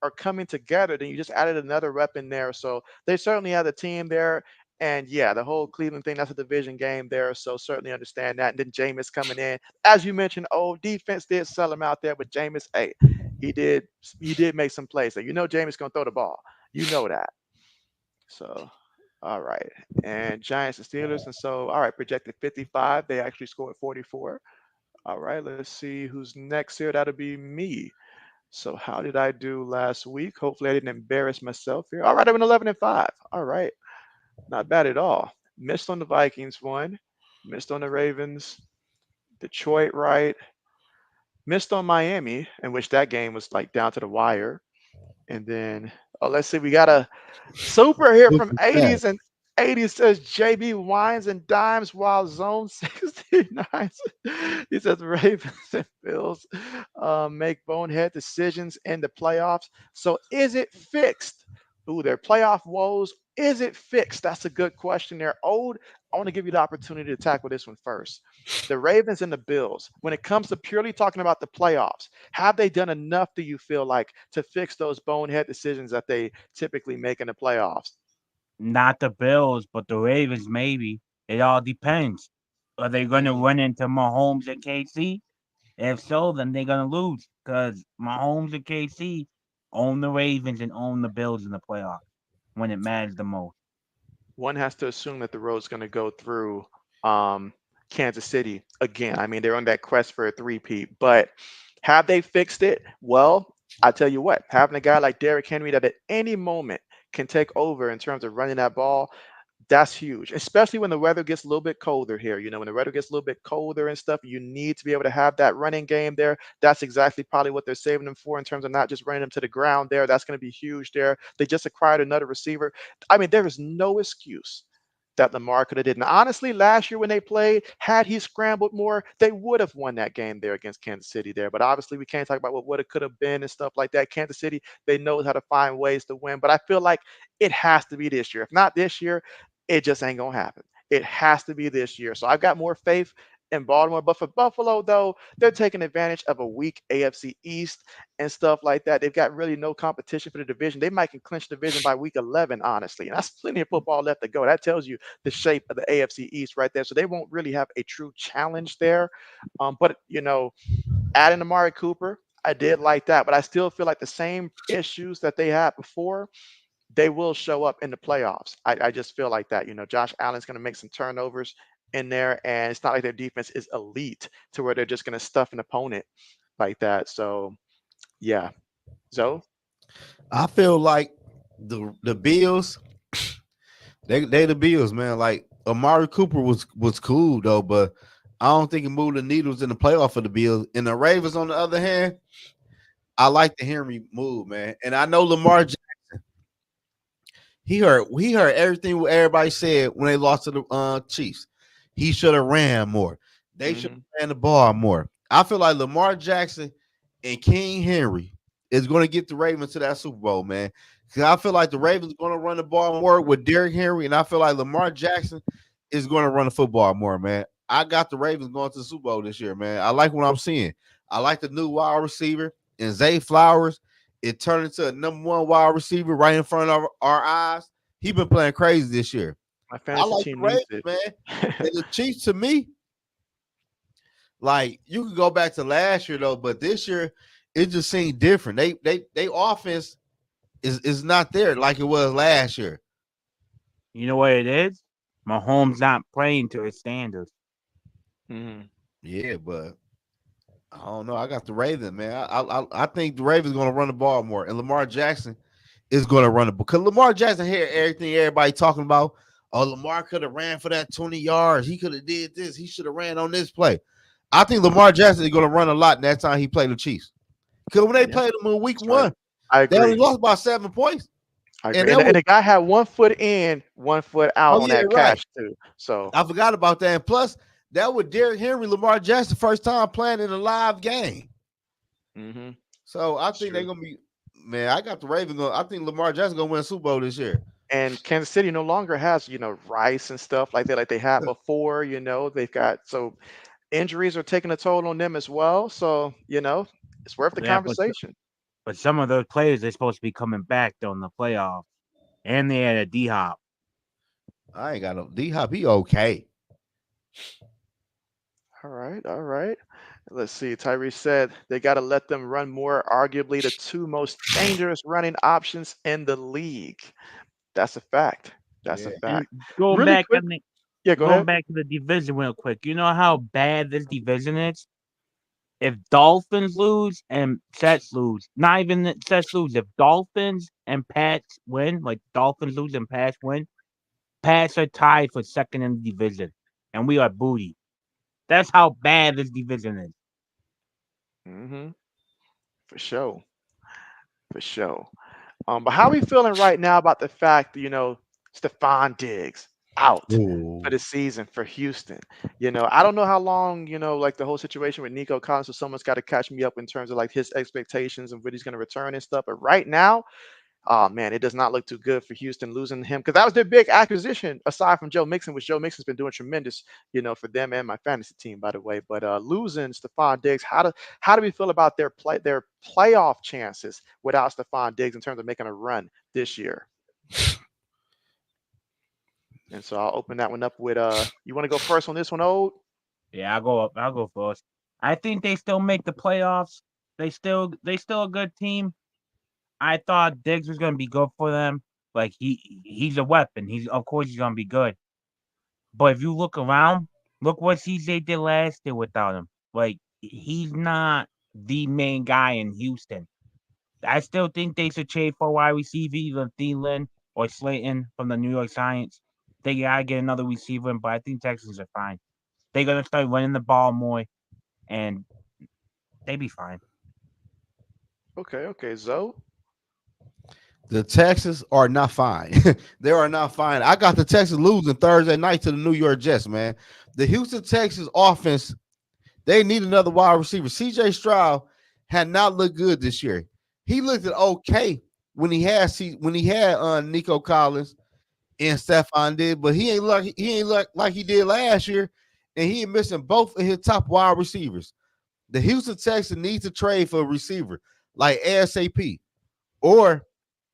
are coming together. Then you just added another weapon there. So they certainly have the team there. And yeah, the whole Cleveland thing, that's a division game there. So certainly understand that. And then Jameis coming in. As you mentioned, defense did sell him out there, but Jameis, hey, he did he did make some plays. So Jameis gonna throw the ball. You know that. So all right. And Giants and Steelers. And so, all right, projected 55. They actually scored 44. All right, let's see who's next here. That'll be me. So, how did I do last week? Hopefully, I didn't embarrass myself here. All right, I went 11-5. All right, not bad at all. Missed on the Vikings one, missed on the Ravens, Detroit right, missed on Miami, in which that game was like down to the wire. And then, let's see, we got a super here from Super sad. 80s and 80s says JB wines and dimes while zone 69. He says Ravens and Bills make bonehead decisions in the playoffs. So is it fixed? Ooh, their playoff woes. Is it fixed? That's a good question there. I want to give you the opportunity to tackle this one first. The Ravens and the Bills, when it comes to purely talking about the playoffs, have they done enough, do you feel like, to fix those bonehead decisions that they typically make in the playoffs? Not the Bills, but the Ravens, maybe. It all depends. Are they going to Mhm. run into Mahomes and KC? If so, then they're going to lose because Mahomes and KC own the Ravens and own the Bills in the playoffs when it matters the most. One has to assume that the road's going to go through um, Kansas City again. I mean, they're on that quest for a three-peat, but have they fixed it? Well, I tell you what, having a guy like Derrick Henry that at any moment can take over in terms of running that ball, that's huge, especially when the weather gets a little bit colder here. When the weather gets a little bit colder and stuff, you need to be able to have that running game there. That's exactly probably what they're saving them for in terms of not just running them to the ground there. That's going to be huge there. They just acquired another receiver. I mean, there is no excuse that Lamar could have did. And honestly, last year when they played, had he scrambled more, they would have won that game there against Kansas City there. But obviously, we can't talk about what it could have been and stuff like that. Kansas City, they know how to find ways to win. But I feel like it has to be this year. If not this year, it just ain't gonna happen. It has to be this year. So I've got more faith in Baltimore. But for Buffalo, though, they're taking advantage of a weak AFC East and stuff like that. They've got really no competition for the division. They might can clinch the division by week 11, honestly. And that's plenty of football left to go. That tells you the shape of the AFC East right there. So they won't really have a true challenge there. But adding Amari Cooper, I did like that. But I still feel like the same issues that they had before, they will show up in the playoffs. I just feel like that. Josh Allen's going to make some turnovers in there, and it's not like their defense is elite to where they're just going to stuff an opponent like that. So, yeah. Zoe? I feel like the Bills, they the Bills, man. Like Amari Cooper was cool though, but I don't think he moved the needles in the playoff for the Bills. And the Ravens, on the other hand, I like the Henry move, man. And I know Lamar Jackson. He heard everything what everybody said when they lost to the Chiefs. He should have ran more. They should Hmm. have ran the ball more. I feel like Lamar Jackson and King Henry is going to get the Ravens to that Super Bowl, man. Because I feel like the Ravens are going to run the ball more with Derrick Henry, and I feel like Lamar Jackson is going to run the football more, man. I got the Ravens going to the Super Bowl this year, man. I like what I'm seeing. I like the new wide receiver and Zay Flowers. It turned into a number one wide receiver right in front of our eyes. He been playing crazy this year. My I fantasy like the team needs Ravens, it. man. And the Chiefs, to me, like you can go back to last year though, but this year it just seemed different. They offense is not there like it was last year. You know what it is? Mahomes not playing to his standards. Hmm. Yeah, but I don't know. I got the Ravens, man. I think the Ravens going to run the ball more, and Lamar Jackson is going to run it because Lamar Jackson hear everything everybody talking about. Oh, Lamar could have ran for that 20 yards. He could have did this. He should have ran on this play. I think Lamar Jackson is going to run a lot next time he play the Chiefs. Because when they Yeah, played them in week that's right. one, I they only agree. lost by 7 points. I And agree. that And was, the guy had 1 foot in, 1 foot out oh on yeah, that right. catch too. So I forgot about that. And plus, that was Derrick Henry, Lamar Jackson, first time playing in a live game. hmm So I it's think they're true. gonna be, man. I got the Ravens going. I think Lamar Jackson gonna win a Super Bowl this year. And Kansas City no longer has, Rice and stuff like they had before, they've got so injuries are taking a toll on them as well. So, it's worth the Yeah, conversation. but some of those players they're supposed to be coming back during the playoffs, and they had a D Hop. I ain't got no D Hop. He okay. All right, all right. Let's see. Tyrese said they got to let them run more, arguably the two most dangerous running options in the league. That's a fact. That's a Yeah. And fact. going Really back quick. on the Yeah, go going ahead. back to the division real quick, you know how bad this division is? If Dolphins lose and Sets lose, not even the Sets lose, if Dolphins and Pats win, like Dolphins lose and Pats win, Pats are tied for second in the division. And we are booty. That's how bad this division is. hmm For sure. For sure. But how are we feeling right now about the fact that, Stephon Diggs out for Ooh. the season for Houston? I don't know how long, like the whole situation with Nico Collins, so someone's got to catch me up in terms of like his expectations and when he's going to return and stuff. But right now, oh man, it does not look too good for Houston losing him because that was their big acquisition aside from Joe Mixon, which Joe Mixon's been doing tremendous, for them and my fantasy team, by the way. But losing Stephon Diggs, how do we feel about their playoff chances without Stephon Diggs in terms of making a run this year? And so I'll open that one up with you want to go first on this one, Old? Yeah, I'll go up. I'll go first. I think they still make the playoffs. They still a good team. I thought Diggs was gonna be good for them. Like he's a weapon. He's gonna be good. But if you look around, look what CJ did last year without him. Like he's not the main guy in Houston. I still think they should trade for a wide receiver, either Thielen or Slayton from the New York Giants. They gotta get another receiver, but I think Texans are fine. They're gonna start running the ball more, and they be fine. Okay, okay, Zoe. The Texans are not fine. They are not fine. I got the Texans losing Thursday night to the New York Jets, man. The Houston Texans offense, they need another wide receiver. CJ Stroud had not looked good this year. He looked okay when he had Nico Collins and Stephon did, but he ain't like he did last year, and he ain't missing both of his top wide receivers. The Houston Texans need to trade for a receiver like ASAP, or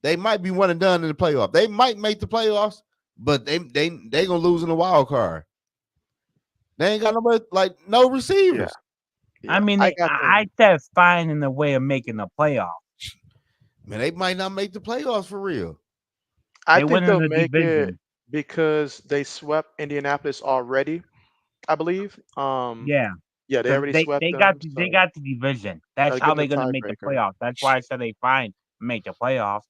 they might be one and done in the playoff. They might make the playoffs, but they gonna lose in the wild card. They ain't got nobody like no Yeah, receivers. I yeah. mean, I got I them. said fine in the way of making the playoff. Man, they might not make the playoffs for real. I They think win in they'll the make it division. because they swept Indianapolis already, I believe. Yeah, Yeah, they because already they swept they got them, they so got the division. That's gotta give how them they're the gonna make the tiebreaker. playoff. That's why I said they fine make the playoffs.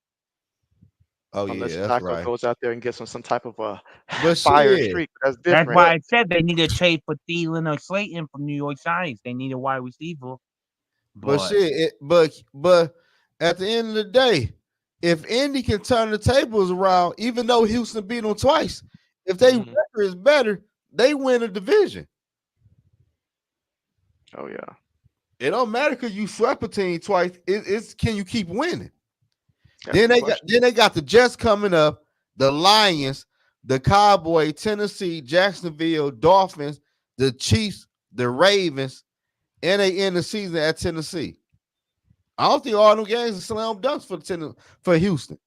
Oh Unless yeah, that's Flacco right. goes out there and gets on some type of a But fire shit, streak, that's That's different. why but I said they need to trade for Thielen or Slayton from New York Giants. They need a wide receiver, but but shit, but at the end of the day, if Indy can turn the tables around, even though Houston beat them twice, if they Mhm. record is better, they win a division. Oh, yeah. It don't matter because you swept a team twice. It's can you keep winning? That's the question. Then they got the Jets coming up, the Lions, the Cowboys, Tennessee, Jacksonville, Dolphins, the Chiefs, the Ravens, and they end the season at Tennessee. I don't think all them games are slam dunks for Houston.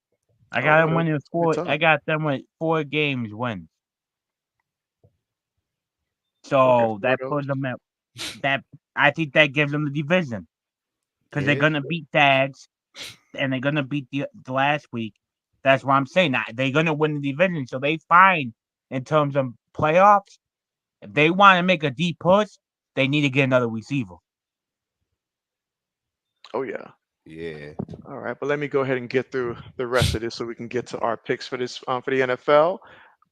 I Oh, got no, them that's winning gonna be four. I tough. got them with 4 games wins. Okay, So 4 of that those. puts them at that. I think that gives them the division because they're Yeah. gonna beat Dags and they're gonna beat the last week. That's what I'm saying. They're gonna win the division, so they fine in terms of playoffs. If they want to make a deep push, they need to get another receiver. Oh, yeah. Yeah. All right, but let me go ahead and get through the rest of this so we can get to our picks for this for the NFL.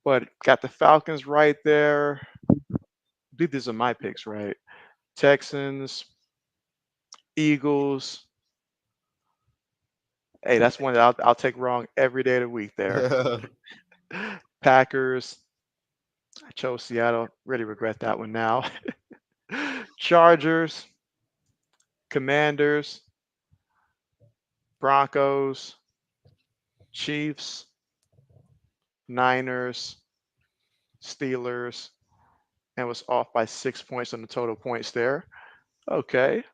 But got the Falcons right there. I believe these are my picks, right? Texans, Eagles. Hey, that's one that I'll take wrong every day of the week there. Packers. I chose Seattle. Really regret that one now. Chargers, Commanders, Broncos, Chiefs, Niners, Steelers, and was off by 6 points on the total points there. Okay,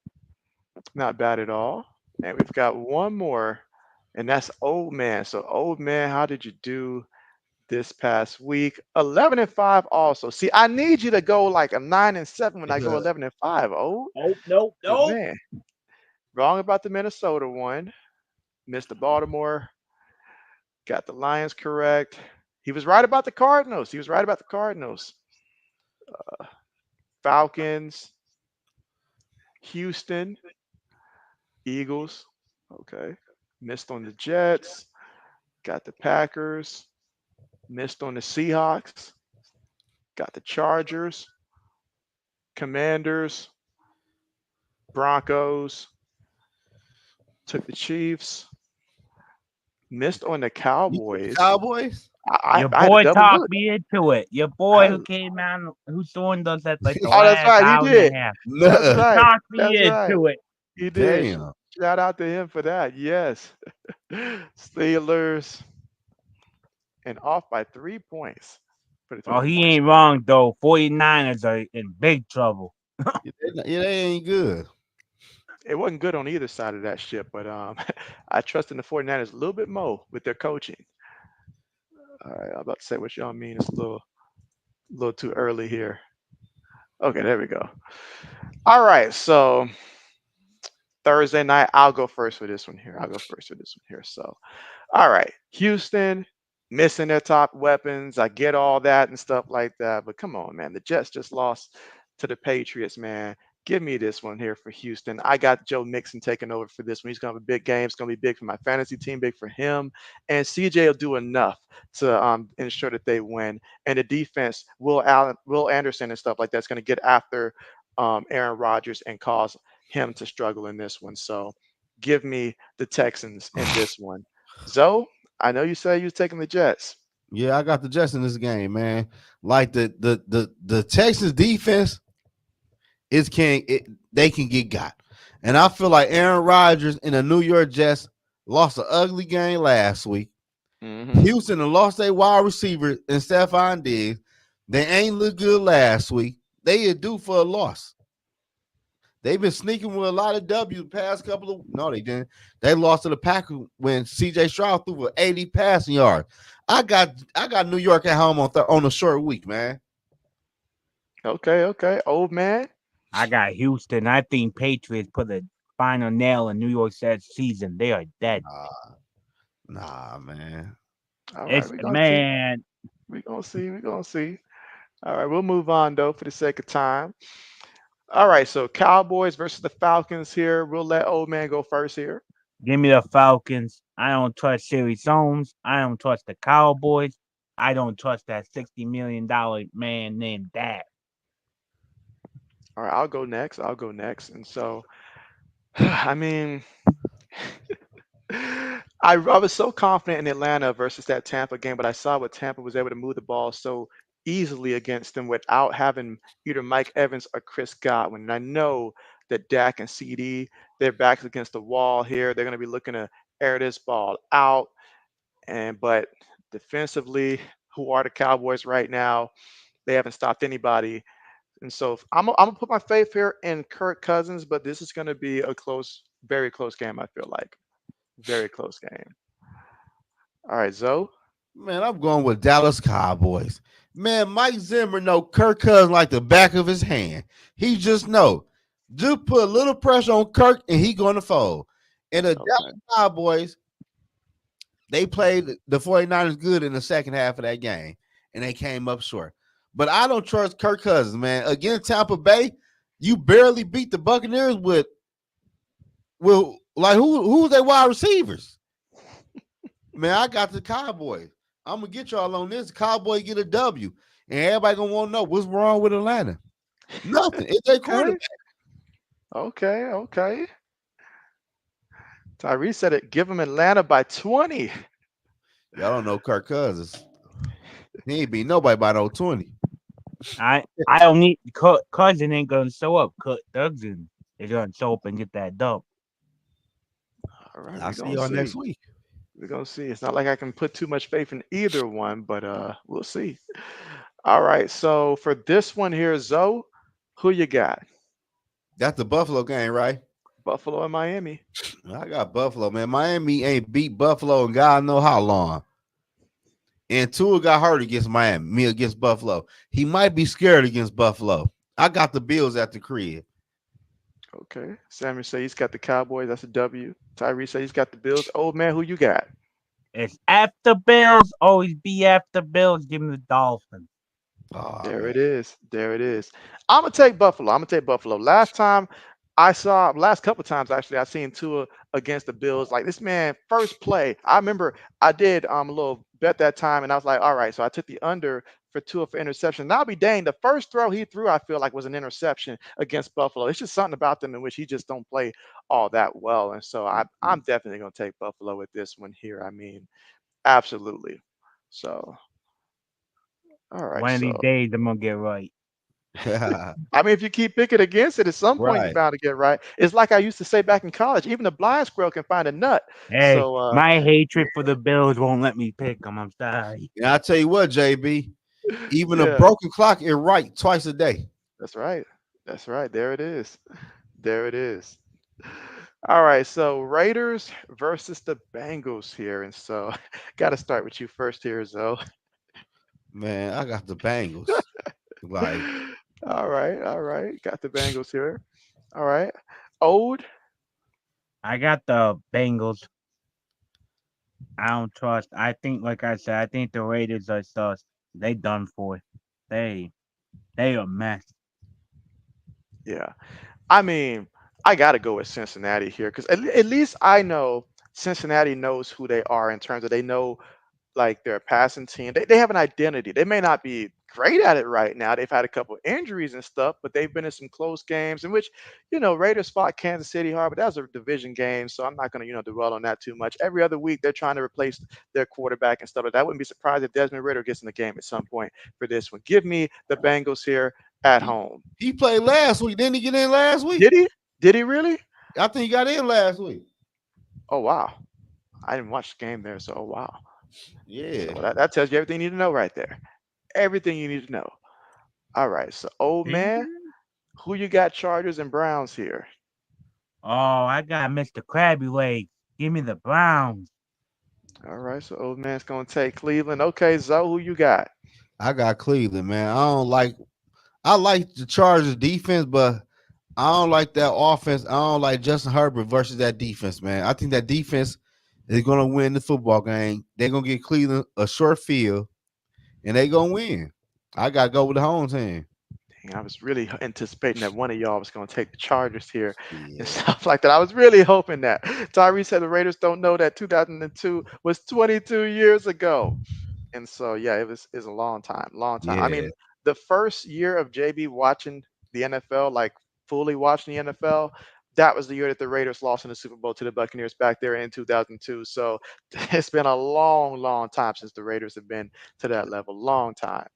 not bad at all. And we've got one more, and that's Old Man. So, Old Man, how did you do this past week? 11-5 also. See, I need you to go like a 9-7 when I go 11-5. Oh, Nope, nope, but nope. man, wrong about the Minnesota one. Missed the Baltimore. Got the Lions correct. He was right about the Cardinals. He was right about the Cardinals. Falcons, Houston, Eagles. Okay. Missed on the Jets. Got the Packers. Missed on the Seahawks. Got the Chargers, Commanders, Broncos. Took the Chiefs. Missed on the You took the Cowboys. Cowboys? I, Your I had to boy double talked look. me into it. Your boy I, who came out, who's doing those at like the oh, that's last right. He hour and a did. half. That's Nuh-uh. He right. talked me That's right. into it. He did. Damn. Shout out to him for that. Yes. Steelers and off by 3 points. Put it Oh, total he points ain't there. wrong though. 49ers are in big trouble. Yeah, they ain't good. It wasn't good on either side of that ship, but I trust in the 49ers a little bit more with their coaching. All right, I'm about to say what y'all mean. It's a little too early here. Okay, there we go. All right, so Thursday night, I'll go first for this one here. I'll go first for this one here. So, all right, Houston missing their top weapons. I get all that and stuff like that, but come on, man. The Jets just lost to the Patriots, man. Give me this one here for Houston. I got Joe Mixon taking over for this one. He's going to have a big game. It's going to be big for my fantasy team, big for him. And CJ will do enough to ensure that they win. And the defense, Will Anderson and stuff like that's going to get after Aaron Rodgers and cause him to struggle in this one. So give me the Texans in this one. Zoe, I know you said you was taking the Jets. Yeah, I got the Jets in this game, man. Like the Texans defense they can get got. And I feel like Aaron Rodgers and the New York Jets lost an ugly game last week. Mm-hmm. Houston and lost their wide receiver and Stephon Diggs. They ain't look good last week. They are due for a loss. They've been sneaking with a lot of W's the past couple of no, they didn't. They lost to the Packers when CJ Stroud threw for 80 passing yards. I got New York at home on a short week, man. Okay. Old man. I got Houston. I think Patriots put a final nail in New York Jets season. They are dead. Nah, man. All right, It's we're the gonna see. man. We're gonna see. We're gonna see. All right, we'll move on though for the sake of time. All right, so Cowboys versus the Falcons here. We'll let old man go first here. Give me the Falcons. I don't trust Sherry Soames. I don't trust the Cowboys. I don't trust that $60 million man named Dak. All right, I'll go next. I'll go next. And so, I mean, I was so confident in Atlanta versus that Tampa game, but I saw what Tampa was able to move the ball so easily against them without having either Mike Evans or Chris Godwin. And I know that Dak and CD, their backs against the wall here. They're going to be looking to air this ball out. But defensively, who are the Cowboys right now? They haven't stopped anybody. And so I'm gonna put my faith here in Kirk Cousins, but this is going to be a close, very close game. I feel like very close game. All right, Zoe. Man, I'm going with Dallas Cowboys. Man, Mike Zimmer know Kirk Cousins like the back of his hand. He just know. Just put a little pressure on Kirk and he going to fold. And the Okay. Dallas Cowboys, they played the 49ers good in the second half of that game, and they came up short. But I don't trust Kirk Cousins, man. Against Tampa Bay, you barely beat the Buccaneers with like who's their wide receivers? Man, I got the Cowboys. I'm gonna get y'all on this. Cowboys get a W, and everybody gonna want to know what's wrong with Atlanta. Nothing. It's their Okay. quarterback. Okay. Tyree said it. Give him Atlanta by 20. Y'all don't know Kirk Cousins. He ain't beat nobody by no 20. I don't need cousin ain't gonna show up. Cousin is gonna show up and get that dub. All right, I'll we're see gonna y'all see. next week. We're gonna see. It's not like I can put too much faith in either one, but we'll see. All right. So for this one here, Zoe, who you got? That's the Buffalo game, right? Buffalo and Miami. I got Buffalo, man. Miami ain't beat Buffalo in God know how long. And Tua got hurt against Miami, me against Buffalo. He might be scared against Buffalo. I got the Bills at the crib. Okay. Samuel say he's got the Cowboys. That's a W. Tyree say he's got the Bills. Old man, who you got? It's after Bills. Always be after Bills. Give me the Dolphins. Oh, There man. it is. There it is. I'm gonna take Buffalo. I'm gonna take Buffalo. Last couple times actually, I seen Tua against the Bills. Like this man, first play. I remember I did a little bet that time, and I was like, all right. So I took the under for Tua for interception. And I'll be dang, the first throw he threw, I feel like was an interception against Buffalo. It's just something about them in which he just don't play all that well. And so I'm definitely gonna take Buffalo with this one here. I mean, absolutely. So all right. One of these So days I'm gonna get right. I mean, if you keep picking against it, at some point you're Right. bound to get right. It's like I used to say back in college, even the blind squirrel can find a nut. Hey, So my hatred for the Bills won't let me pick them. I'm sorry. And I tell you what, JB, even a yeah, broken clock is right twice a day. that's right. That's right. There it is. There it is. All right. So Raiders versus the Bengals here. And so got to start with you first here, Zoe. Man, I got the Bengals. Like, All right. All right. Got the Bengals here. All right. Ode. I got the Bengals. I don't trust. I think, like I said, I think the Raiders are sus. They done for. They they a mess. Yeah. I mean, I got to go with Cincinnati here because at least I know Cincinnati knows who they are in terms of they know like their passing team. They have an identity. They may not be great at it right now. They've had a couple injuries and stuff, but they've been in some close games in which, Raiders fought Kansas City hard, but that was a division game. So I'm not going to, dwell on that too much. Every other week, they're trying to replace their quarterback and stuff like that. I wouldn't be surprised if Desmond Ritter gets in the game at some point for this one. Give me the Bengals here at he, home. he played last week. Didn't he get in last week? Did he? Did he really? I think he got in last week. Oh, wow. I didn't watch the game there. So, oh, wow. So Yeah. that tells you everything you need to know right there. Everything you need to know. All right. So, old See? man, who you got Chargers and Browns here? Oh, I got Mr. Krabby Legs. Give me the Browns. All right. So, old man's going to take Cleveland. Okay. Zoe, who you got? I got Cleveland, man. I like the Chargers defense, but I don't like that offense. I don't like Justin Herbert versus that defense, man. I think that defense is gonna win the football game. They're gonna get Cleveland a short field and they gonna win. I gotta go with the home team. Dang, I was really anticipating that one of y'all was going to take the Chargers here and Yeah. stuff like that. I was really hoping that. Tyree said the Raiders don't know that 2002 was 22 years ago. And so, yeah, it was a long time, long time. I Yeah. mean, the first year of JB watching the NFL, like fully watching the NFL, that was the year that the Raiders lost in the Super Bowl to the Buccaneers back there in 2002. So it's been a long, long time since the Raiders have been to that level. Long time.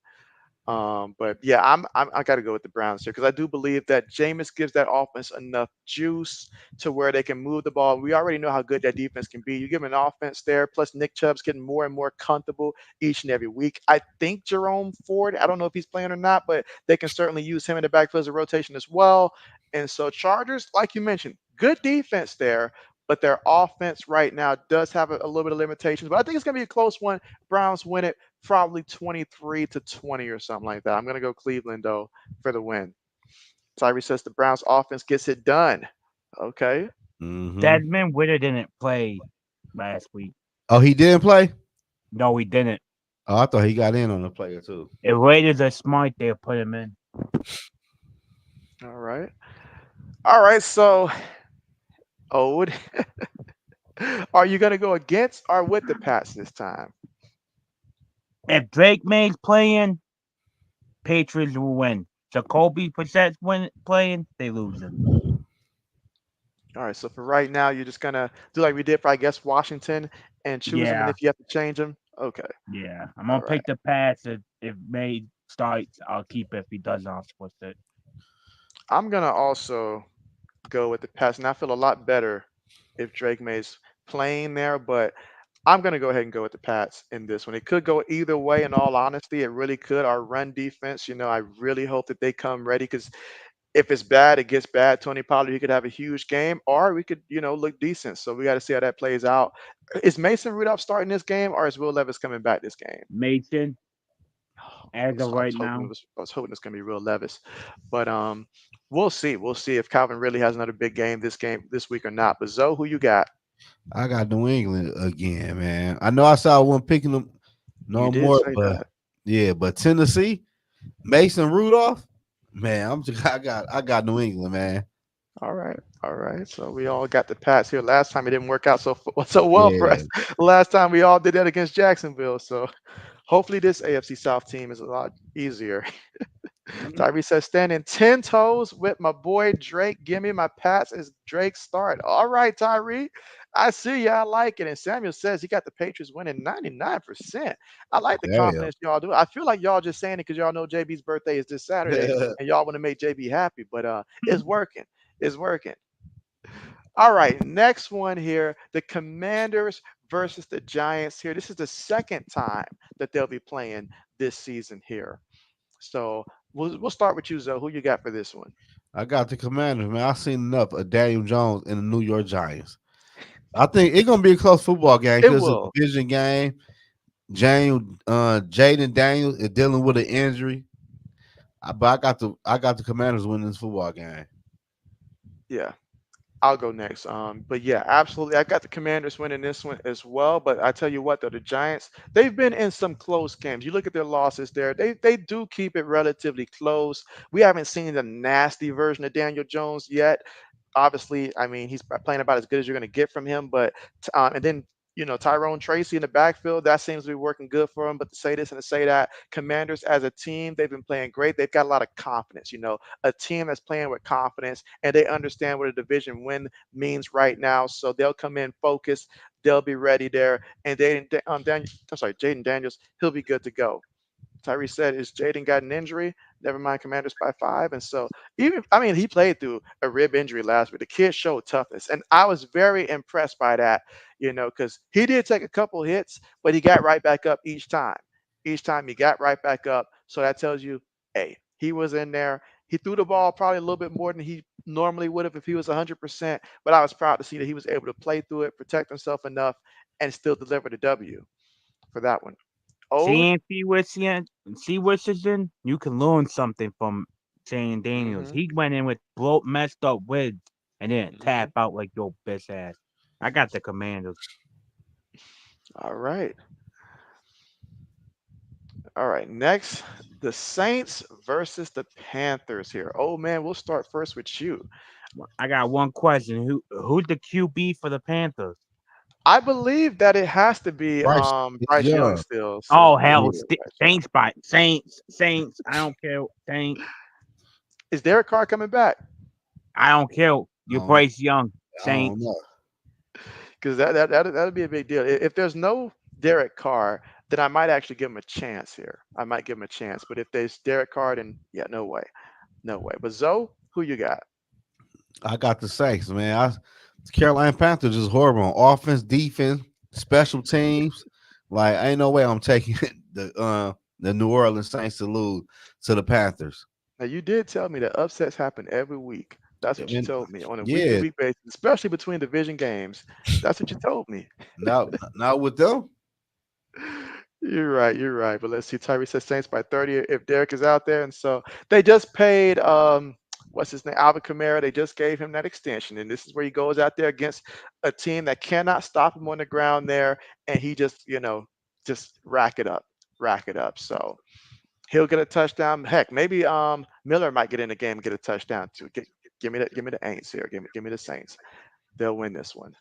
But yeah, I got to go with the Browns here because I do believe that Jameis gives that offense enough juice to where they can move the ball. We already know how good that defense can be. You give them an offense there, plus Nick Chubb's getting more and more comfortable each and every week. I think Jerome Ford, I don't know if he's playing or not, but they can certainly use him in the backfield as a rotation as well. And so Chargers, like you mentioned, good defense there, but their offense right now does have a little bit of limitations. But I think it's going to be a close one. Browns win it probably 23-20 or something like that. I'm going to go Cleveland, though, for the win. Tyree says the Browns offense gets it done. Okay. Mm-hmm. Desmond Ritter didn't play last week. Oh, he didn't play? No, he didn't. Oh, I thought he got in on the player too. If Raiders are smart, they'll put him in. All right. All right. So, Ode, are you going to go against or with the Pats this time? If Drake May's playing, Patriots will win. Jacoby Brissett's playing, they losing. All right. So for right now, you're just gonna do like we did for I guess Washington and choose them, and Yeah, if you have to change them, okay. yeah. I'm All gonna right. pick the pass. If May starts, I'll keep it. If he doesn't, I'll switch it. I'm gonna also go with the pass, and I feel a lot better if Drake May's playing there, but I'm gonna go ahead and go with the Pats in this one. It could go either way. In all honesty, it really could. Our run defense, I really hope that they come ready because if it's bad, it gets bad. Tony Pollard, he could have a huge game, or we could, look decent. So we got to see how that plays out. Is Mason Rudolph starting this game, or is Will Levis coming back this game? Mason, I as was, of I was right hoping now, I was hoping it's gonna be Will Levis, but we'll see. We'll see if Calvin really has another big game this week or not. But Zoe, who you got? I got New England again, man. I know I saw one picking them You no did more, say but that. yeah, but Tennessee, Mason Rudolph, man, I got New England, man. All right, all right. So we all got the Pats here. Last time it didn't work out so well for Yeah, us. Last time we all did that against Jacksonville. So hopefully this AFC South team is a lot easier. mhm. Tyree says, standing 10 toes with my boy Drake. Give me my Pats as Drake start. All right, Tyree. I see you. I like it. And Samuel says he got the Patriots winning 99%. I like the damn. confidence y'all do. I feel like y'all just saying it because y'all know JB's birthday is this Saturday and y'all want to make JB happy, but it's working. It's working. All right, next one here. The Commanders versus the Giants here. This is the second time that they'll be playing this season here. So we'll start with you, Zoe. Who you got for this one? I got the Commanders, man. I seen enough of Daniel Jones and the New York Giants. I think it's gonna be a close football game It because it's will. a division game. Jaden Daniels is dealing with an injury. But I got the Commanders winning this football game. Yeah, I'll go next. But yeah, absolutely. I got the Commanders winning this one as well. But I tell you what, though, the Giants, they've been in some close games. You look at their losses there, they do keep it relatively close. We haven't seen the nasty version of Daniel Jones yet. Obviously, I mean, he's playing about as good as you're going to get from him. But and then Tyrone Tracy in the backfield, that seems to be working good for him. But to say this and to say that, Commanders as a team, they've been playing great. They've got a lot of confidence. A team that's playing with confidence, and they understand what a division win means right now. So they'll come in focused. They'll be ready there, and Jaden Daniels, he'll be good to go. Tyree said, "Is Jaden got an injury? Never mind, Commanders by 5." And so, I mean, he played through a rib injury last week. The kid showed toughness, and I was very impressed by that. Because he did take a couple hits, but he got right back up each time. Each time he got right back up. So that tells you, hey, he was in there. He threw the ball probably a little bit more than he normally would have if he was 100%. But I was proud to see that he was able to play through it, protect himself enough, and still deliver the W for that one. Ode. Seeing see Richardson, you can learn something from Shane Daniels. Hmm. He went in with broke, messed up wigs and then Hmm. tap out like your bitch ass. I got the Commanders. All right. All right. Next, the Saints versus the Panthers here. Oh man, we'll start first with you. I got one question. Who's the QB for the Panthers? I believe that it has to be Bryce is Bryce Young young. still. So Oh yeah, hell, yeah, Bryce Young. Saints. I don't care. Saints. Is Derek Carr coming back? I don't care. I You're don't, Bryce Young. I don't Saints. know. Because that'd be a big deal. If there's no Derek Carr, then I might actually give him a chance here. I might give him a chance. But if there's Derek Carr, then yeah, no way, no way. But Zoe, who you got? I got the Saints, man. The Carolina Panthers is horrible on offense, defense, special teams. Like ain't no way I'm taking the New Orleans Saints to lose to the Panthers. Now you did tell me that upsets happen every week. That's I what you mean, told me on a week to yeah, week basis, especially between division games. That's what you told me. not with them. You're right. You're right. But let's see. Tyree says Saints by 30 if Derek is out there, and so they just paid what's his name, Alvin Kamara. They just gave him that extension, and this is where he goes out there against a team that cannot stop him on the ground there, and he just rack it up. So he'll get a touchdown. Heck, maybe Miller might get in the game and get a touchdown too. Give me the Aints here. Give me the Saints. They'll win this one.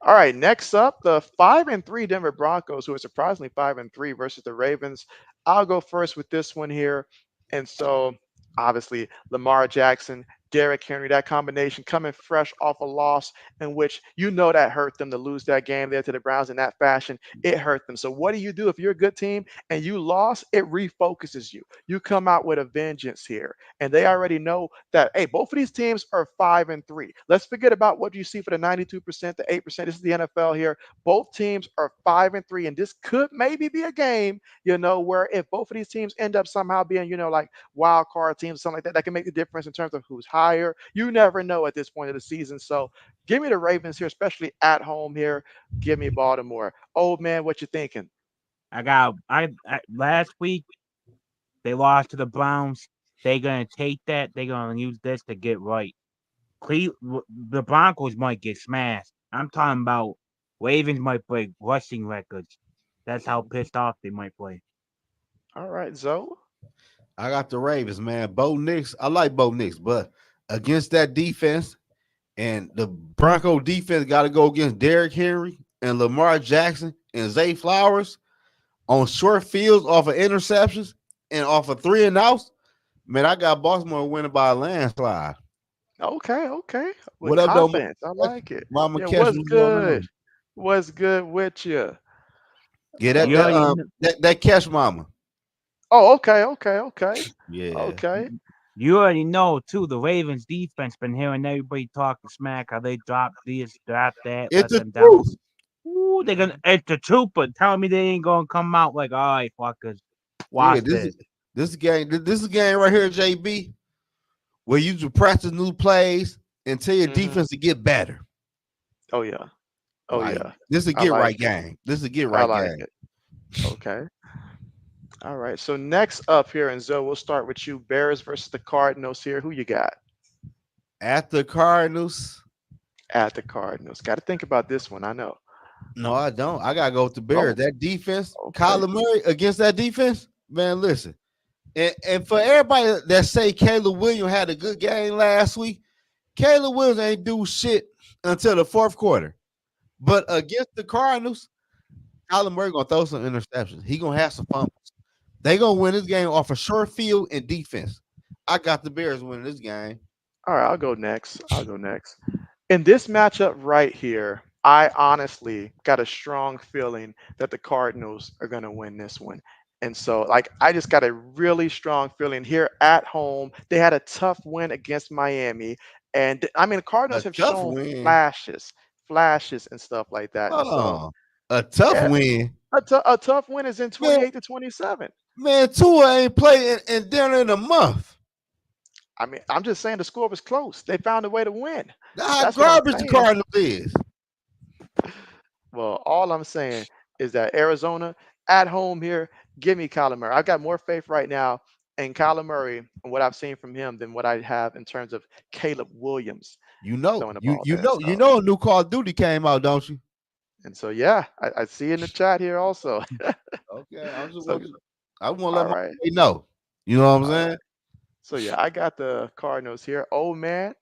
All right, next up, the 5-3 Denver Broncos, who are surprisingly 5-3 versus the Ravens. I'll go first with this one here. And so obviously Lamar Jackson Derrick Henry, that combination coming fresh off a loss in which you know that hurt them to lose that game there to the Browns in that fashion. It hurt them. So what do? If you're a good team and you lost, it refocuses you. You come out with a vengeance here. And they already know that, hey, both of these teams are 5-3. Let's forget about what you see for the 92%, the 8%. This is the NFL here. Both teams are 5-3. And this could maybe be a game, where if both of these teams end up somehow being, like wild card teams, something like that, that can make the difference in terms of who's higher. You never know at this point of the season. So give me the Ravens here, especially at home here. Give me Baltimore. Old man, what you thinking? I last week they lost to the Browns. They're gonna take that. They're gonna use this to get right. The Broncos might get smashed. I'm talking about Ravens might break rushing records. That's how pissed off they might play. All right, Zoe. I got the Ravens, man. Bo Nix. I like Bo Nix, but against that defense and the Bronco defense got to go against Derrick Henry and Lamar Jackson and Zay Flowers on short fields off of interceptions and off of 3 and outs. Man, I got Baltimore winning by a landslide. Okay. With What up, though, confidence. I like it. Mama Yeah, Cash? what's What's going good? on? What's good with you? Yeah, You already that Cash Mama. Oh, okay. Yeah. Okay. You already know too. The Ravens defense been hearing everybody talking smack. How they drop this, drop that, It's let the them down. truth. Ooh, they're gonna. It's the truth, but telling me they ain't gonna come out like, all right, fuckers, Yeah, watch this. this game. This is a game right here, JB, where you just practice new plays and tell your Hmm. defense to get better. Oh yeah. Oh Like yeah. this is a I get right like it. game. This is a get I right like game. it. Okay. All right. So next up here, and Zoe, we'll start with you. Bears versus the Cardinals here. Who you got At the Cardinals. at the Cardinals? Got to think about this one. I know. No, I don't. I gotta go with the Bears. Oh, That defense, okay. Kyler Murray against that defense, man. Listen, and for everybody that say Caleb Williams had a good game last week, Caleb Williams ain't do shit until the fourth quarter. But against the Cardinals, Kyler Murray gonna throw some interceptions. He gonna have some fumbles. They gonna win this game off a short field and defense. I got the Bears winning this game. All right. I'll go next. In this matchup right here, I honestly got a strong feeling that the Cardinals are going to win this one. And so, like, I just got a really strong feeling here at home. They had a tough win against Miami. And I mean, the A Cardinals have tough shown win. flashes and stuff like that. And Hold so, on. A tough yeah, win. a tough win is in Man, 28-27. man, Tua ain't played in down in a month. I mean, I'm just saying the score was close. They found a way to win. That's how That's what I'm garbage the saying. Cardinals is. Well, all I'm saying is that Arizona at home here, give me Kyler Murray. I've got more faith right now in Kyler Murray and what I've seen from him than what I have in terms of Caleb Williams You know, throwing the you ball you there. know, you know a new Call of Duty came out, don't you? And so yeah, I see in the chat here also. Okay, So I want to let all my right, boy know. You know what I'm all saying? right. So yeah, I got the Cardinals here. Oh man,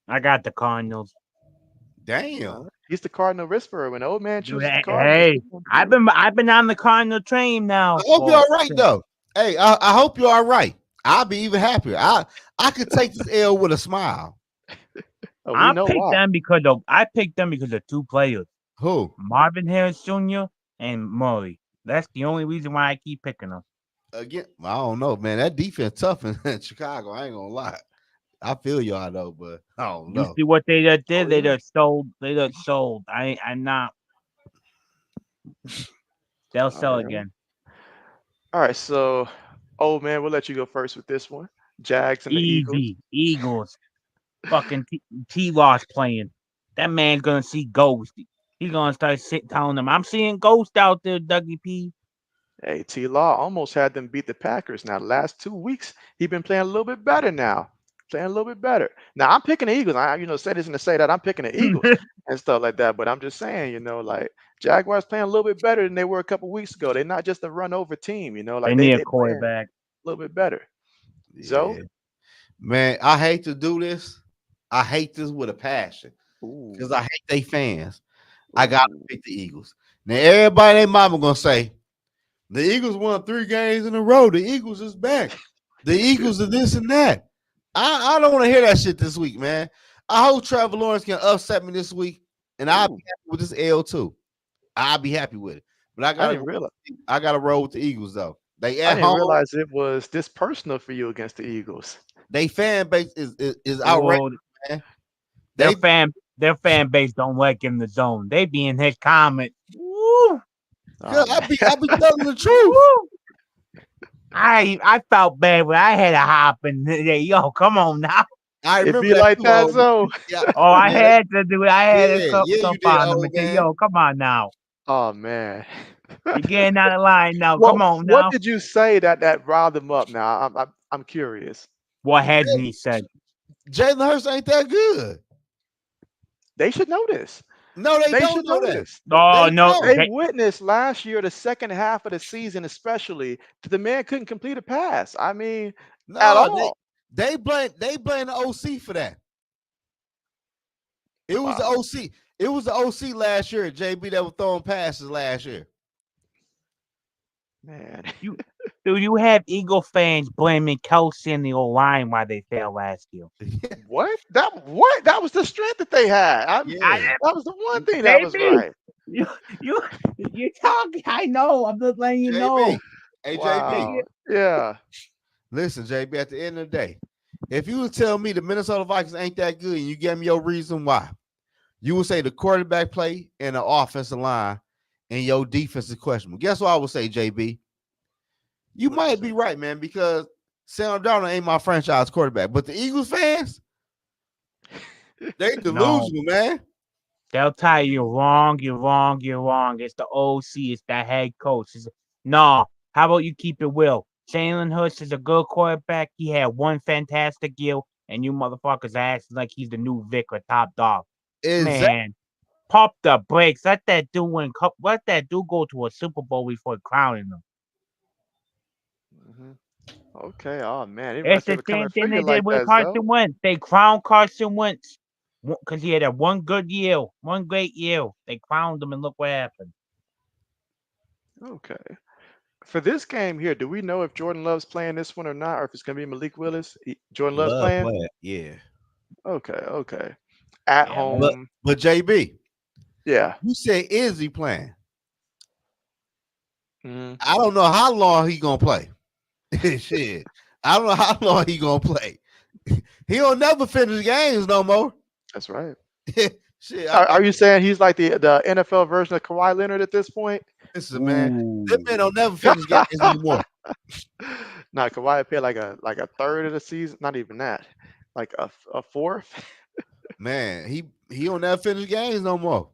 I got the Cardinals. Damn. he's the Cardinal whisperer. When old man chooses the Cardinals, Hey, he's gonna do it. I've been on the Cardinal train I now hope you're for all right though. Hey, I hope you're all right. I'll be even happier. I could take this L with a smile. Oh, we know why. I picked them because of two players, Who? Marvin Harris Jr. and Murray. That's the only reason why I keep picking them. Again, I don't know, man. That defense tough in Chicago. I ain't gonna lie. I feel y'all though, but I don't You know. see what they just Oh did? yeah. They just sold. I'm not. They'll All sell right. again. All right. So, old man, we'll let you go first with this one. Jags and the Eagles. Easy Eagles. Fucking T-Loss playing. That man's gonna see ghosts. He's gonna start telling them, "I'm seeing ghosts out there, Dougie P." Hey, T Law almost had them beat the Packers. Now, the last 2 weeks, he's been playing a little bit better now. Playing a little bit better. Now, I'm picking the Eagles. Say this and to say that I'm picking the Eagles and stuff like that. But I'm just saying, like Jaguars playing a little bit better than they were a couple weeks ago. They're not just a run over team, They like need a they playing a quarterback. little bit better. Zoe? Yeah, man. I hate to do this. I hate this with a passion Ooh. because I hate they fans. I gotta Ooh. pick the Eagles. Now everybody, their mama gonna say the Eagles won 3 games in a row. The Eagles is back. The Eagles are this and that. I don't want to hear that shit this week, man. I hope Trevor Lawrence can upset me this week, and I'll be Ooh, happy with this L too. I'll be happy with it. But I didn't realize. I gotta roll with the Eagles though. They I at didn't home. realize it was this personal for you against the Eagles. They fan base is outrageous, Oh, man. their They fan their fan base don't like him in the zone. They be in his comment. Woo, Oh man. I be telling the truth. woo. I felt bad when I had to hop in there. Yo, come on now. I It remember be that like too, that, old man. so. Yeah, Oh, I man. had to do it. I had to Yeah, yeah, you come did, find him old and say, man. yo, come on now. Oh man. You're getting out of line now. Well, Come on what now. did you say that riled them up? Now I'm curious. What hadn't he said? Jalen Hurts ain't that good. They should know this. No, they They don't should know know that. this. Oh They no, don't. They witnessed last year, the second half of the season, especially, that the man couldn't complete a pass. I mean, at No, all. they blame the OC for that. It was the Wow, OC. It was the OC last year, JB, that was throwing passes last year. man. you dude, you have Eagle fans blaming Kelsey and the O line why they failed last year. What? That was the strength that they had. I Yeah. That was the one thing that was maybe right. you you you talking. I know. I'm just letting you JB. know. Hey, They JB. Wow. Yeah. Listen, JB, at the end of the day, if you would tell me the Minnesota Vikings ain't that good and you gave me your reason why, you would say the quarterback play and the offensive line and your defense is questionable. Guess what I would say, JB? You What you might be say? right, man, because Sam Darnold ain't my franchise quarterback. But the Eagles fans, they no. delusional, man. They'll tell you you're wrong. You're wrong. You're wrong. It's the OC. It's the head coach. No. How about you keep it real? Jalen Hurts is a good quarterback. He had one fantastic year, and you motherfuckers acting like he's the new Vic or top dog. Exactly. Man, pop the brakes. Let that dude win. Let that dude go to a Super Bowl before crowning him. Mhm. Okay. Oh man, didn't It's realize they the were coming same for thing you they did like with that, Carson Zoe. Wentz. They crowned Carson Wentz because he had a one good year, one great year. They crowned him, and look what happened. Okay. For this game here, do we know if Jordan Love's playing this one or not, or if it's gonna be Malik Willis? Jordan Love's Love playing. playing. Yeah. Okay. Okay. At Yeah, But home. but JB, Yeah. you say is he playing? Mhm. I don't know how long he gonna play. Shit. I don't know how long he gonna play. He don't never finish games no more. That's right. Shit, Are you saying he's like the NFL version of Kawhi Leonard at this point? listen, man. That ooh, man don't never finish games no more. Nah, Kawhi played like a third of the season. Not even that. Like a fourth. Man, he don't never finish games no more.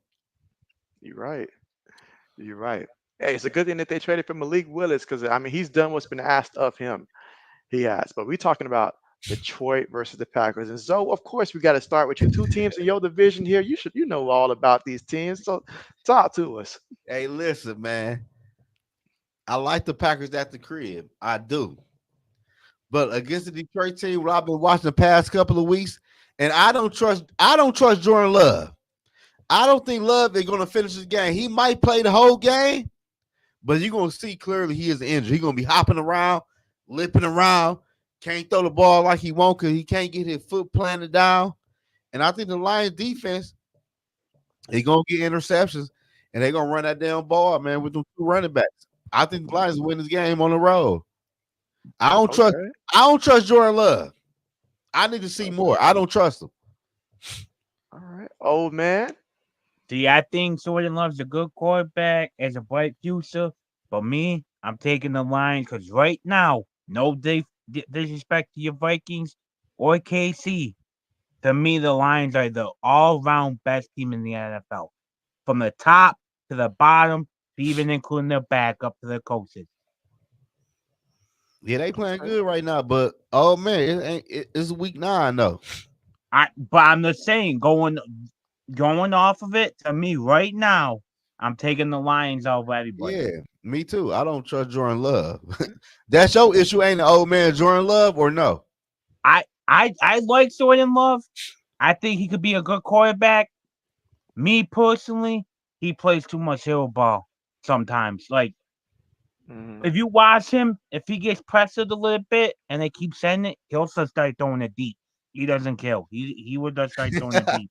You're right. You're right. Hey, it's a good thing that they traded for Malik Willis because I mean he's done what's been asked of him. He has. But we're talking about Detroit versus the Packers. And Zoe, of course, we got to start with you. Two teams in your division here. You know all about these teams. So talk to us. Hey, listen, man. I like the Packers at the crib. I do. But against the Detroit team, what I've been watching the past couple of weeks, and I don't trust Jordan Love. I don't think Love is going to finish this game. He might play the whole game, but you're going to see clearly he is injured. He's going to be hopping around, lipping around, can't throw the ball like he wants because he can't get his foot planted down. And I think the Lions defense, they're going to get interceptions, and they're going to run that damn ball, man, with them two running backs. I think the Lions win this game on the road. I don't trust. Okay. I don't trust Jordan Love. I need to see Okay. more. I don't trust him. All right. Old man. see, I think Jordan Love's a good quarterback, as a bright future. But me, I'm taking the line because right now, no disrespect to your Vikings or KC. To me, the Lions are the all-round best team in the NFL, from the top to the bottom, to even including their backup to the coaches. Yeah, they playing Okay. good right now, but oh man, it's week 9 though. But I'm just saying, going off of it, to me right now, I'm taking the Lions over everybody. Yeah, me too. I don't trust Jordan Love. That's your issue, ain't the old man Jordan Love or no? I like Jordan Love. I think he could be a good quarterback. Me personally, he plays too much hero ball sometimes. Like Mhm. If you watch him, if he gets pressured a little bit and they keep sending it, he'll just start throwing it deep. He doesn't kill. He would just start throwing it deep.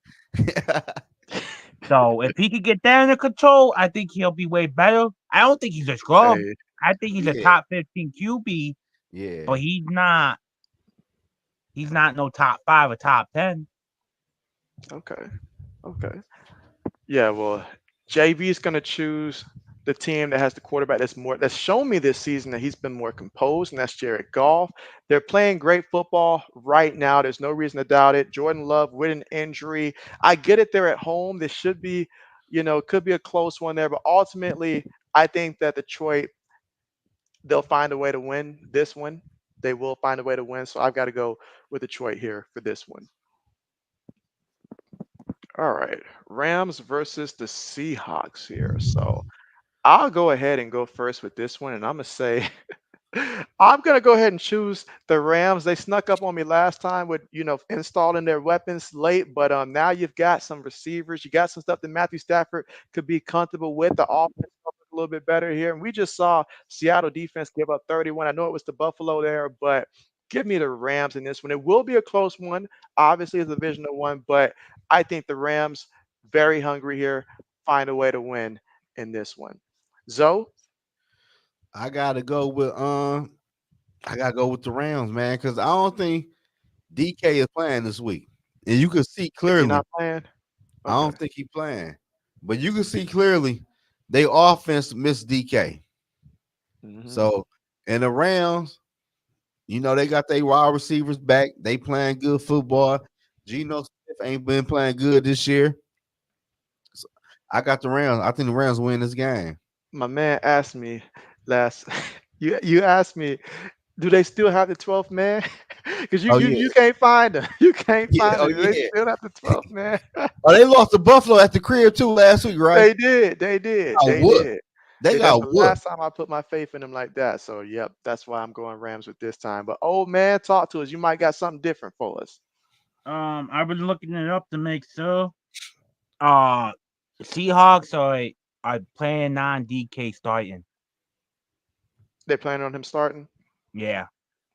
So if he could get that under control, I think he'll be way better. I don't think he's a scrub. Hey, I think he's a Yeah, top 15 QB, yeah. but he's not. He's not no top 5 or top 10. okay, okay. Yeah, well, JB is going to choose the team that has the quarterback that's shown me this season that he's been more composed, and that's Jared Goff. They're playing great football right now. There's no reason to doubt it. Jordan Love with an injury. I get it. They're at home. This should be, could be a close one there, but ultimately, I think that Detroit they'll find a way to win this one. They will find a way to win. So I've got to go with Detroit here for this one. All right. Rams versus the Seahawks here. So I'll go ahead and go first with this one. And I'm going to say I'm gonna go ahead and choose the Rams. They snuck up on me last time with installing their weapons late, but now you've got some receivers, you got some stuff that Matthew Stafford could be comfortable with. The offense will look a little bit better here, and we just saw Seattle defense give up 31. I know it was the Buffalo there, but give me the Rams in this one. It will be a close one. Obviously, it's a divisional one, but I think the Rams very hungry here, find a way to win in this one. Zoe, I gotta go with the Rams, man, because I don't think DK is playing this week, and you can see if you're clearly. not playing, I okay. don't think he playing, but you can see clearly they offense missed DK. Hmm. So and the Rams, they got their wide receivers back. They playing good football. Geno Smith ain't been playing good this year. So I got the Rams. I think the Rams win this game. My man asked me last you asked me, do they still have the 12th man? Because you, Oh you yeah, you can't find them. You can't yeah, find oh it. Do they yeah. still have the 12th man? Oh, they lost to Buffalo at the crib too last week, right? They did. They did. Got They whooped. did. They Yeah, that's got the whooped. last time I put my faith in them like that. So yep, that's why I'm going Rams with this time. But old man, talk to us. You might got something different for us. I've been looking it up to make sure. Uh, Seahawks are playing non-DK starting. They planning on him starting? Yeah.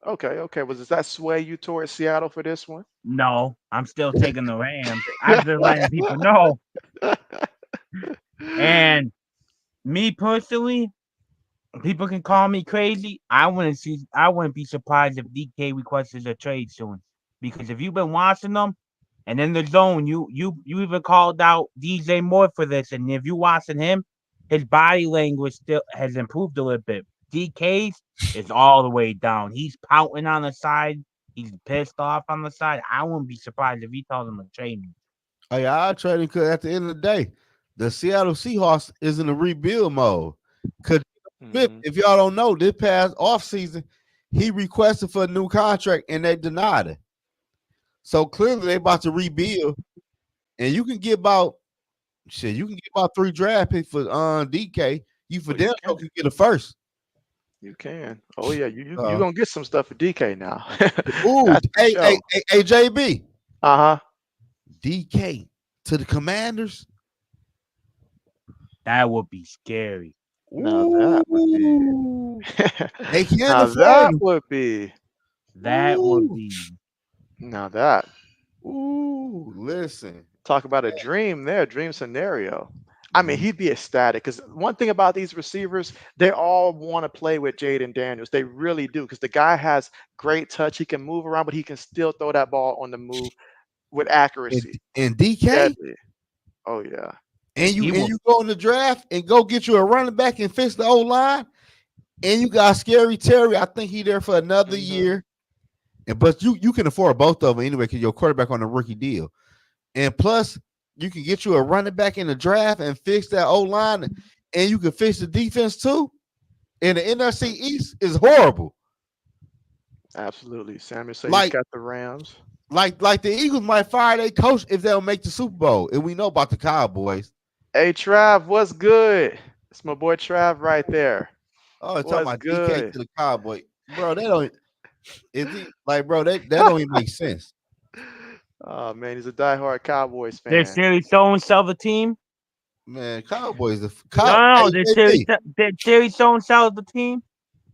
Okay, okay. Does that sway you towards Seattle for this one? No, I'm still taking the Rams. I'm just letting people know. And me personally, people can call me crazy. I wouldn't be surprised if DK requests a trade soon. Because if you've been watching them and in the zone, you even called out DJ Moore for this. And if you watching him, his body language still has improved a little bit. DK's is all the way down. He's pouting on the side. He's pissed off on the side. I wouldn't be surprised if he told him to trade me. Oh yeah, I trade him because at the end of the day, the Seattle Seahawks is in a rebuild mode. Because Smith, Hmm. if y'all don't know, this past offseason, he requested for a new contract and they denied it. So clearly they about to rebuild. And you can get about you can get about 3 draft picks for DK. You for Oh, you damn sure can. can get a first. You can. Oh yeah, you Uh, gonna get some stuff for DK now. ooh, That's for hey, hey, sure. hey, hey, JB. Uh-huh. DK to the Commanders. That would be scary. Now that would be Ooh. They can't now afford that him. would be That would Ooh. be now that Ooh. Listen. talk about a dream there, dream scenario. I mean, Mhm. he'd be ecstatic because one thing about these receivers, they all want to play with Jaden Daniels. They really do because the guy has great touch. He can move around, but he can still throw that ball on the move with And, accuracy. and DK, Deadly. Oh yeah. and you he and will. you go in the draft and go get you a running back and fix the old line, and you got Scary Terry. I think he there for another Hmm. year. And but you can afford both of them anyway because you're a quarterback on a rookie deal. And plus, you can get you a running back in the draft and fix that old line, and you can fix the defense too. And the NFC East is horrible. Absolutely. Samuel say he's Like got the Rams. like the Eagles might fire their coach if they don't make the Super Bowl. And we know about the Cowboys. Hey Trav, what's good? It's my boy Trav right there. Oh, it's talking What's about DK good? to the Cowboy. Bro, they don't is he like bro, that don't even make sense. Oh man, he's a diehard Cowboys They're fan. serious so and sell the team. Man, Cowboys. No, Hey, did Terry Stone sell the team?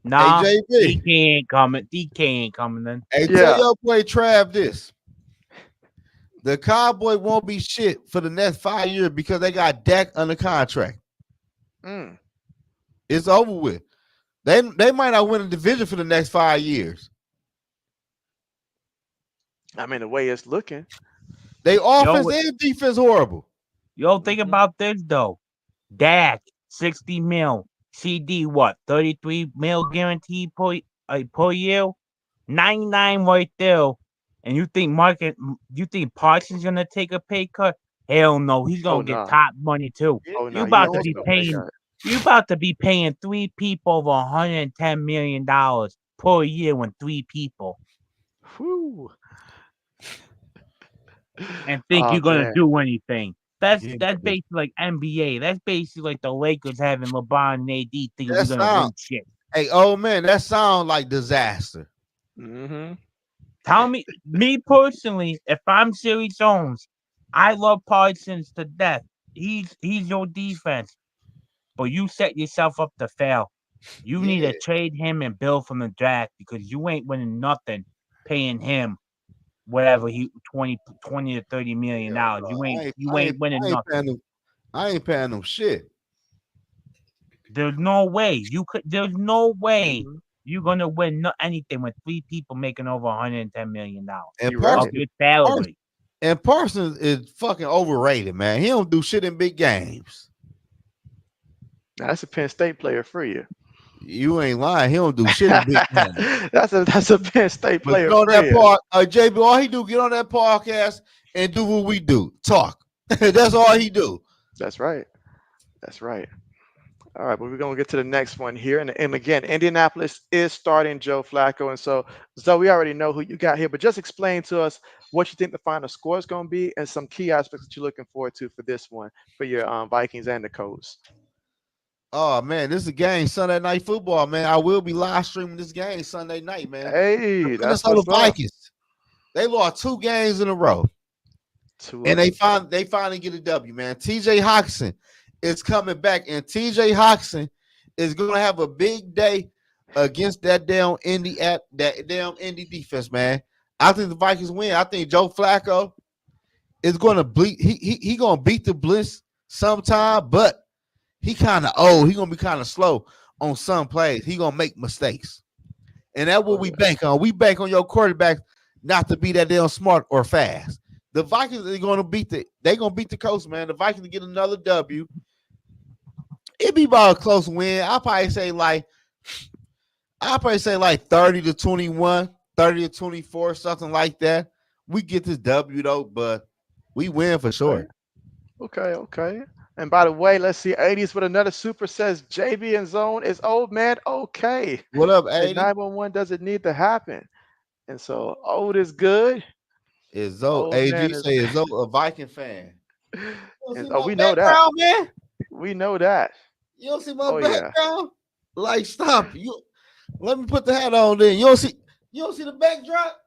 Nah, JB. DK ain't coming. DK ain't coming then. Hey, tell Yeah. your boy Trav this. The Cowboy won't be shit for the next 5 years because they got Dak under contract. Mm. It's over with. They might not win a division for the next 5 years. I mean, the way it's looking. They Yo, offense and defense horrible. think Mhm. about this though. Dak, 60 mil. CD, what? 33 mil guaranteed per year? 99 right there. And you think Parsons gonna take a pay cut? Hell no, he's Oh gonna get no. top money too. Yeah, Oh You no. You and about ain't to taking be no also, pay paying cut. you about to be paying 3 people over $110 million per year when 3 people Whew. and think Oh you're gonna man. do anything. That's yeah, that's basically like NBA. That's basically like the Lakers having LeBron and AD thinking that we're gonna sound. win shit. Hey, oh man, that sound like disaster. Mm-hmm. Tell me personally, if I'm Siri Jones, I love Parsons to death. He's your defense, but you set yourself up to fail. You need Yeah, to trade him and build from the draft because you ain't winning nothing paying him whatever he 20 to 30 million hell dollars. no. You ain't winning I ain't nothing. paying them. I ain't paying them shit. There's no way you could. There's no way Mm-hmm. you're gonna win anything with 3 people making over $110 million And You're of right. your Parsons, salary. and Parsons is fucking overrated, man. He don't do shit in big games. Now, that's a Penn State player for you. You ain't lying. He don't do shit in big games. That's a Penn State But player get on for that you. part, JB, all he do get on that podcast and do what we do, talk. That's all he do. That's right. That's right. All right, but we're gonna get to the next one here, and again, Indianapolis is starting Joe Flacco, and so we already know who you got here, but just explain to us what you think the final score is going to be, and some key aspects that you're looking forward to for this one for your Vikings and the Colts. Oh man, this is a game Sunday night football, man. I will be live streaming this game Sunday night, man. The Hey, that's Minnesota what's up. Vikings. They lost 2 games in a row, Two and of them. they finally get a W, man. TJ Hawkinson is coming back, and TJ Hawkinson is gonna have a big day against that damn Indy defense, man. I think the Vikings win. I think Joe Flacco is gonna beat he gonna beat the Bliss sometime, but he kind of old. He gonna be kind of slow on some plays. He gonna make mistakes, and that's what Oh we yeah. bank on. We bank on your quarterback not to be that damn smart or fast. The Vikings are gonna beat the Colts, man. The Vikings get another W. It be about a close win. I'll probably say like 30-21, 30-24, something like that. We get this W though, but we win for Okay. sure. Okay. Okay. And by the way, let's see 80s with another super says JB and Zone is old man. Okay. What up, Say 80? 911 doesn't need to happen. And so old is good. Is Zoe Old man AG is say is Zoe a Viking fan? You don't and see oh my we know that. background, man. We know that. You don't see my Oh yeah. background? Like, stop. You let me put the hat on then. You don't see the backdrop?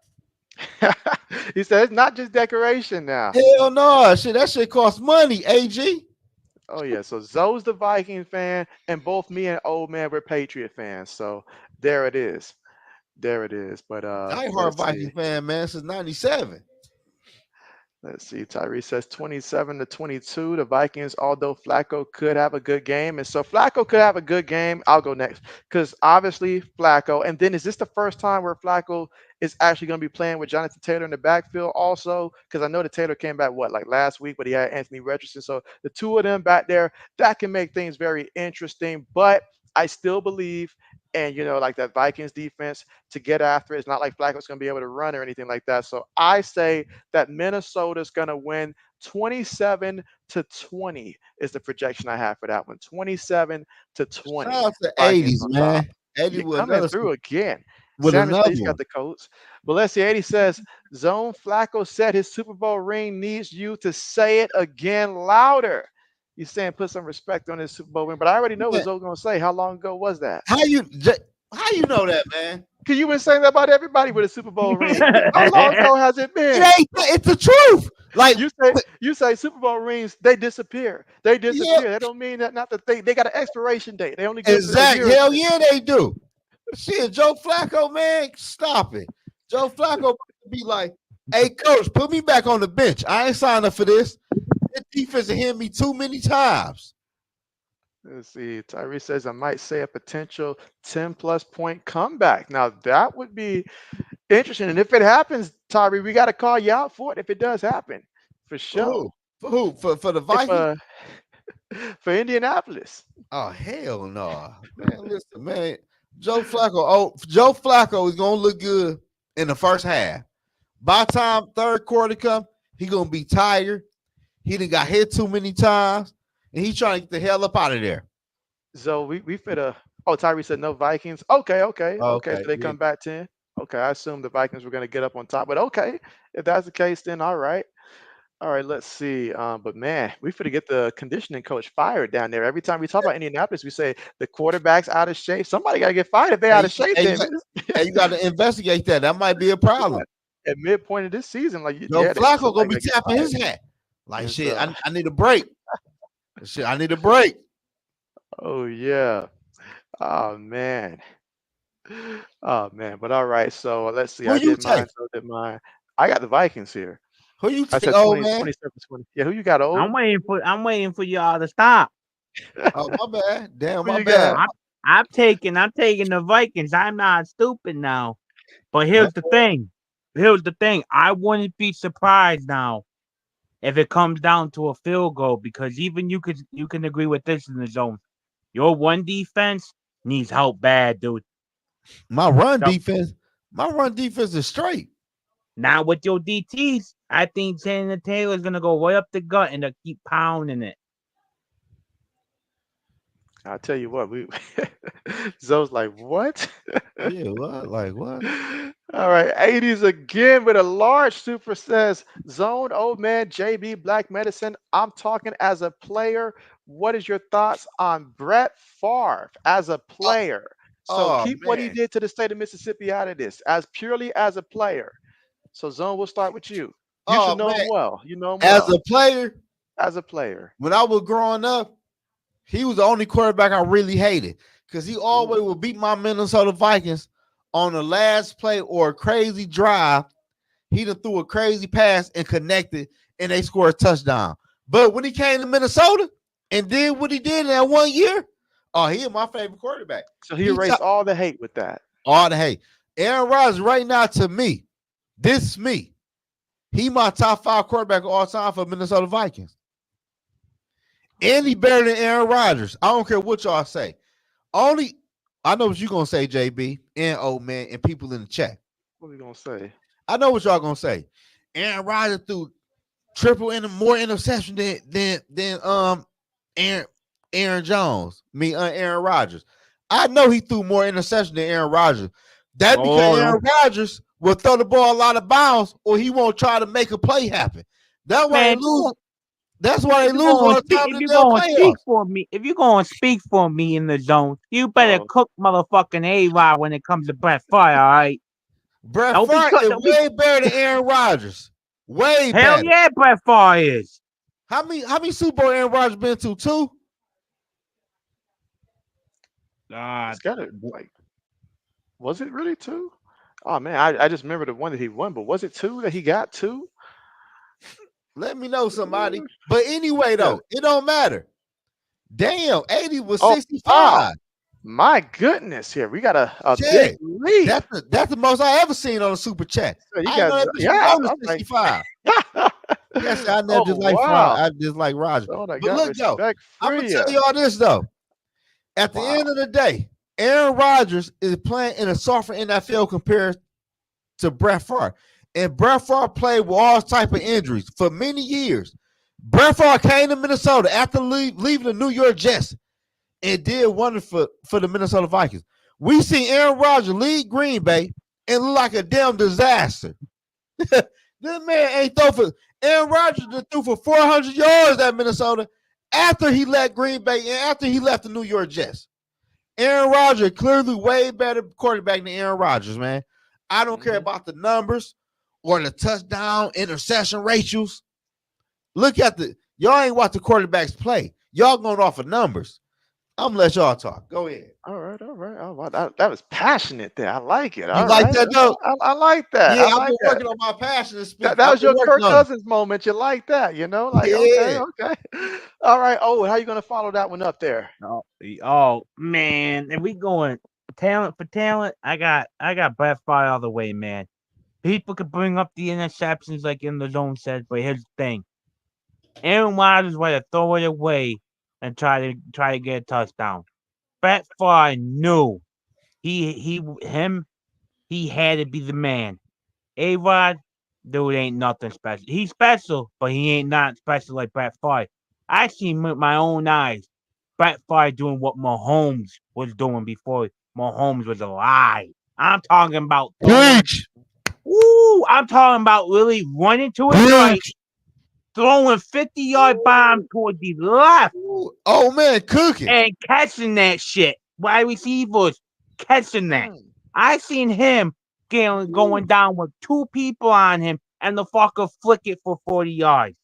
He said it's not just decoration now. Hell no. Shit, that shit costs money, AG. Oh yeah. So Zoe's the Viking fan, and both me and old man we're Patriot fans. So there it is. There it is. But Die hard let's Viking see. fan, man, since 97. Let's see. Tyree says 27-22. The Vikings, although Flacco could have a good game. And so Flacco could have a good game. I'll go next. Because obviously Flacco. And then is this the first time where Flacco is actually going to be playing with Jonathan Taylor in the backfield also? Because I know that Taylor came back, like last week, but he had Anthony Richardson. So the two of them back there, that can make things very interesting. But I still believe, and like that Vikings defense to get after it. It's not like Flacco's going to be able to run or anything like that. So I say that Minnesota's going to win 27-20 is the projection I have for that one. 27-20. Shout out to Vikings 80s, on top. man. 80 You're with coming another through again. with Sanders another says he's got one. the Colts. But let's see. 80 says, Zone Flacco said his Super Bowl ring needs you to say it again louder. He's saying put some respect on his Super Bowl ring. But I already know what Man, Zoe's going to say. How long ago was that? how you know that, man? Because you've been saying that about everybody with a Super Bowl ring. How long ago has it It been? ain't. It's the truth. Like, you say Super Bowl rings, they disappear. They yeah, disappear. That don't mean that not that they got an expiration date. They only good for a year exactly. or Hell two. yeah, they do. Shit, Joe Flacco, man, stop it. Joe Flacco be like, hey, coach, put me back on the bench. I ain't signed up for this. This defense has hit me too many times. Let's see. Tyree says I might say a potential 10+ point comeback. Now that would be interesting. And if it happens, Tyree, we got to call you out for it if it does happen. For For sure. who? For who? For the If Vikings? for Indianapolis. Oh, hell no. Man, listen, man. Joe Flacco is gonna look good in the first half. By the time third quarter come, he gonna be tired. He done got hit too many times, and he trying to get the hell up out of there. So we fit a Tyree said no Vikings. Okay. So Okay, they yeah. come back 10. Okay, I assume the Vikings were gonna get up on top. But okay, if that's the case, then all right. All right, let's see. But man, we finna get the conditioning coach fired down there. Every time we talk about Indianapolis, we say the quarterback's out of shape. Somebody gotta get fired if they're out Hey, of shape, hey, you then. got, hey, you got to investigate that. That might be a problem. At midpoint of this season, Joe Flacco gonna somebody be gotta get tapping fired. his hat. Like And shit, so, I need a break. Shit, I need a break. oh yeah. Oh man. Oh man. But all right. So let's see. Who I you did take? mine. So did mine. I got the Vikings here. Who you I take? said Oh 20, man. 27, 20. Yeah, who you got, old? I'm waiting for y'all to stop. Oh my bad. Damn, Who my you got? bad. I'm taking the Vikings. I'm not stupid now. But here's the thing. I wouldn't be surprised now if it comes down to a field goal, because even you can agree with this in the zone. Your one defense needs help bad, dude. My run So defense. My run defense is straight. now with your DTs, I think Shannon Taylor's gonna go right up the gut and they'll keep pounding it. I'll tell you what, we Zoe's like, what? Yeah, what? Like what? All right, 80s again with a large super says zone old man JB Black Medicine. I'm talking as a player. What is your thoughts on Brett Favre as a Oh, player? So oh, keep what he man. did to the state of Mississippi out of this, as purely as a player. So Zone, we'll start with you. You should Oh know him man. well. You know him As well a player, as a player. when I was growing up, he was the only quarterback I really hated because he Ooh. always would beat my Minnesota Vikings on the last play or a crazy drive. He done threw a crazy pass and connected, and they scored a touchdown. But when he came to Minnesota and did what he did in that 1 year, oh, he is my favorite quarterback. So he He erased top all the hate with that. all the hate. Aaron Rodgers right now to me, this me. He my top 5 quarterback of all time for Minnesota Vikings. And he better than Aaron Rodgers. I don't care what y'all say. Only I know what you're gonna say, JB and old man and people in the chat. What are we gonna say? I know what y'all gonna say. Aaron Rodgers threw triple and more interception than Aaron Jones. Aaron Rodgers. I know he threw more interception than Aaron Rodgers. That because Oh, Aaron Rodgers will throw the ball a lot of bounds, or he won't try to make a play happen. That's why they man, lose. That's why they if you're lose all gonna the speak, time in if the you're damn gonna speak playoffs. for me, if you're gonna speak for me in the zone, you better Oh, cook motherfucking A-Rod when it comes to Brett Favre, all right? Brett Don't be Favre cut. is Don't be. way better than Aaron Rodgers. Way Hell better. yeah, Brett Favre is. How many Super Bowl Aaron Rodgers been to? 2? Uh, it's got to like. Was it really two? Oh man, I just remember the one that he won, but was it two that he got two? Let me know somebody. But anyway, Yeah. though, it don't matter. Damn, 80 was Oh wow, 65. my goodness! Here we got a big Shit. lead. That's the most I ever seen on a super chat. So you I didn't got know that bitch was yeah. on the I'm like, 65. Yes, I never oh just like Fraud. wow. I just like Roger. So I But got look, though, respect I'm for gonna you. tell y'all this though. At the Wow. end of the day, Aaron Rodgers is playing in a softer NFL compared to Brett Favre. And Brett Favre played with all type of injuries for many years. Brett Favre came to Minnesota after leaving the New York Jets and did wonders for the Minnesota Vikings. We see Aaron Rodgers lead Green Bay and look like a damn disaster. This man ain't throw for Aaron Rodgers threw for 400 yards at Minnesota after he left Green Bay and after he left the New York Jets. Aaron Rodgers clearly way better quarterback than Aaron Rodgers, man. I don't care about the numbers or the touchdown interception ratios. Look at y'all ain't watch the quarterbacks play. Y'all going off of numbers. I'm gonna let y'all talk. Go ahead. All right, all right. Oh, wow, that was passionate there. I like it. You All like right. that though? I like that. I Yeah, I've like been that. working on my passion to That speak. that I've was been your working Kirk on it. Cousins moment. You like that, like, okay, Yeah. okay. All right. Oh, how you gonna follow that one up there? Oh man, if we going talent for talent, I got Brett Favre all the way, man. People could bring up the interceptions like in the zone said, but here's the thing: Aaron Rodgers was to throw it away and try to get a touchdown. Brett Favre knew him he had to be the man. A Rod, dude ain't nothing special. He's special, but he ain't not special like Brett Favre. I seen with my own eyes Brett Favre doing what Mahomes was doing before Mahomes was alive. I'm talking about throwing. Preach. Ooh, I'm talking about really running to his right, Preach. throwing 50-yard bombs toward the left, Ooh. Oh man, cooking. and catching that shit. Wide receivers catching that. Mm. I seen him going down with two people on him, and the fucker flick it for 40 yards.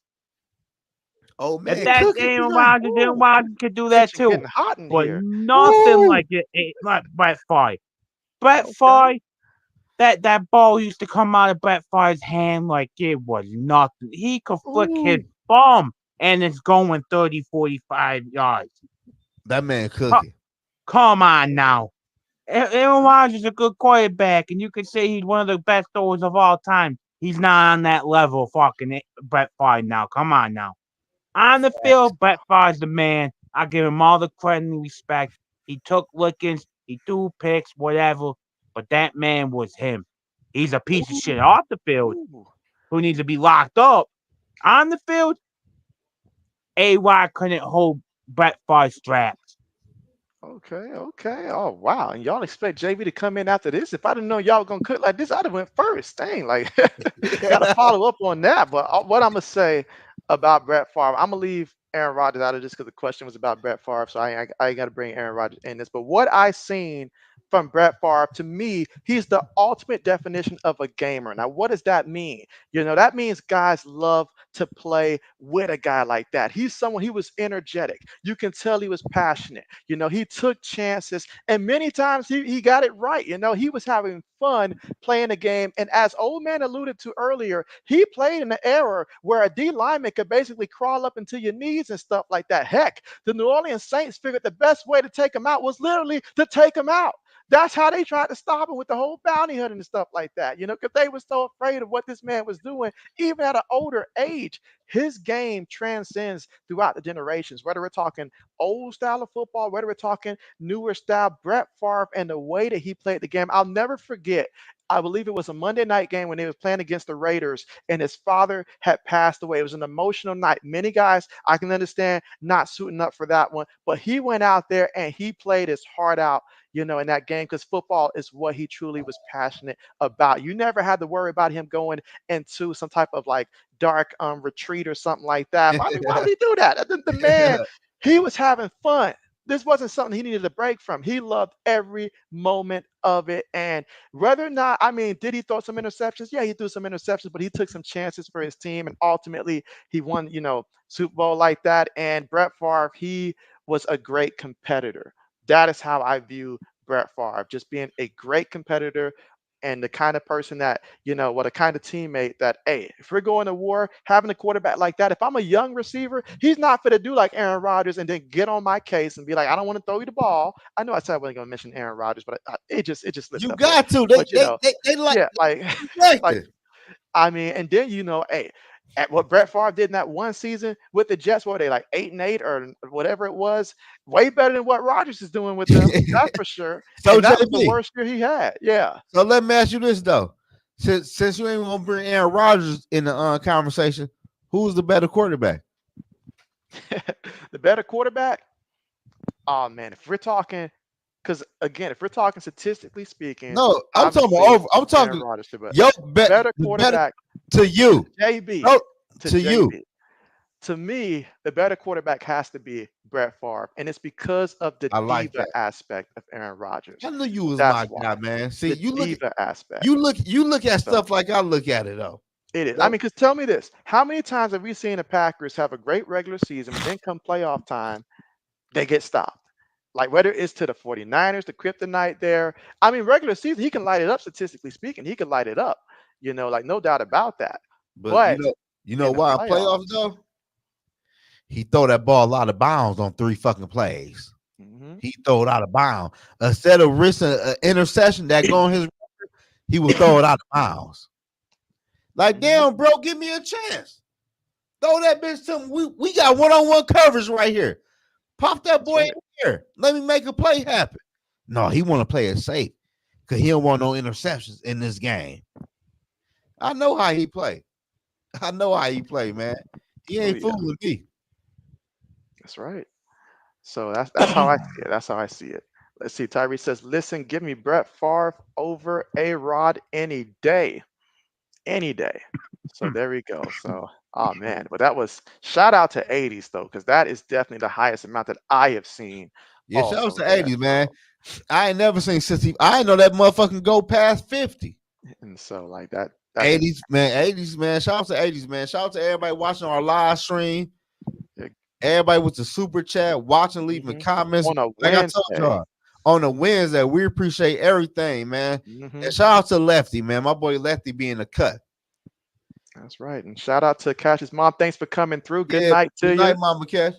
Oh If man, that's cooking Aaron tonight. Rodgers, Aaron Ooh, Rodgers could do that kitchen too. getting hot in But here. nothing Woo. like it. Like Brett Favre. Brett Okay. Favre, that ball used to come out of Brett Favre's hand like it was nothing. He could flick his Ooh. bum, and it's going 30, 45 yards. That man Co- cooking. Come on now. Aaron Rodgers is a good quarterback, and you could say he's one of the best throwers of all time. He's not on that level, fucking Brett Favre now. Come on now. On the field, Brett Favre's the man. I give him all the credit and respect. He took lickings, he threw picks, whatever, but that man was him. He's a piece of shit Ooh. off the field Ooh. who needs to be locked up. On the field, AY couldn't hold Brett Favre's straps. Okay, okay. Oh wow. And y'all expect JB to come in after this? If I didn't know y'all were gonna cook like this, I'd have went first. Dang, like gotta follow up on that. But what I'm gonna say about Brett Favre, I'm gonna leave Aaron Rodgers out of this because the question was about Brett Favre, so I gotta bring Aaron Rodgers in this. But what I seen from Brett Favre, to me, he's the ultimate definition of a gamer. Now, what does that mean? That means guys love to play with a guy like that. He's someone, he was energetic. You can tell he was passionate. He took chances, and many times he got it right. He was having fun playing the game. And as Old Man alluded to earlier, he played in an era where a D lineman could basically crawl up into your knees and stuff like that. Heck, the New Orleans Saints figured the best way to take him out was literally to take him out. That's how they tried to stop him with the whole bounty hunting and stuff like that, because they were so afraid of what this man was doing, even at an older age. His game transcends throughout the generations, whether we're talking old style of football, whether we're talking newer style, Brett Favre and the way that he played the game. I'll never forget. I believe it was a Monday night game when they was playing against the Raiders, and his father had passed away. It was an emotional night. Many guys, I can understand not suiting up for that one, but he went out there and he played his heart out, in that game, because football is what he truly was passionate about. You never had to worry about him going into some type of like dark retreat or something like that. I mean, why would he do that? The man, he was having fun. This wasn't something he needed a break from. He loved every moment of it. And whether or not, I mean, did he throw some interceptions? Yeah, he threw some interceptions, but he took some chances for his team. And ultimately, he won, Super Bowl like that. And Brett Favre, he was a great competitor. That is how I view Brett Favre, just being a great competitor and the kind of person that, what a kind of teammate that, hey, if we're going to war, having a quarterback like that, if I'm a young receiver, he's not going to do like Aaron Rodgers and then get on my case and be like, I don't want to throw you the ball. I know I said I wasn't going to mention Aaron Rodgers, but it just slipped You up there. got to. But, They like yeah, like, like, effective. I mean, and then, hey, at what Brett Favre did in that one season with the Jets, what were they like 8-8 or whatever it was? Way better than what Rodgers is doing with them. That's for sure. So And that was the JB. worst year he had. Yeah. So let me ask you this though. Since you ain't gonna bring Aaron Rodgers in the conversation, who's the better quarterback? The better quarterback. Oh man, if we're talking, because again, if we're talking statistically speaking, No, I'm talking about obviously over. I'm Aaron talking Rodgers, but yo better the better quarterback to you. JB No, to to you. JB. To me, the better quarterback has to be Brett Favre, and it's because of the I like diva that. aspect of Aaron Rodgers. I knew you was That's my why guy, man. See, the diva aspect. you look at So stuff like I look at it though. It is. I So, mean, because tell me this: how many times have we seen the Packers have a great regular season, but then come playoff time, they get stopped? Like whether it's to the 49ers, the kryptonite there. I mean, regular season, he can light it up, statistically speaking. He can light it up, like no doubt about that. but But you know in the why in playoffs playoffs, though? He throw that ball out of bounds on 3 fucking plays. hmm He throw it out of bounds. Instead of risking an interception that go on his, he will throw it out of bounds. Like, hmm damn, bro, give me a chance. Throw that bitch to him. We got one-on-one coverage right here. Pop that that's boy right. in here. Let me make a play happen. No, he want to play it safe because he don't want no interceptions in this game. I know how he play. I know how he play, man. He Oh ain't yeah, fooling me. that's right. So that's how I see it. That's how I see it. Let's see. Tyree says, "Listen, give me Brett Favre over A Rod any day, any day." So there we go. So, oh man, but that was shout out to 80s though, because that is definitely the highest amount that I have seen. Yeah, shout out Also to there. 80s, man. I ain't never seen 60. I ain't know that motherfucking go past 50. And so like that's 80s, man. 80s, man. Shout out to 80s, man. Shout out to everybody watching our live stream. insane. Everybody with the super chat, watching, leaving Mhm. comments. On a Like I told Wednesday. y'all, on the Wednesday, we appreciate everything, man. hmm And shout out to Lefty, man. My boy Lefty being the cut. That's right. And shout out to Cash's mom. Thanks for coming through. Good Yeah. night Good to night, you. Mama Cash.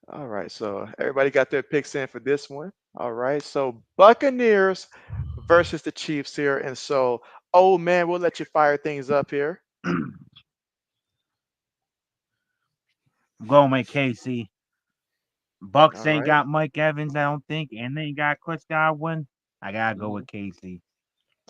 All right. So everybody got their picks in for this one. All right. So Buccaneers versus the Chiefs here. And so, oh man, we'll let you fire things up here. Going with KC. Bucks All ain't right. got Mike Evans, I don't think, and they ain't got Chris Godwin. I gotta go Mhm. with KC.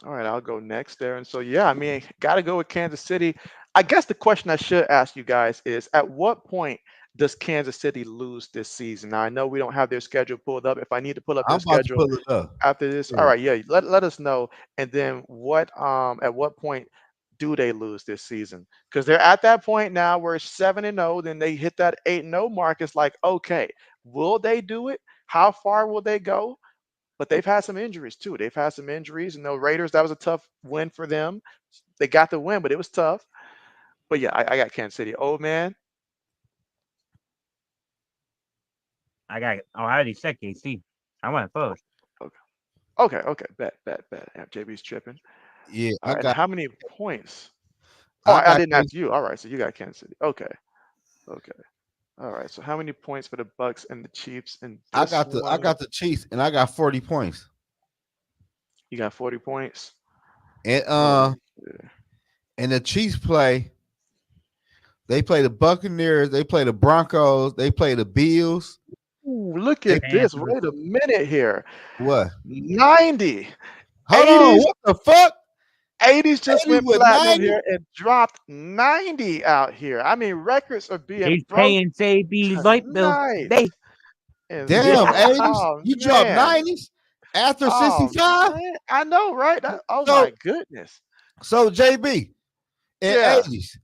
All right, I'll go next there. And so, yeah, I mean, got to go with Kansas City. I guess the question I should ask you guys is at what point does Kansas City lose this season? Now, I know we don't have their schedule pulled up. If I need to pull up I'm their about to schedule pull it up. after this, all Yeah. right, yeah, let us know. And then at what point do they lose this season? Because they're at that point now where it's 7-0, then they hit that 8-0 mark. It's like, okay, will they do it? How far will they go? But they've had some injuries too. They've had some injuries. Raiders, that was a tough win for them. They got the win, but it was tough. But yeah, I got Kansas City. Oh man. I already said KC. I went first. Okay. Okay. Bet. Yeah, JB's tripping. Yeah, All I right. And got how many points? Oh, I I got didn't Kansas. ask you. All right. So you got Kansas City. Okay. Okay. All right. So how many points for the Bucks and the Chiefs in this I one? got the Chiefs and I got 40 points. You got 40 points. And Oh, yeah. and the Chiefs they play the Buccaneers, they play the Broncos, they play the Bills. Ooh, look They at this. Panthers. Wait a minute here. what? 90. Hold on, 80s what the fuck? 80s just 80 went with platinum 90? here and dropped 90 out here. I mean, records are being He's broke paying JB's light bill tonight. today. And Damn, so, 80s. oh You dropped man, 90s after oh 65? man, I know, right? Oh So my goodness. so JB in Yeah. 80s.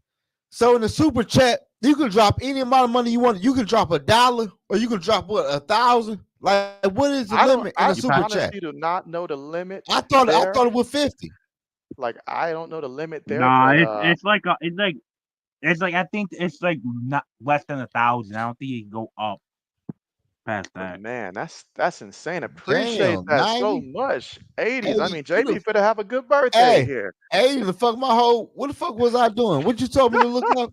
So in the super chat, you can drop any amount of money you want. You can drop $1 or you can drop what 1,000. Like what is the limit in the I super You chat? honestly do not know the limit I there. thought it was 50. Like I don't know the limit there, Nah, but it's like I think it's like not less than 1,000. I don't think you can go up past that. man, that's insane. Appreciate Damn, that so 90. much. 80s. I 80. mean, JB finna have a good birthday Hey, here. 80 to fuck my whole. What the fuck was I doing? What you told me to look up?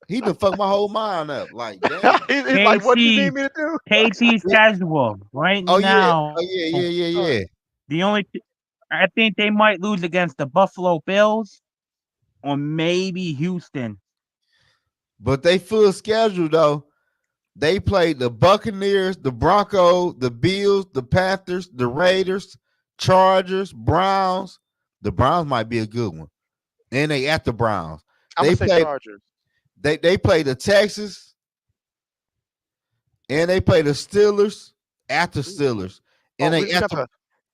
He done fuck my whole mind up. Like, damn. He's like, what do you need KC, me to do? KC's casual right Oh yeah. now. Oh yeah. The only I think they might lose against the Buffalo Bills or maybe Houston. But they full schedule though. They played the Buccaneers, the Broncos, the Bills, the Panthers, the Raiders, Chargers, Browns. The Browns might be a good one. And they at the Browns. I'm gonna They say played Chargers. they played the Texas and they play the Steelers at the Ooh. Steelers. Oh, And they at the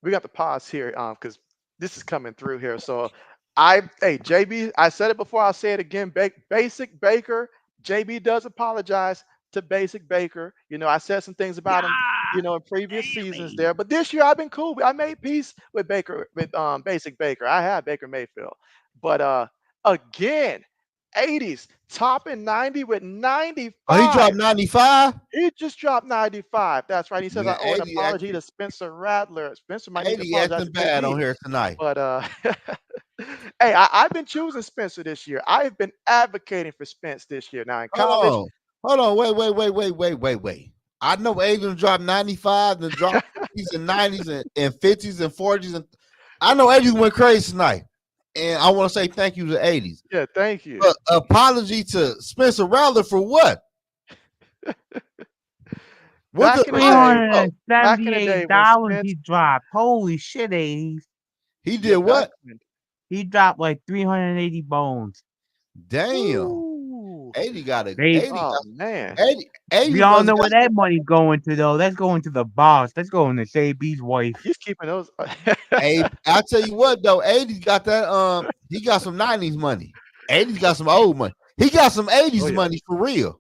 we got to pause here because this is coming through here. So hey JB, I said it before, I'll say it again. Basic Baker, JB does apologize to Basic Baker. I said some things about him, Yeah, in previous seasons really. there, but this year I've been cool. I made peace with Basic Baker. I have Baker Mayfield, but again. 80s, topping 90 with Oh, he dropped 95. 95. He just dropped 95. That's right. He says, Man, I owe an 80 apology acting, to Spencer Rattler. Spencer might need to 80 apologize to acting bad JB. on here tonight. But hey, I've been choosing Spencer this year. I've been advocating for Spence this year. Now in college, Hold on. Wait. I know Aiden dropped 95 and dropped 50s and 90s and 50s and 40s. And I know Aiden went crazy tonight. And I want to say thank you to 80s. yeah, thank you. But apology to Spencer Rattler for what? What's Back in the day, back in the day when $378 Spence, he dropped. Holy shit, 80s. He yeah, did what? He dropped like 380 bones. Damn. Ooh. 80 got it. They- 80, Oh man. 80 We all must know got where that money's going to, though. That's going to the boss. That's going to JB's wife. He's keeping those. Hey, I tell you what though, 80 got that. He got some 90s money. 80 got some old money. He got some 80s Oh, yeah. money for real.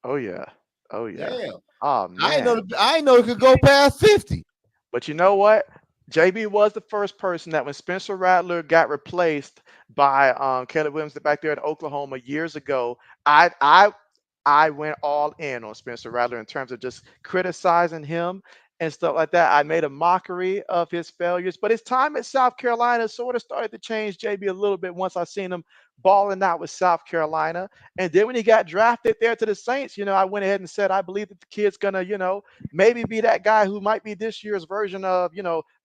Oh yeah. Oh yeah. Damn. Oh man. I ain't know it could go past 50. But you know what? JB was the first person that when Spencer Rattler got replaced by Caleb Williams back there in Oklahoma years ago, I went all in on Spencer Rattler in terms of just criticizing him and stuff like that. I made a mockery of his failures, but his time at South Carolina sort of started to change JB a little bit once I seen him balling out with South Carolina. And then when he got drafted there to the Saints, I went ahead and said I believe that the kid's gonna, maybe be that guy who might be this year's version of,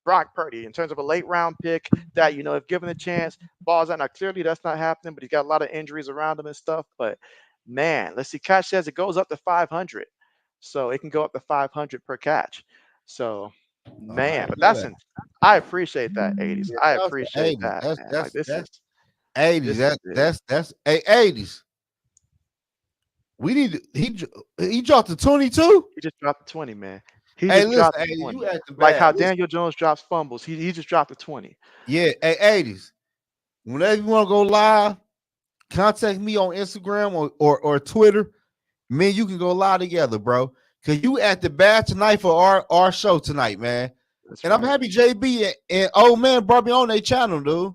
Brock Purdy in terms of a late round pick that, if given a chance, balls out. Now clearly that's not happening, but he's got a lot of injuries around him and stuff. But man, let's see. Catch says it goes up to 500, so it can go up to 500 per catch. So, man, but I appreciate that 80s. Yeah, I that was the appreciate 80s. that, man. Like this is 80s. this That's 80s. We need he dropped the 22. he just dropped the 20, man. He Hey, just listen, dropped the 80s, 20. you acting Like bad. how Listen, Daniel Jones drops fumbles. He just dropped the 20. yeah, hey, 80s. Whenever you want to go live, contact me on Instagram or Twitter. Man, you can go live together, bro. Cause you acted bad tonight for our show tonight, man. That's and right. I'm happy JB and old man brought me on their channel, dude.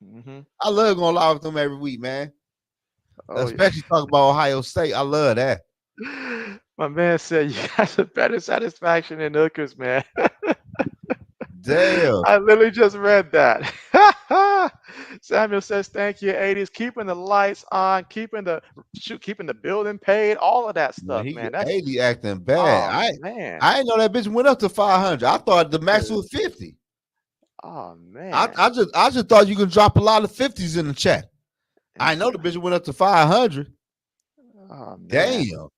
Mm-hmm. I love going live with them every week, man. Oh, Especially talk about Ohio State. I love that. My man said you guys are better satisfaction than hookers, man. Damn. I literally just read that. Samuel says, "Thank you, 80s, keeping the lights on, keeping the building paid, all of that stuff, man. That's 80 acting bad. man. I didn't know that bitch went up to 500. I thought the max was 50. Oh man. I just thought you could drop a lot of 50s in the chat. I know the bitch went up to 500. Oh man. Damn.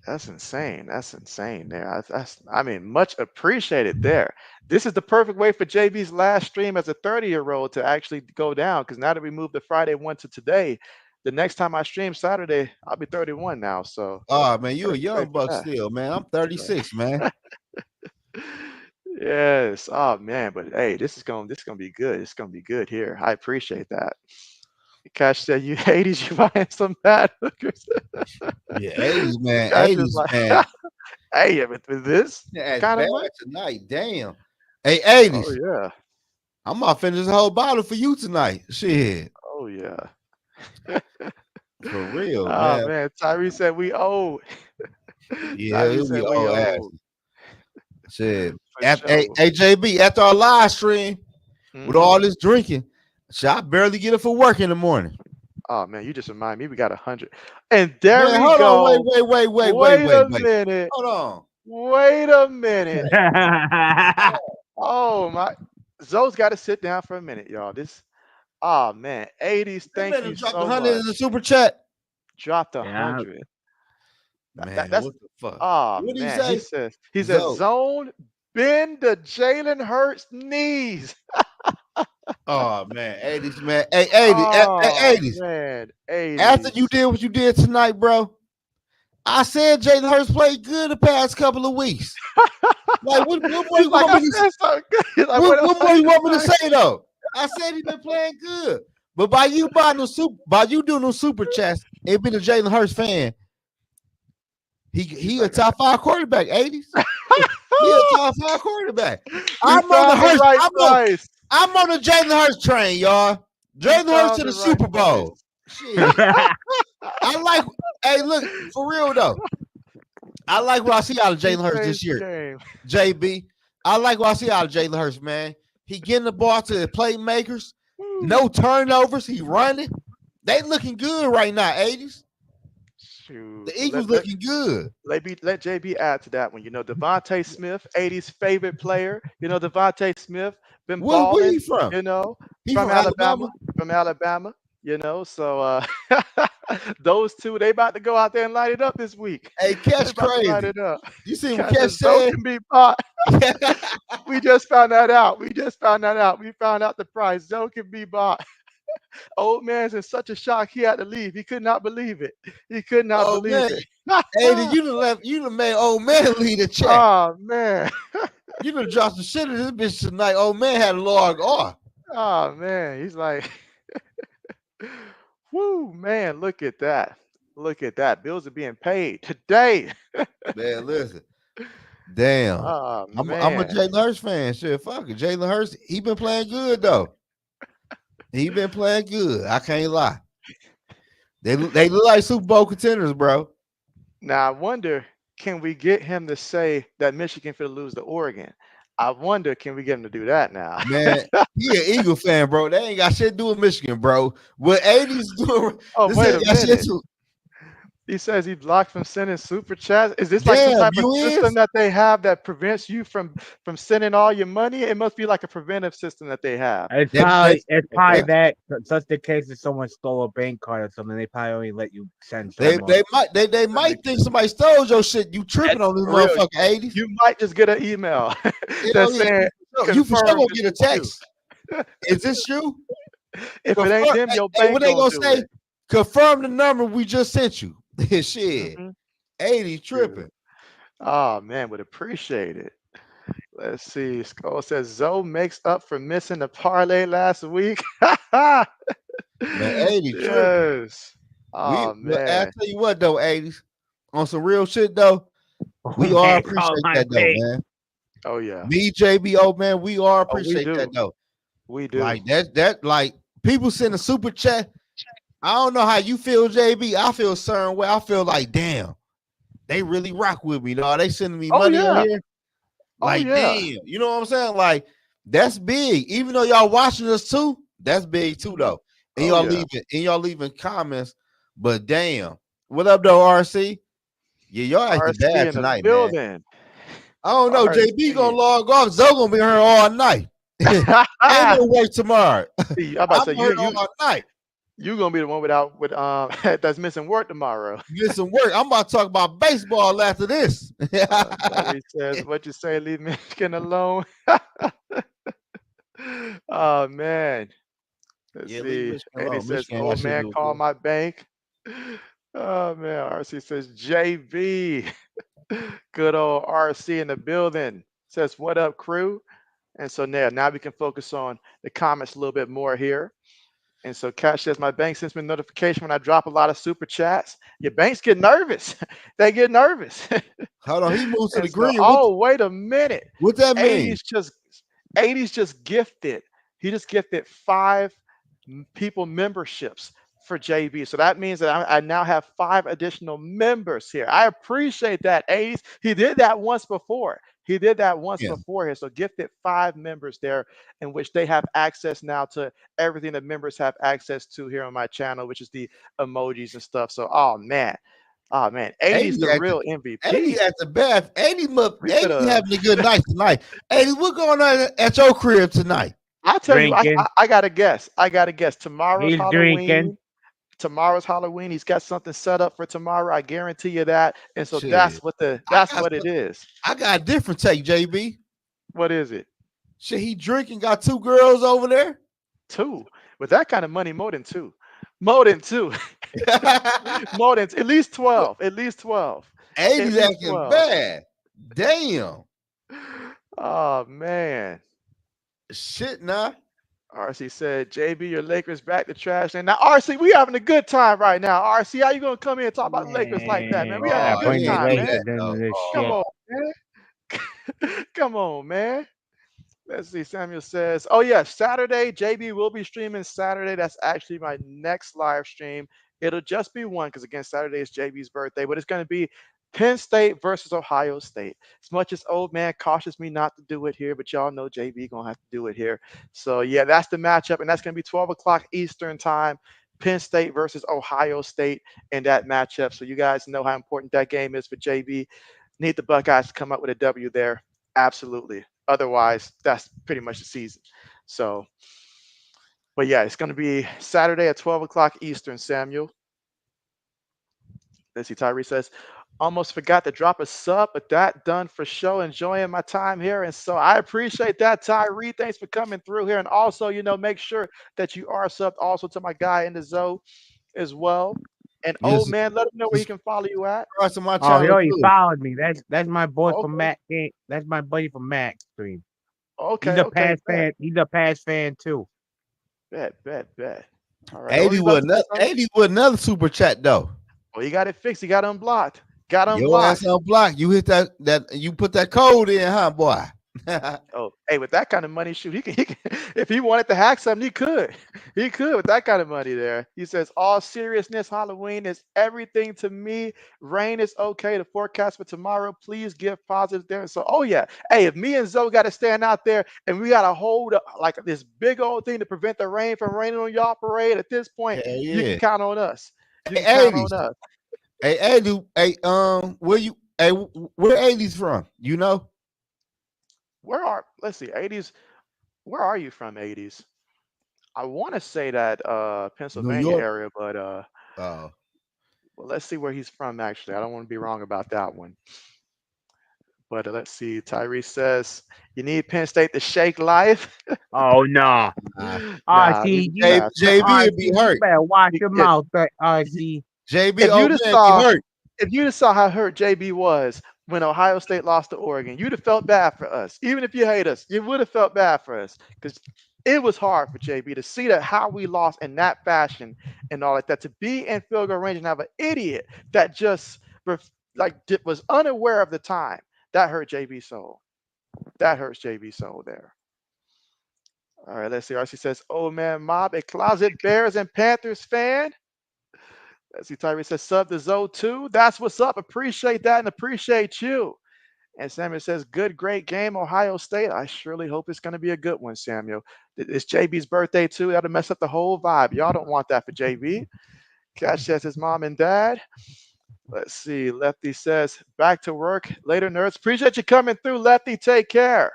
That's insane. That's insane there. I mean, much appreciated there. This is the perfect way for JB's last stream as a 30-year-old to actually go down, because now that we moved the Friday one to today, the next time I stream Saturday, I'll be 31 now. So Oh man, you a young great for buck that. still, man. I'm 36, man. Yes. Oh man, but hey, this is gonna be good. It's gonna be good here. I appreciate that. Cash said you 80s, you buying some bad hookers. Yeah, 80s, man. Cash 80s, is like, man. hey, with this Yeah, kind of bad money. tonight. Damn. Hey, 80s. Oh yeah. I'm gonna finish the whole bottle for you tonight. Shit. Oh yeah. For real, Oh man. man, Tyree said we owe. Yeah, Tyree we said we all ass. owe. Shit. For sure. Hey, JB, after our live stream with Mhm. all this drinking, shit, I barely get up for work in the morning. Oh man, you just remind me we got 100. And there Man, we hold go. on, wait. Wait a minute. Hold on. Wait a minute. Oh my, Zoe's got to sit down for a minute, y'all. Oh man, 80s. Thank you Dropped so 100 much. in the super chat. Dropped Yeah. 100. Man, That's what the fuck? oh What did he man. say? He says Zoe. zone bend the Jalen Hurts knees. Oh man, 80s, man. Hey, 80s, Oh 80s. man, 80s. After you did what you did tonight, bro, I said Jalen Hurts played good the past couple of weeks. Like, what more He's you like, want me to say? so good. He's like, What else more I you can want me to say? say though? I said he been playing good, but by you doing those super chats, it been a Jalen Hurts fan. He a top 5 quarterback, 80s. He a top 5 quarterback. I'm on the right price. I'm on the Jalen Hurts train, y'all. Jalen Hurts found to the the right Super place. Bowl. Shit. I like. Hey, look for real though. I like what I see out of He Jalen Hurts changed this the year. game. JB. I like what I see out of Jalen Hurts, man. He getting the ball to the playmakers. No turnovers. He running. They looking good right now, 80s. Shoot. The Well, Eagles looking good. let JB add to that one. You know, Devontae Smith, 80's favorite player. You know, Devontae Smith been Where he balling, from? you know, He from from Alabama? Alabama, from Alabama, you know. So those two, they about to go out there and light it up this week. Hey, They Catch about to light crazy. it up. You see what Catch Catch says Zoe said? can be bought. We just found that out. We just found that out. We found out the price. Zoe can be bought. Old man's in such a shock he had to leave. He could not believe it. He could not Oh believe man. it. Hey, you done made old man lead the chat. Oh man. You done dropped some shit in this bitch tonight. Old man had a log off. Oh man. He's like, whoo, man, look at that. Look at that. Bills are being paid today. Man, listen. Damn. Oh I'm a man. Jalen Hurts fan. Shit, fuck it. Jalen Hurts, he been playing good though. He been playing good. I can't lie. They look like Super Bowl contenders, bro. Now I wonder, can we get him to say that Michigan finna lose to Oregon? I wonder, can we get him to do that now? Man, he an Eagle fan, bro. They ain't got shit to do with Michigan, bro. What 80s doing? Oh, This wait ain't a got shit minute. to. He says he's blocked from sending super chats. Is this like some Damn, type of you system is? that they have that prevents you from sending all your money? It must be like a preventive system that they have. It's They, probably they, that. Such the case if someone stole a bank card or something, they probably only let you send so they, much. they That makes might think somebody stole your shit. You tripping on this for real. motherfucker 80s? You might just get an email Hell that's yeah, saying you for sure confirm gonna this get a is you. text. Is this you? If it ain't Confirm. them, your Hey, what bank they gonna gonna do say? it. Confirm the number we just sent you. Shit, Hmm. 80 tripping. Oh man, would appreciate it. Let's see. Skull says Zoe makes up for missing the parlay last week. Man, 80 tripping. Yes. Oh But I man. tell you what though, 80s on some real shit though, Oh we all man, call appreciate my that though, bank. man. Oh yeah. Me, JBO, man, we all Oh, we appreciate that do. though. We do. Like that, like people send a super chat. I don't know how you feel, JB. I feel a certain way. I feel like, damn, they really rock with me, dog. They sending me Oh money on yeah. here. Oh Like, yeah. damn, you know what I'm saying? Like, that's big. Even though y'all watching us too, that's big too, Mhm. though. And Oh yeah. y'all leaving comments. But damn, what up, though, RC? Yeah, y'all acting RC bad in the tonight, man. building. I don't know. JB gonna RC. log off. Zoe gonna be here all night. Ain't no work tomorrow. See, I'm about I'm to say here all night. you gonna be the one with that's missing work tomorrow. Get some work. I'm about to talk about baseball after this. Larry says, "What you say? Leave Michigan alone." Oh man. Let's Yeah, leave see. Michigan Eddie alone. says, Michigan ain't got "Old shit to man, do with call this. my bank." Oh man. RC says, "JB." Good old RC in the building. Says, "What up, crew?" And so now we can focus on the comments a little bit more here. And so Cash says, my bank sends me a notification when I drop a lot of super chats. Your banks get nervous. They get nervous. Hold on, he moved to the And so, green. oh, wait a minute. What that mean? 80's just gifted. He just gifted 5 people memberships for JB. So that means that I now have 5 additional members here. I appreciate that, 80's. He did that once before. He did that once Yeah. before here. So gifted 5 members there in which they have access now to everything that members have access to here on my channel, which is the emojis and stuff. So, oh man. Oh man. 80's 80 the at the real 80 MVP. at the bath. 80 We 80 could having a good night tonight. 80, what going on at your crib tonight? I'll tell you, Drinking. I got to guess. I got to guess. Tomorrow's He's drinking. Halloween. Tomorrow's Halloween. He's got something set up for tomorrow. I guarantee you that. And so Shit. that's what it is. I got a different take, JB. What is it? Shit, he drinking, got 2 girls over there. 2. With that kind of money, more than 2. More than 2. More than at least 12. At least 12. At 80's least acting 12. bad. Damn. Oh man. Shit, nah. RC said, JB, your Lakers back to trash. And now, RC, we having a good time right now. RC, how you gonna come here and talk about Lakers like that, man? We having a Yeah, Oh, good bring he the ain't time, do man. Lakers that into though. this Come shit. Oh, on, man. Come on, man. Let's see. Samuel says, "Oh yeah, Saturday. JB will be streaming Saturday. That's actually my next live stream. It'll just be one because again, Saturday is JB's birthday, but it's going to be Penn State versus Ohio State. As much as old man cautions me not to do it here, but y'all know JB gonna have to do it here. So yeah, that's the matchup, and that's going to be 12 o'clock Eastern time. Penn State versus Ohio State in that matchup. So you guys know how important that game is for JB. Need the Buckeyes to come up with a W there. Absolutely. Otherwise, that's pretty much the season. So, but yeah, it's going to be Saturday at 12 o'clock Eastern, Samuel. Let's see. Tyree says, almost forgot to drop a sub, but that done for show. Enjoying my time here. And so I appreciate that, Tyree. Thanks for coming through here. And also, make sure that you are subbed also to my guy in the Zoe as well. And Yes, man, let him know where he can follow you at. subscribe to my Oh, he channel already too. followed me. That's my boy from Okay. Mac. That's my buddy from Mac stream. He's Okay. a Okay. past fan. He's a past fan too. Bet. All right. What were 80 you about with to say, another brother? 80 with another super chat though. Oh, he got it fixed. He got unblocked. Got Your ass unblocked. unblocked. You hit that you put that code in, huh, boy? Oh, hey, with that kind of money, shoot, he can if he wanted to hack something, he could. He could with that kind of money there. He says, all seriousness, Halloween is everything to me. Rain is okay. The forecast for tomorrow, please give positive there. So, oh yeah. Hey, if me and Zoe got to stand out there and we got to hold like this big old thing to prevent the rain from raining on y'all parade, at this point, Hell you can yeah. count on us. You can Hey, count 80s. on us. Hey, 80, hey, where you where 80s from? You know? Let's see, 80s. Where are you from, 80s? I want to say that New Pennsylvania York. area, but Oh. well, let's see where he's from actually. I don't want to be wrong about that one. But let's see. Tyrese says you need Penn State to shake life. Oh no. Uh, Nah, we RC, can you pass. JB RC, would be you hurt. better watch your Yeah, mouth, RC. JB if old you'd have man be saw hurt. if you'd have saw how hurt JB was when Ohio State lost to Oregon, you'd have felt bad for us. Even if you hate us, you would have felt bad for us because it was hard for JB to see that how we lost in that fashion and all like that. To be in field goal range and have an idiot that just was unaware of the time. That hurt JB soul. That hurts JB soul there. All right, let's see. RC says, "Oh man, mob, a closet Bears and Panthers fan." Let's see. Tyree says, "Sub to Zoe too." That's what's up. Appreciate that and appreciate you. And Samuel says, "Good, great game, Ohio State." I surely hope it's going to be a good one, Samuel. It's JB's birthday too. That'll mess up the whole vibe. Y'all don't want that for JB. Cash says his mom and dad. Let's see. Lefty says, "Back to work later, nerds." Appreciate you coming through, Lefty. Take care.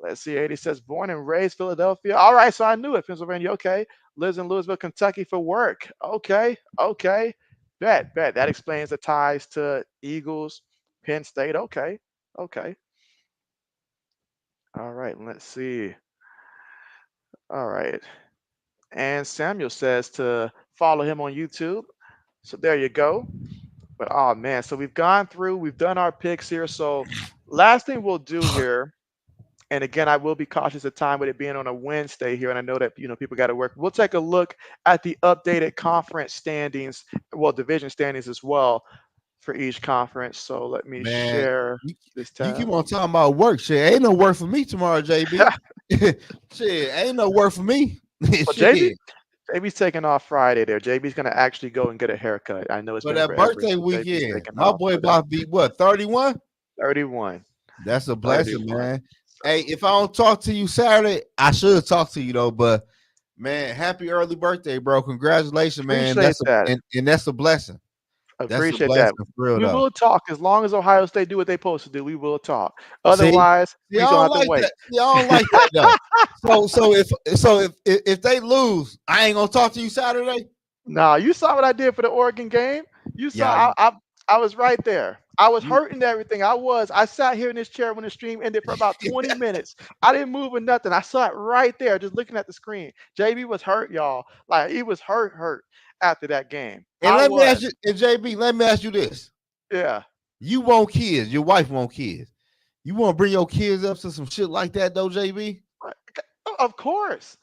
Let's see. 80 says, "Born and raised Philadelphia." All right, so I knew it. Pennsylvania. Okay. Lives in Louisville, Kentucky for work. Okay. Bet. That explains the ties to Eagles, Penn State. Okay. All right. Let's see. All right. And Samuel says to follow him on YouTube. So there you go. But oh man, so we've gone through, we've done our picks here. So last thing we'll do here, and again, I will be cautious of time with it being on a Wednesday here, and I know that people got to work. We'll take a look at the updated conference standings, well, division standings as well for each conference. So let me Man, share you, this you keep tab. on talking about work. Shit, ain't no work for me tomorrow, JB. Shit, ain't no work for me. Well, JB, Shit. JB's taking off Friday there. JB's gonna actually go and get a haircut. I know it's For been that forever, birthday so JB's weekend, taking my off boy for that. about to be what, 31? 31. That's a blessing, 31. man. So Hey, if I don't talk to you Saturday, I should talk to you though. But man, happy early birthday, bro. Congratulations, man. appreciate that. And that's a blessing. That's a Appreciate blessing that. for real We though. will talk as long as Ohio State do what they're supposed to do. We will talk. See, Otherwise, see, I we gonna don't have to like wait. that. See, I don't like that though. So if they lose, I ain't gonna talk to you Saturday. Nah, you saw what I did for the Oregon game. You Yeah, saw I was right there. I was you hurting everything. I sat here in this chair when the stream ended for about 20 minutes. I didn't move or nothing. I sat right there just looking at the screen. JB was hurt, y'all. Like he was hurt after that game. and I let me was. ask you, and JB, let me ask you this. Yeah. You want kids, your wife want kids. You want to bring your kids up to some shit like that though, JB? Of course.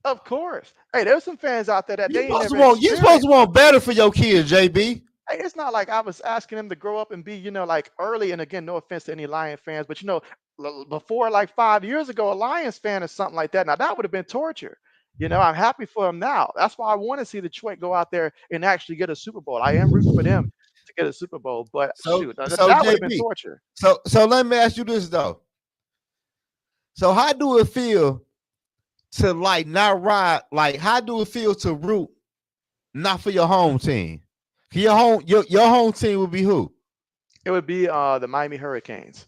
Of course. Hey, there's some fans out there that You they ain't supposed to never want you supposed to experienced. want better for your kids, JB. Hey, it's not like I was asking them to grow up and be, like early. And again, no offense to any Lion fans, but before like 5 years ago, a Lions fan or something like that. Now that would have been torture. I'm happy for him now. That's why I want to see Detroit go out there and actually get a Super Bowl. I am rooting for them to get a Super Bowl, but So shoot, so that would have been JB. torture. So let me ask you this though. So how do it feel to like not ride? Like how do it feel to root not for your home team? Your home team would be who? It would be the Miami Hurricanes.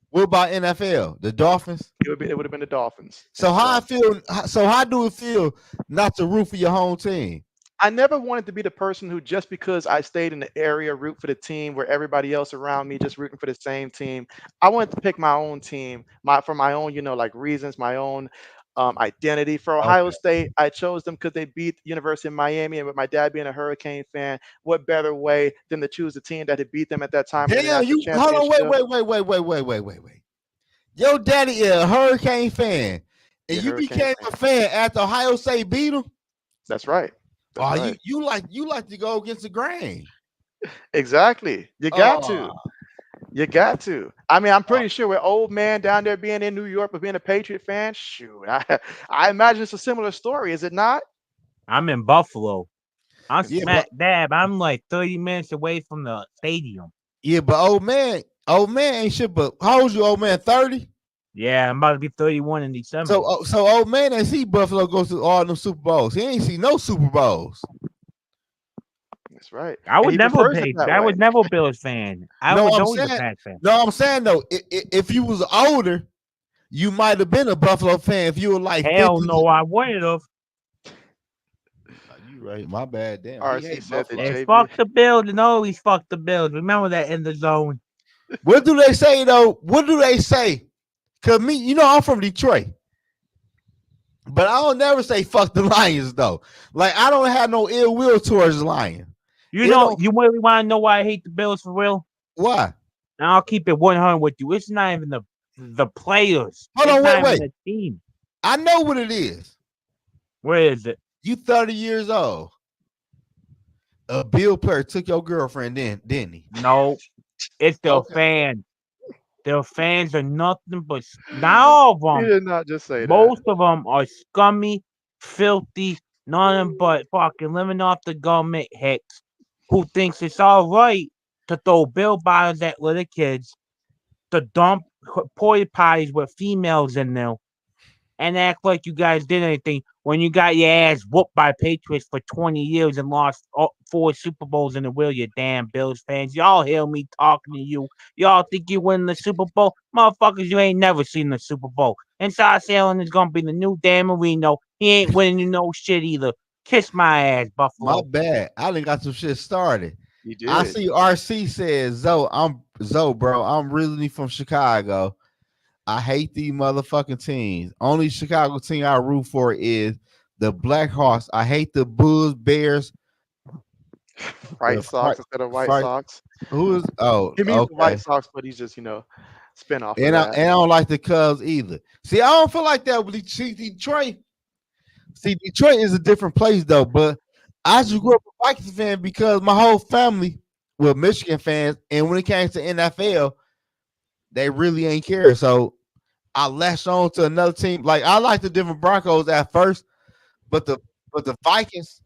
What about NFL? The Dolphins? It would have been the Dolphins. So That's how I right. feel? So how do it feel not to root for your home team? I never wanted to be the person who, just because I stayed in the area, root for the team where everybody else around me just rooting for the same team. I wanted to pick my own team, for my own, like reasons, my own identity. For Ohio Okay. State, I chose them because they beat the University of Miami, and with my dad being a Hurricane fan, what better way than to choose the team that had beat them at that time in the Damn, national you hold on, championship? wait. Your daddy is a Hurricane fan, and Yeah, you Hurricane became fan. a fan after Ohio State beat them. That's right. That's Oh, right. you like to go against the grain. Exactly. You got Oh, to. You got to. I mean, I'm oh, pretty sure with old man down there being in New York but being a Patriot fan, shoot, I imagine it's a similar story, is it not? I'm in Buffalo. I'm yeah, but smack dab. I'm like 30 minutes away from the stadium. old man ain't shit. But how old you, old man? 30. Yeah, I'm about to be 31 in December. So old man ain't see Buffalo go to all them Super Bowls. He ain't see no Super Bowls. That's right. I And was he never prefers it paid. that I way. was never a Bills fan. I No, was I'm always a saying, Pats fan. though, if you was older, you might have been a Buffalo fan if you were like Hell 50. no, I wouldn't have. You right, my bad. Damn, he RC hate said that Buffalo. They JB. fucked the Bills and always fucked the Bills. Remember that in the zone. What do they say though? What do they say? Cause me, I'm from Detroit, but I don't never say fuck the Lions though. Like I don't have no ill will towards the Lions. You It know, don't. you really want to know why I hate the Bills for real? Why? And I'll keep it 100 with you. It's not even the players. Hold It's on, not even wait. the team. I know what it is. Where is it? You 30 years old. A Bill player took your girlfriend, didn't he? No, it's their Okay. fans. Their fans are nothing but not all of He them. did not just say that. Most of them are scummy, filthy, nothing but fucking living off the government hicks who thinks it's all right to throw bill bottles at little kids, to dump porta potties with females in them, and act like you guys did anything when you got your ass whooped by Patriots for 20 years and lost 4 Super Bowls in a row, you damn Bills fans. Y'all hear me talking to you. Y'all think you win the Super Bowl? Motherfuckers, you ain't never seen the Super Bowl. And Sauce Allen is going to be the new Dan Marino. He ain't winning you no shit either. Kiss my ass, My Buffalo. bad. I done got some shit started. He I did. see RC says, Zoe, bro. I'm really from Chicago. I hate these motherfucking teams. Only Chicago team I root for is the Blackhawks. I hate the Bulls, Bears, White the Sox instead of White fight. Sox. Who is? Oh, He means the White okay. Sox, but he's just, spin off of And I that. and I don't like the Cubs either. See, I don't feel like that with Detroit. See, Detroit is a different place though. But I just grew up a Vikings fan because my whole family were Michigan fans, and when it came to NFL, they really ain't care. So I latched on to another team. Like I like the Denver Broncos at first, but the Vikings,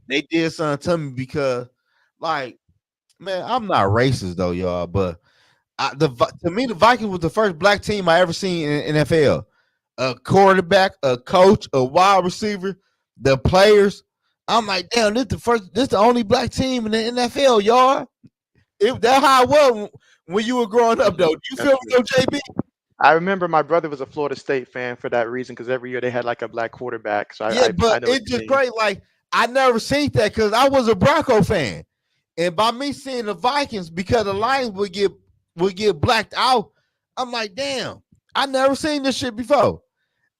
they did something to me because, like, man, I'm not racist though, y'all. But to me, the Vikings was the first black team I ever seen in NFL. A quarterback, a coach, a wide receiver, the players. I'm like, damn, this the only black team in the NFL, y'all. That's how it was when you were growing up, though. You That's feel me, true. though, JB? I remember my brother was a Florida State fan for that reason because every year they had like a black quarterback. So Yeah, I but know what it's you just mean. great. Like I never seen that because I was a Bronco fan, and by me seeing the Vikings because the Lions would get blacked out, I'm like, damn, I never seen this shit before,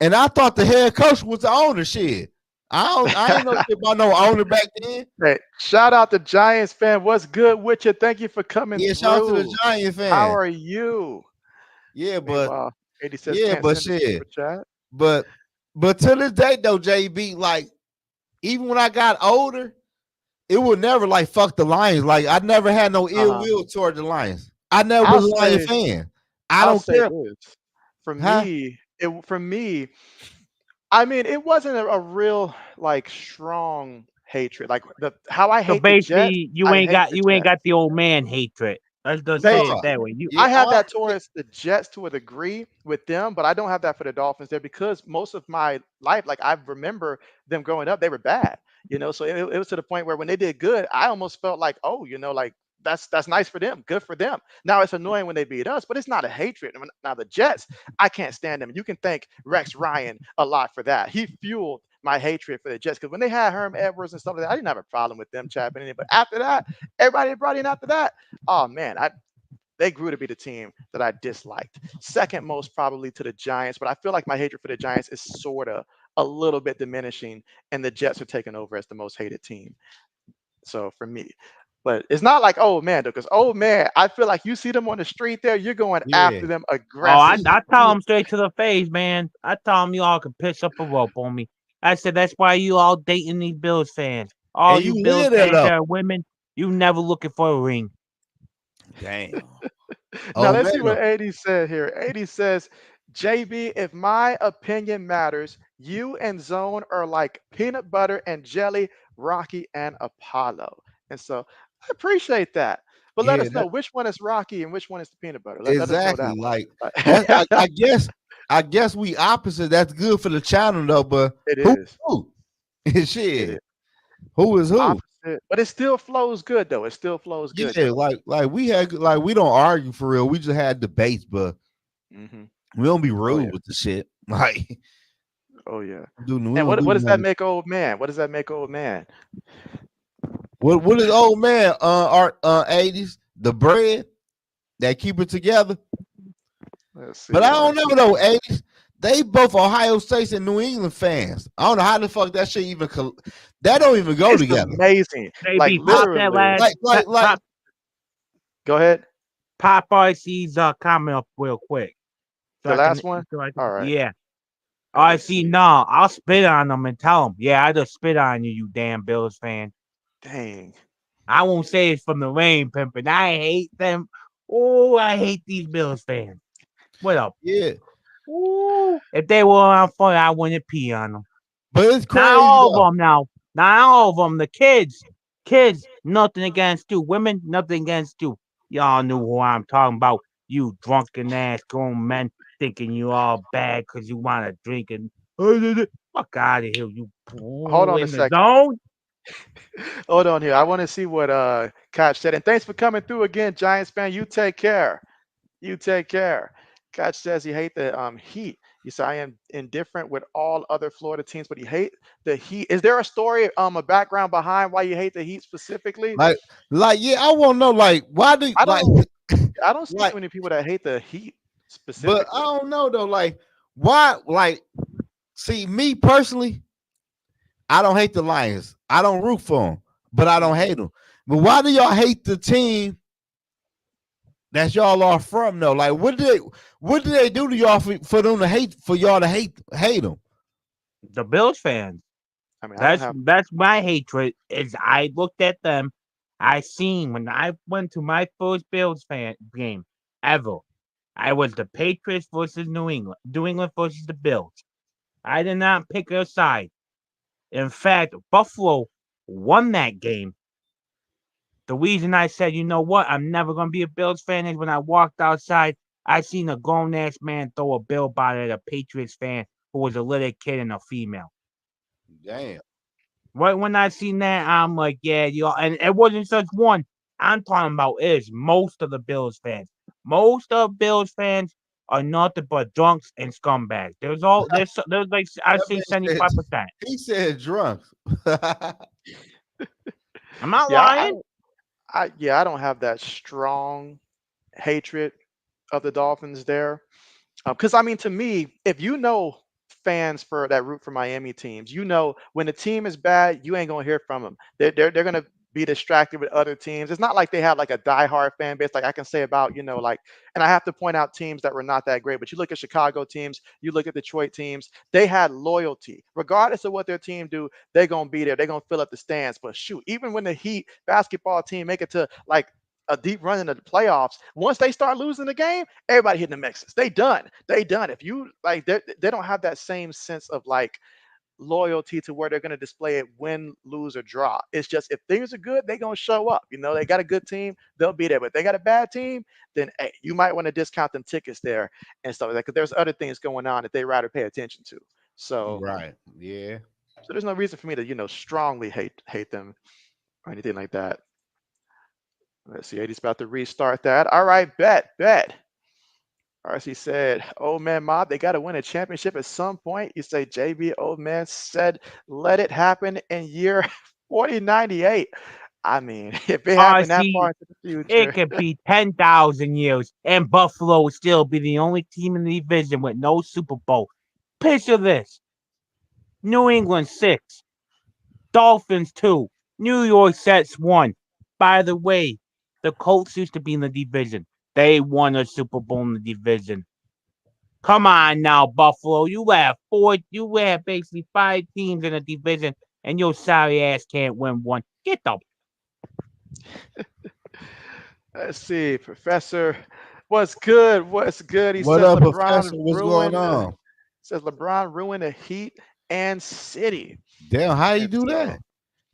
and I thought the head coach was the owner. Shit, I ain't know shit about no owner back then. Hey, shout out to Giants fan. What's good with you? Thank you for coming Yeah, shout out to the through. Giant How fan. are you? Yeah, but Meanwhile, 80 says yeah, can't but send a shit, super chat. but to this day though, JB, like even when I got older. It would never like fuck the Lions. Like I never had no ill Uh-huh. will toward the Lions. I never I'll was a Lion say fan. I I'll don't say care, this. For huh? me, for me, I mean, it wasn't a real like strong hatred. Like the how I So hate the Jets, basically, you I ain't hate got the you ain't Jets. got the old man hatred. Let's just say it No, that way. yeah, I have that towards the Jets to a degree with them, but I don't have that for the Dolphins there because most of my life, like I remember them growing up, they were bad, So it was to the point where when they did good, I almost felt like, oh, like that's nice for them, good for them. Now it's annoying when they beat us, but it's not a hatred. Now the Jets, I can't stand them. You can thank Rex Ryan a lot for that. He fueled my hatred for the Jets because when they had Herm Edwards and stuff like that, I didn't have a problem with them chapping in. But after that, everybody brought in after that. Oh man, they grew to be the team that I disliked. Second most probably to the Giants, but I feel like my hatred for the Giants is sort of a little bit diminishing, and the Jets are taking over as the most hated team. So for me, but it's not like old man though, because old man, I feel like you see them on the street there, you're going yeah, after them Oh, I, aggressively. I tell him straight to the face, man. I tell him you all can piss up a rope on me. I said that's why you all dating these Bills fans. All and you you Bills hear that fans though. that are women, you never looking for a ring. Damn. Now Oh let's man, see what 80 said here. 80 says, JB, if my opinion matters, you and Zone are like peanut butter and jelly, Rocky and Apollo. And so I appreciate that. But let yeah, us know that which one is Rocky and which one is the peanut butter. Let us know exactly. that one. Like that. I guess we opposite. That's good for the channel though. But It who? is. Who? It is Shit. Who is who? opposite. But it still flows good though. It still flows good Yeah, though. like we had like we don't argue for real. We just had debates, but Hmm. we don't be Oh rude yeah. with the shit. Like Oh yeah. we And don't what do does that nothing. make old man? What does that make old man? What is old man art 80s? The bread that keep it together. Let's see. But I don't RC. know though, 80s. They both Ohio State's and New England fans. I don't know how the fuck that shit even that don't even go It's together. amazing. Like Baby, pop that literally. last Like Go ahead. pop RC's comment up real quick. So The I can last one. so I can All right. yeah. Let me RC, see. no, I'll spit on them and tell them, yeah, I just spit on you, you damn Bills fan. Dang. I won't say it's from the rain, pimpin'. I hate them. Oh, I hate these Bills fans. What up? yeah. Ooh, if they were on fire, I wouldn't pee on them. But it's Not crazy all of though. them now. Not all of them. The kids, nothing against you. Women, nothing against you. Y'all knew who I'm talking about. You drunken ass grown men thinking you all bad because you want to drink and fuck out of here, you Hold on a in the second. zone. Hold on here. I want to see what Koch said. And thanks for coming through again, Giants fan. You take care. You take care. Koch says he hate the Heat. He said I am indifferent with all other Florida teams, but he hate the Heat. Is there a story, a background behind why you hate the Heat specifically? Like, yeah, I want to know, like, why do I like, don't I don't see like, too many people that hate the Heat but I specifically. don't know though, like, why, like, see, me personally, I don't hate the Lions. I don't root for them, but I don't Hmm. hate them. But why do y'all hate the team that y'all are from though? Like, what did they do to y'all for them to hate for y'all to hate them? The Bills fans. I mean, I don't That's have. that's my hatred. Is I looked at them. I seen when I went to my first Bills fan game ever. I was the Patriots versus New England. New England versus the Bills. I did not pick a side. In fact, Buffalo won that game. The reason I said, you know what, I'm never gonna be a Bills fan is when I walked outside, I seen a grown ass man throw a billboard at a Patriots fan who was a little kid and a female. Damn. Right when I seen that, I'm like, yeah, and it wasn't just one. I'm talking about is most of the Bills fans. Most of Bills fans are nothing but drunks and scumbags. There's like I That say man said 75%. he said drunk. I'm not Yeah, lying. I don't have that strong hatred of the Dolphins there. Because I mean, to me, if you know fans for that root for Miami teams, when the team is bad, you ain't gonna hear from them. They're gonna be distracted with other teams. It's not like they have like a diehard fan base, like I can say about like. And I have to point out teams that were not that great. But you look at Chicago teams, you look at Detroit teams, they had loyalty, regardless of what their team do. They're gonna be there. They're gonna fill up the stands. But shoot, even when the Heat basketball team make it to like a deep run into the playoffs. Once they start losing the game, everybody hitting the mixes. They done. They done. If you like, they don't have that same sense of like loyalty to where they're going to display it win, lose, or draw. It's just if things are good, they're going to show up. You know, they got a good team, they'll be there. But if they got a bad team, then hey, you might want to discount them tickets there and stuff like that because there's other things going on that they rather pay attention to. So, Right. Yeah. so there's no reason for me to strongly hate them or anything like that. Let's see, 80's about to restart that. All right, bet. RC said, "Old man Mob, they got to win a championship at some point." You say, JB, old man said, "Let it happen in year 4098." I mean, if it happened that RC, far into the it future, could be 10,000 years, and Buffalo would still be the only team in the division with no Super Bowl. Picture this: New England 6, Dolphins 2, New York Jets 1. By the way, the Colts used to be in the division. They won a Super Bowl in the division. Come on now, Buffalo. You have basically 5 teams in the division, and your sorry ass can't win one. Get the let's see, Professor, what's good? What's good? He What says up, LeBron Professor? What's going ruined. on? Says LeBron ruined the Heat and City, Damn, how you and do so that?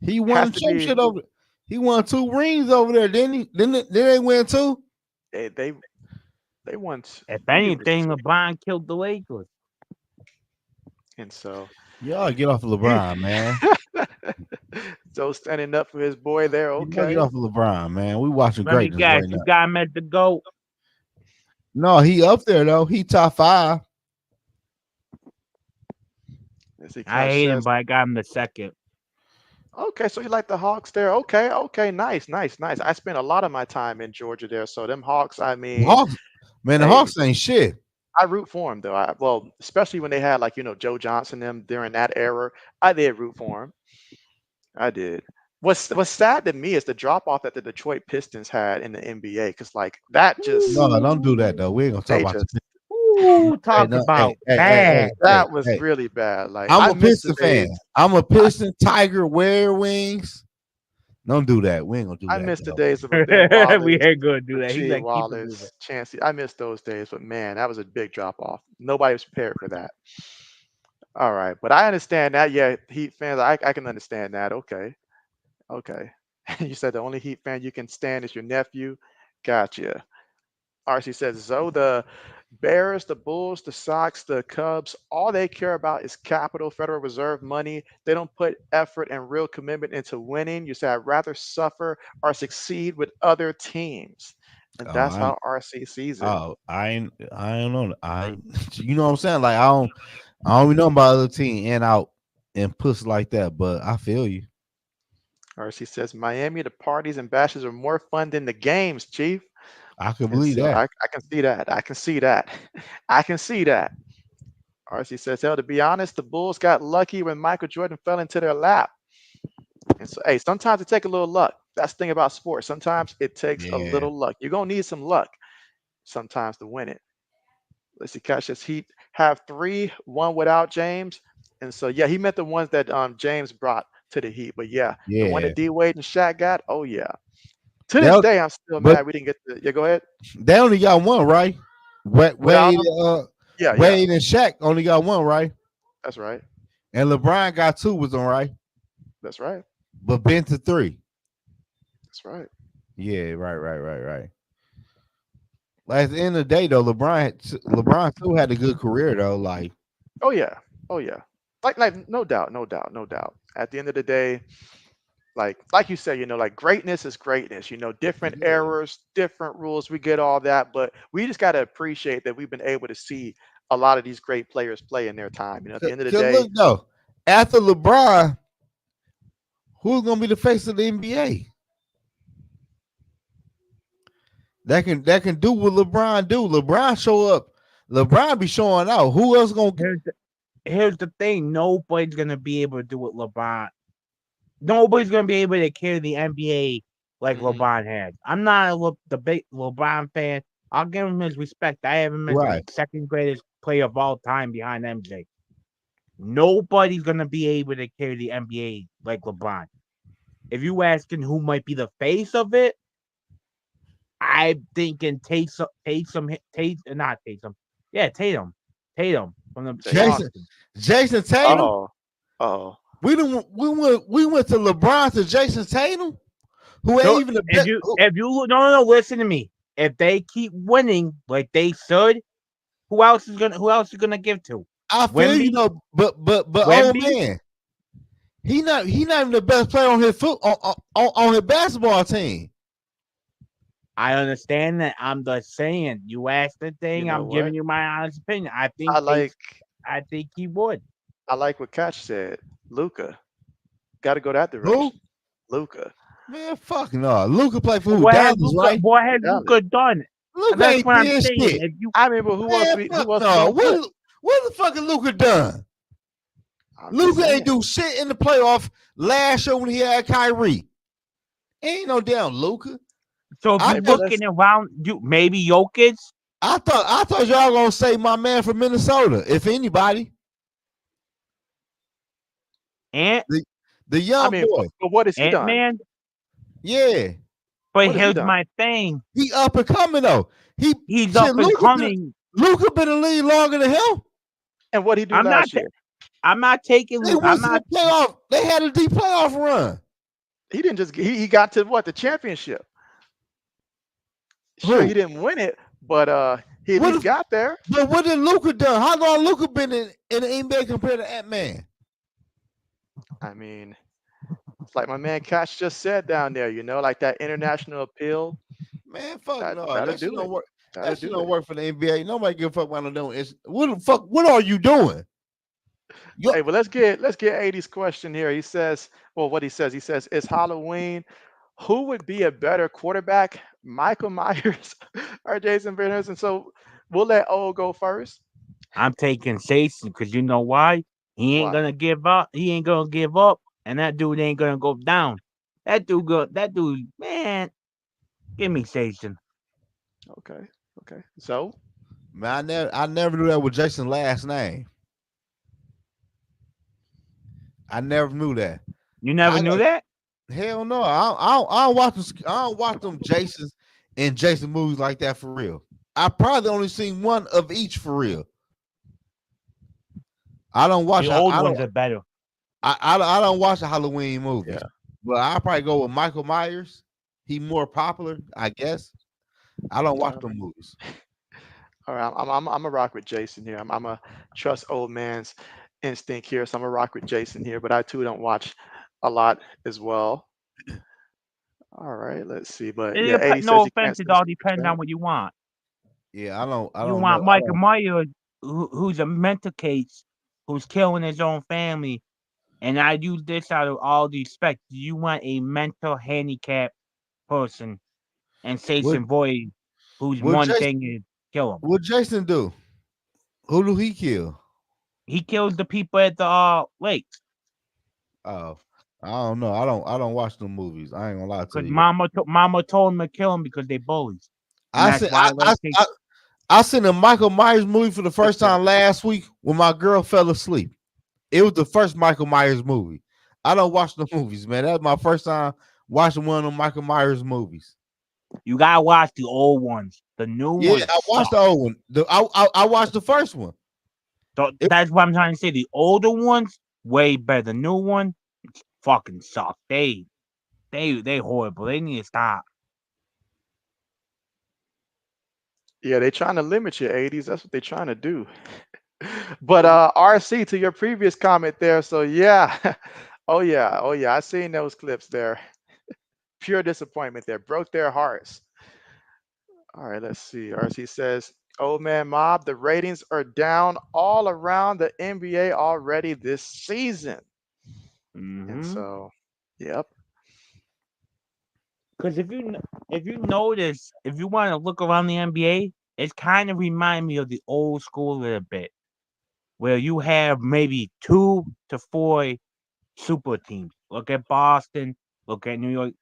He has won to be. championship over. He won 2 rings over there, didn't he? Didn't they win 2? They they won If 3 anything, rings, LeBron killed the Lakers. and so. Y'all get off of You LeBron, man. Joe standing up for his boy there. Y'all get Okay. off of LeBron, man. We watching Let me greatness guess, right you now. got him at the GOAT. No, he up there though. He top 5. As he I Cash hate him, says, but I got him the second. okay, so you like the Hawks there. Okay. Nice. I spent a lot of my time in Georgia there. So them Hawks, I The mean, Hawks, man, the hey, Hawks ain't shit. I root for them though. Well, especially when they had like, Joe Johnson them during that era. I did root for him. I did. What's sad to me is the drop off that the Detroit Pistons had in the NBA. Cause like that just No, don't do that though. We ain't gonna talk they about just the. Ooh, Hey, talk no, hey, about hey, hey, hey, bad. hey, that was hey. really bad. Like I'm I a miss the Piston fan. days. I'm a I, Piston Tiger Wear Wings. Don't do that. We ain't gonna do I that miss the though. days of Ben We Wallace, ain't gonna do that. He's Rasheed like, keep it moving. Wallace, Chancey. I miss those days, but man, that was a big drop off. Nobody was prepared for that. All right, but I understand that. Yeah, Heat fans, I can understand that. Okay. You said the only Heat fan you can stand is your nephew. Gotcha. RC says, "So the Bears, the Bulls, the Sox, the Cubs, all they care about is capital, Federal Reserve money. They don't put effort and real commitment into winning. You say, I'd rather suffer or succeed with other teams." And Oh, that's I how RC sees it. I don't know. You know what I'm saying? Like I don't even know about other team and out and puss like that, but I feel you. RC says, Miami, the parties and bashes are more fun than the games, Chief. I can And believe so that. I can see that. I can see that. I can see that. RC says, hell, to be honest, the Bulls got lucky when Michael Jordan fell into their lap. And so, hey, sometimes it takes a little luck. That's the thing about sports. Sometimes it takes a Yeah. little luck. You're gonna need some luck sometimes to win it. Let's see, Cash says Heat have 3, one without James. And so yeah, he meant the ones that James brought to the Heat. But yeah, the one Yeah. that D Wade and Shaq got, oh yeah. To this That day, I'm still but mad we didn't get the yeah, go ahead. they only got one, right? Without Wade, him? Yeah, Wade and Shaq only got one, right? that's right. And LeBron got 2 with them, right? That's right. But Ben to 3. That's right. Yeah, right. Like at the end of the day, though, LeBron still had a good career though. Like, Oh yeah. Oh yeah. Like no doubt. At the end of the day, like you said, like greatness is greatness. Different yeah. errors, different rules. We get all that, but we just got to appreciate that we've been able to see a lot of these great players play in their time. At the end of the Cause day, look though, after LeBron, who's gonna be the face of the NBA? That can do what LeBron do. LeBron show up. LeBron be showing out. Who else gonna? Here's the thing: nobody's gonna be able to do what LeBron. Nobody's gonna be able to carry the NBA like hmm LeBron has. I'm not the big LeBron fan. I'll give him his respect. I have him as the Right. second greatest player of all time behind MJ. Nobody's gonna be able to carry the NBA like LeBron. If you asking who might be the face of it, I'm thinking not Taysom. Yeah, Tatum from the Tatum. Jason Boston. Jason Tatum. Oh, oh. We went to LeBron to Jason Tatum, who ain't So even the best. if you no, listen to me. If they keep winning like they should, who else is gonna give to? I feel Wemby? but old Wemby? man, he not even the best player on his foot on his basketball team. I understand that. I'm just saying. You asked the You thing. know I'm what? giving you my honest opinion. I like I think he would. I like what Catch said. Luca. Got to go that Who? direction. Luca. Man, fuck no. Luca play for who? What has Dallas, Luca? right? What has Dallas. Luca done? And Luca that's ain't what I'm did saying. shit. If you, I mean, but Man, who fuck else we no. gonna put? What the fuck has Luca done? I'm just Luca ain't saying. do shit in the playoff last year when he had Kyrie. Ain't no damn Luca. so if I you Hey, but thought looking let's around, you maybe Jokic. I thought y'all gonna say my man from Minnesota, if anybody. Ant The, the I young mean, boy. but what has he Ant done? Man. Yeah. But What has he here's done? my thing. He up and coming though. He He's shit, up and coming. Luca been in the league longer than him. And what he do I'm not. last year? I'm not taking They Luke. I'm went to the not. playoff. They had a deep playoff run. He didn't just he got to what, the championship. Sure, he Who? didn't win it, but he at What least if, got there. but what did Luca done? How long Luca been in the NBA compared to Ant Man? I mean, it's like my man Cash just said down there, like that international appeal, Man, fuck that no. that'll That shit do don't it. work. That'll That shit do don't it. work for the NBA. Nobody give a fuck about them. What the fuck? What are you doing? Yo, Hey, well, let's get 80's question here. He says, well, what he says, it's Halloween. Who would be a better quarterback, Michael Myers or Jason Berners? And so we'll let O go first. I'm taking Jason because you know why? He ain't Why? gonna give up. He ain't gonna give up, and that dude ain't gonna go down. That dude go. That dude, man. Give me Jason. Okay. Okay. So man, I never knew that was Jason's last name. I never knew that. You never I knew got that? hell no. I don't watch them Jasons and Jason movies like that for real. I probably only seen one of each for real. I don't watch. The old I don't. ones are better. I don't watch the Halloween movies, yeah. but I probably go with Michael Myers. He more popular, I guess. I don't watch All them right. movies. All right. I'm a rock with Jason here. I'm a trust old man's instinct here. So I'm a rock with Jason here, but I too don't watch a lot as well. All right. Let's see. But yeah, 80 says No he can't offense, it say all Super depends Chat. on what you want. Yeah, I don't. I You don't want know. I Michael don't. Myers, who's a mental case, who's killing his own family, and I use this out of all respect. You want a mental handicap person, and What Jason Void, whose what one Jason? thing is kill him. What Jason do? Who do he kill? He kills the people at the lake Oh, I don't know. I don't watch them movies. I ain't gonna lie to because you. mama told him to kill him because they bullies, and I that's seen why like I seen a Michael Myers movie for the first time last week when my girl fell asleep. It was the first Michael Myers movie. I don't watch the movies, man. That's my first time watching one of the Michael Myers movies. you gotta watch the old ones. The new Yeah, ones I watched the suck. old one. I watched the first one. So It- that's what I'm trying to say. The older ones way better. The new one fucking suck. They horrible. They need to stop. Yeah, they're trying to limit your 80s. That's what they're trying to do. But RC, to your previous comment there. So yeah. Oh yeah. Oh yeah. I seen those clips there. Pure disappointment there. Broke their hearts. All right, let's see. RC says, "Old man mob, the ratings are down all around the NBA already this season." And Mm-hmm. so, yep. Because if you notice, if you want to look around the NBA, it's kind of remind me of the old school a little bit, where you have maybe 2 to 4 super teams. Look at Boston. Look at New York.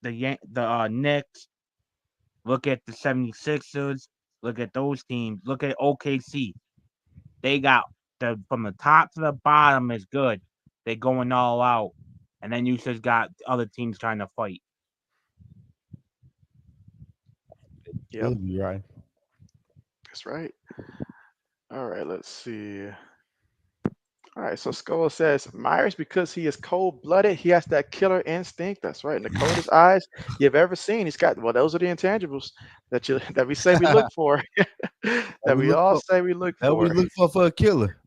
The Knicks. Look at the 76ers. Look at those teams. Look at OKC. They got from the top to the bottom is good. They going all out, and then you just got other teams trying to fight. Yep, Could be right. that's right. All right, let's see. All right, so Skull says Myers, because he is cold-blooded, he has that killer instinct. That's right, and the coldest eyes you've ever seen. He's got, well, those are the intangibles that we say we look for, That that we we look all for. say we look That we for. look for a killer.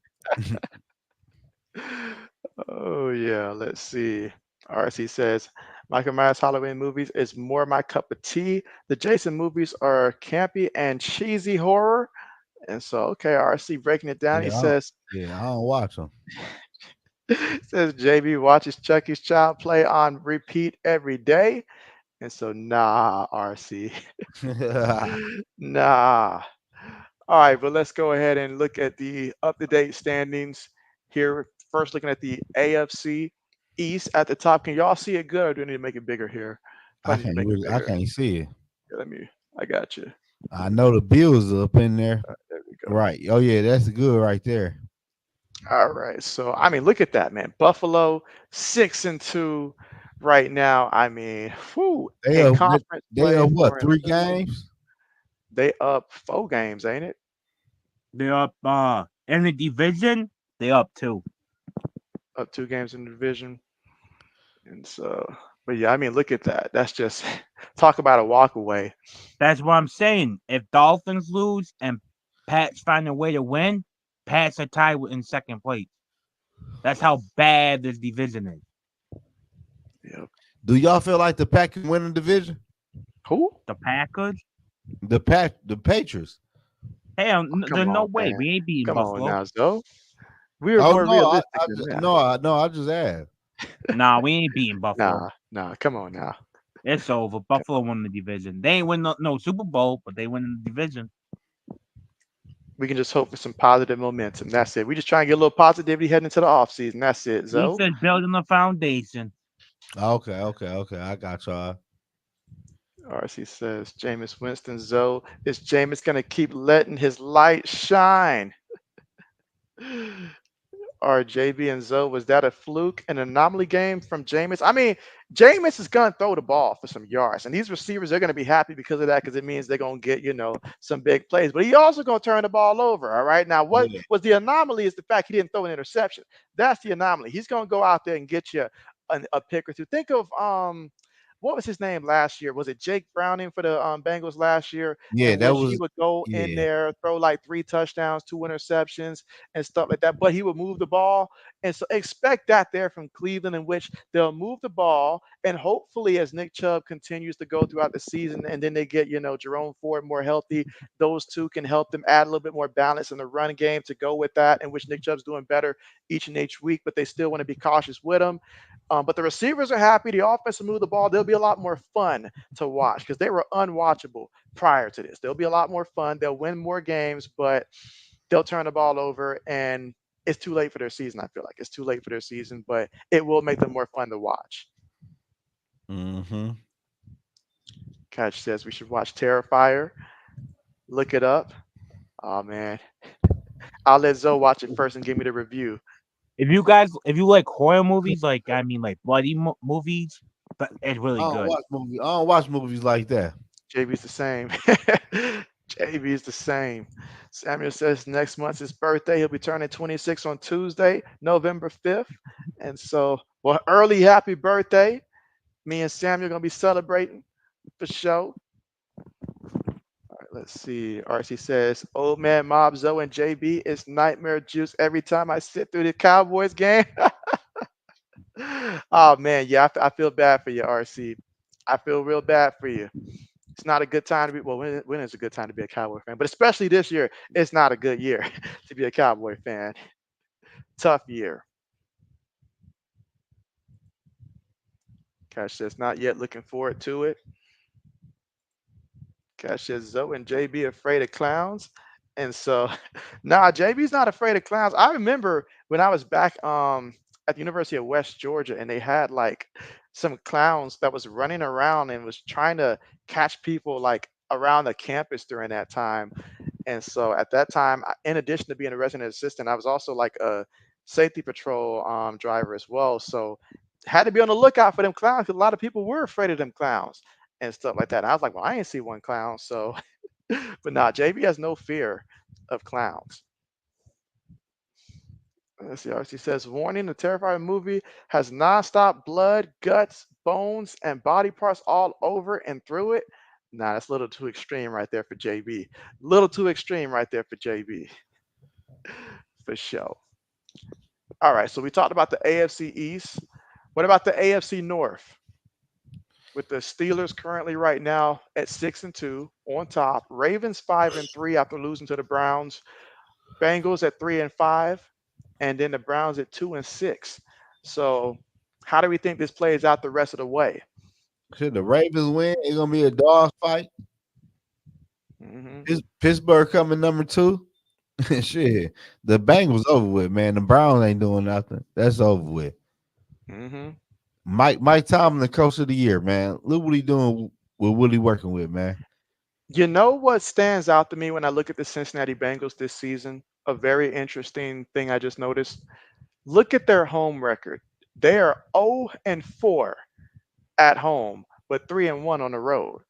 Oh yeah, let's see. RC says Michael Myers Halloween movies is more my cup of tea. The Jason movies are campy and cheesy horror. And so, okay, RC breaking it down. He Yeah, I don't, says yeah, I don't watch them. says JB watches Chucky's Child Play on repeat every day. And so, nah, RC, nah. All right, but let's go ahead and look at the up-to-date standings here. First, looking at the AFC East at the top. Can y'all see it good, or do I need to make it bigger here? If I need to make it I bigger, can't see it. here, let me. I got you. I know the Bills are up in there. There we go. Right. Oh yeah, that's good right there. All right. So, I mean, look at that, man. Buffalo 6-2 right now. I mean, whew, They in are conference they play, are what, 3 4-2. games? They up 4 games, ain't it? They're up in the division. They up 2. Up 2 games in the division. And so, but yeah, I mean, look at that. That's just talk about a walk away. That's what I'm saying. If Dolphins lose and Pats find a way to win, Pats are tied in second place. That's how bad this division is. Yep. Do y'all feel like the Pack can win the division? Who? The Packers, The Patriots. hell, Come there's no on, way man. we ain't beating Come on Buffalo. now, Zoe. We are Oh more no, realistic than that. no, I just asked. Nah, we ain't beating Buffalo. Nah. Come on now. It's over. Buffalo won the division. They ain't win no Super Bowl, but they win the division. We can just hope for some positive momentum. That's it. We just try and get a little positivity heading into the offseason. That's it, We Zoe. said building the foundation. Okay. I got y'all. RC says Jameis Winston, Zoe. Is Jameis going to keep letting his light shine? Or JB and Zoe, was that a fluke, an anomaly game from Jameis? I mean, Jameis is going to throw the ball for some yards, and these receivers are going to be happy because of that, because it means they're going to get, some big plays. But he also going to turn the ball over. All right. Now, what Yeah. was the anomaly is the fact he didn't throw an interception. That's the anomaly. He's going to go out there and get you a pick or two. Think of what was his name last year? Was it Jake Browning for the Bengals last year, Yeah, in that which he was would go in yeah. there, throw like 3 touchdowns, 2 interceptions, and stuff like that. But he would move the ball, and so expect that there from Cleveland, in which they'll move the ball, and hopefully, as Nick Chubb continues to go throughout the season, and then they get Jerome Ford more healthy, those two can help them add a little bit more balance in the run game to go with that, in which Nick Chubb's doing better each and each week, but they still want to be cautious with him. But the receivers are happy. The offense will move the ball. They'll be a lot more fun to watch because they were unwatchable prior to this. They'll be a lot more fun. They'll win more games, but they'll turn the ball over, and it's too late for their season. I feel like it's too late for their season, but it will make them more fun to watch. Mm-hmm. Catch says we should watch Terrifier. Look it up. Oh man, I'll let Zoe watch it first and give me the review. If you like horror movies, like bloody movies, but it's really good. I don't watch movies like that. JB's the same. JB's the same. Samuel says next month's his birthday. He'll be turning 26 on Tuesday, November 5th. And so, well, early happy birthday. Me and Samuel are going to be celebrating for sure. All right, let's see. RC says, Old Man Mob, Zoe, and JB is nightmare juice every time I sit through the Cowboys game. Oh, man. Yeah, I feel bad for you, RC. I feel real bad for you. It's not a good time to be. Well, when is a good time to be a Cowboy fan? But especially this year, it's not a good year to be a Cowboy fan. Tough year. Cash says not yet. Looking forward to it. Cash says Zoe and JB afraid of clowns, and so nah, JB's not afraid of clowns. I remember when I was back at the University of West Georgia, and they had like some clowns that was running around and was trying to catch people like around the campus during that time. And so at that time, in addition to being a resident assistant, I was also like a safety patrol driver as well. So had to be on the lookout for them clowns, because a lot of people were afraid of them clowns and stuff like that. And I was like, well, I ain't see one clown, so But nah, JB has no fear of clowns. Let's see. RC says, warning: the terrifying movie has nonstop blood, guts, bones, and body parts all over and through it. Nah, that's a little too extreme right there for JB. Little too extreme right there for JB. For sure. All right, so we talked about the AFC East. What about the AFC North? With the Steelers currently right now at 6-2 on top, Ravens 5-3 after losing to the Browns, Bengals at 3-5, and then the Browns at 2-6. So, how do we think this plays out the rest of the way? Should the Ravens win, it's gonna be a dog fight. Hmm. Pittsburgh coming number 2. Shit, the Bengals over with, man. The Browns ain't doing nothing. That's over with. Hmm. Mike Tomlin, the coach of the year, man. Look what he doing with what he working with, man. You know what stands out to me when I look at the Cincinnati Bengals this season? A very interesting thing I just noticed. Look at their home record. They are 0-4 at home, but 3-1 on the road.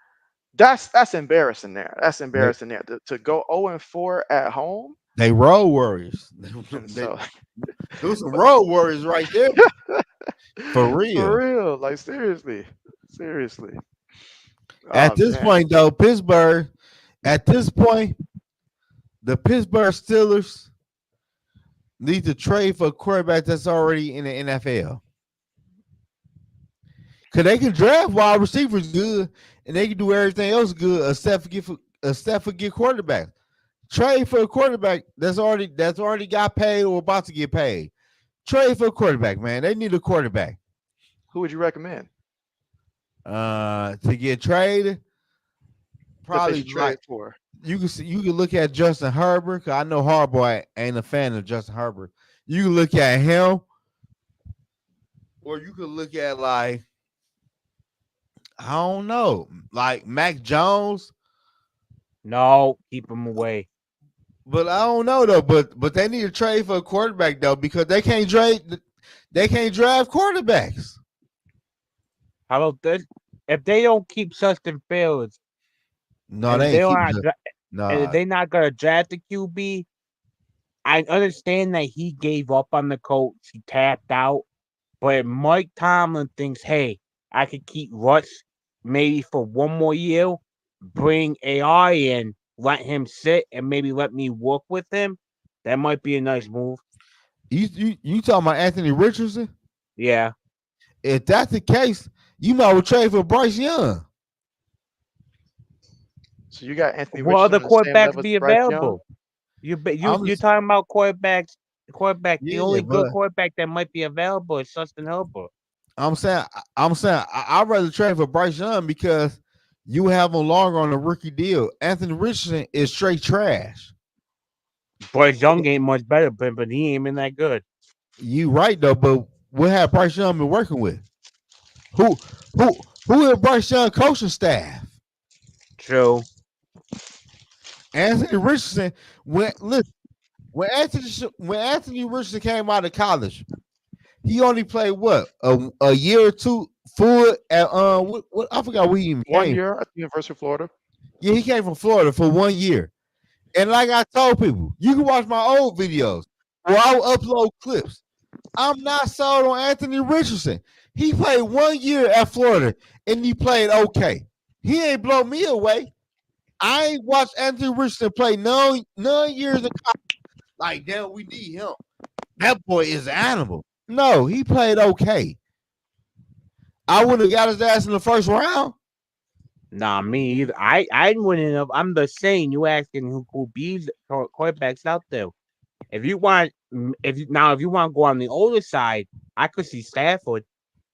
That's embarrassing there. That's They, embarrassing there to go 0-4 at home. they road warriors. And they, so, those some road warriors right there. For for real. real, like seriously, seriously. At Oh this man, point, though, Pittsburgh, at this point, the Pittsburgh Steelers need to trade for a quarterback that's already in the NFL. Because they can draft wide receivers good and they can do everything else good except for get quarterbacks. Trade for a quarterback that's already got paid or about to get paid. Trade for a quarterback, man. They need a quarterback. who would you recommend To get traded, that they probably should like trade for? you can look at Justin Herbert. Cause I know Harbaugh ain't a fan of Justin Herbert. You can look at him, or you could look at like I don't know, like Mac Jones. No, keep him away. But I don't know though. But they need to trade for a quarterback though because they can't trade. They can't draft quarterbacks. How about this? If they don't keep Justin Fields, No, and if they they ain't don't, keeping. and if Nah, they not gonna draft the QB, I understand that he gave up on the coach, he tapped out. But if Mike Tomlin thinks, hey, I could keep Russ maybe for one more year, bring AI in, let him sit, and maybe let me work with him, that might be a nice move. you talking about Anthony Richardson? Yeah. If that's the case, you might well trade for Bryce Young. So you got Anthony What Richardson other on the same quarterbacks level as be Bryce Young. available? I'm You're just talking about quarterbacks. Quarterback. The yeah, only good but quarterback that might be available is Justin Herbert. I'm saying I'd rather trade for Bryce Young because you have him longer on a rookie deal. Anthony Richardson is straight trash. Bryce Young ain't much better, but he ain't been that good. You right though, but what have Bryce Young been working with? Who who is Bryce Young coaching staff? True. Anthony Richardson when Anthony Richardson came out of college, he only played what a year or two full at what I forgot where he even One came. year at the University of Florida. Yeah, he came from Florida for 1 year. And like I told people, you can watch my old videos where I will upload clips. I'm not sold on Anthony Richardson. He played 1 year at Florida and he played okay. He ain't blow me away. I ain't watched Anthony Richardson play none years in college. Like, damn, we need him. That boy is an animal. No, he played okay. I wouldn't have got his ass in the first round. Nah, me either. I wouldn't have. I'm the same. You asking who be quarterbacks out there? If you want, if you want to go on the older side, I could see Stafford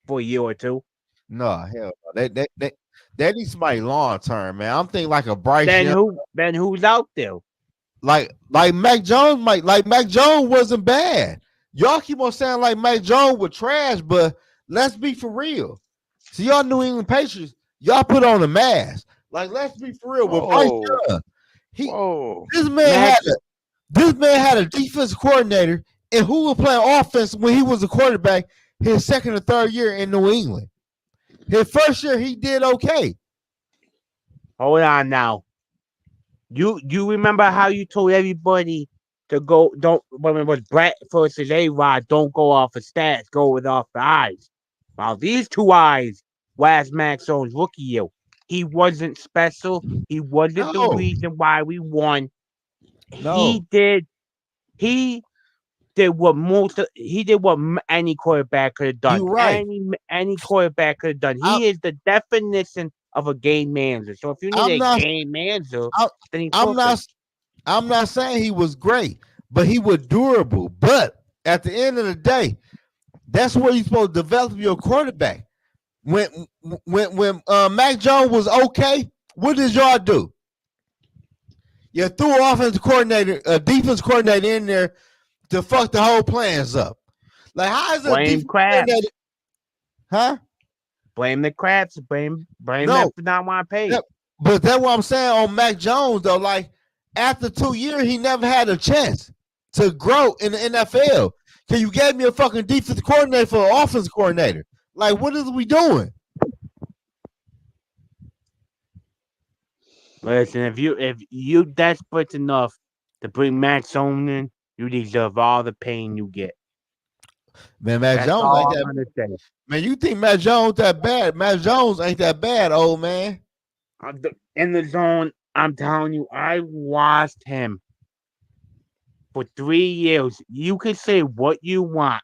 for a year or two. No, hell no. That needs somebody long term, man. I'm thinking like a Bryce Then Young. who's out there? Like Mac Jones wasn't bad. Y'all keep on saying like Mac Jones was trash, but let's be for real. So y'all New England Patriots, y'all put on a mask. Like let's be for real. With Bryce Whoa, Young, whoa. Max, this man had a defensive coordinator, and who was playing offense when he was a quarterback his second or third year in New England. His first year he did okay. hold on now. You remember how you told everybody to go don't when it was Brett versus A-Rod, don't go off of stats, go with off the eyes. Well, these two eyes last Max Jones rookie year. He wasn't special. He wasn't the No, reason why we won. no, He did what any quarterback could have done. you right. Any quarterback could have done. I, He is the definition of a game manager. So if you need I'm a not. game manager, I, then he's I'm perfect. not. I'm not saying he was great, but he was durable. But at the end of the day, that's where you're supposed to develop your quarterback. When Mac Jones was okay, what did y'all do? You threw offensive coordinator, a defense coordinator in there to fuck the whole plans up. Like, how is a Blame defense coordinator? Craps. Huh? Blame the Craps. Blame them No, for not want to pay. but that's what I'm saying on Mac Jones though. Like, after 2 years, he never had a chance to grow in the NFL. Cause you gave me a fucking defensive coordinator for an offensive coordinator. Like, what is we doing? Listen, if you desperate enough to bring Max on in, you deserve all the pain you get. Man, Mac That's Jones all ain't I'm that. gonna say. Man, you think Mac Jones that bad? Mac Jones ain't that bad, old man. In the zone, I'm telling you, I watched him for 3 years. You can say what you want.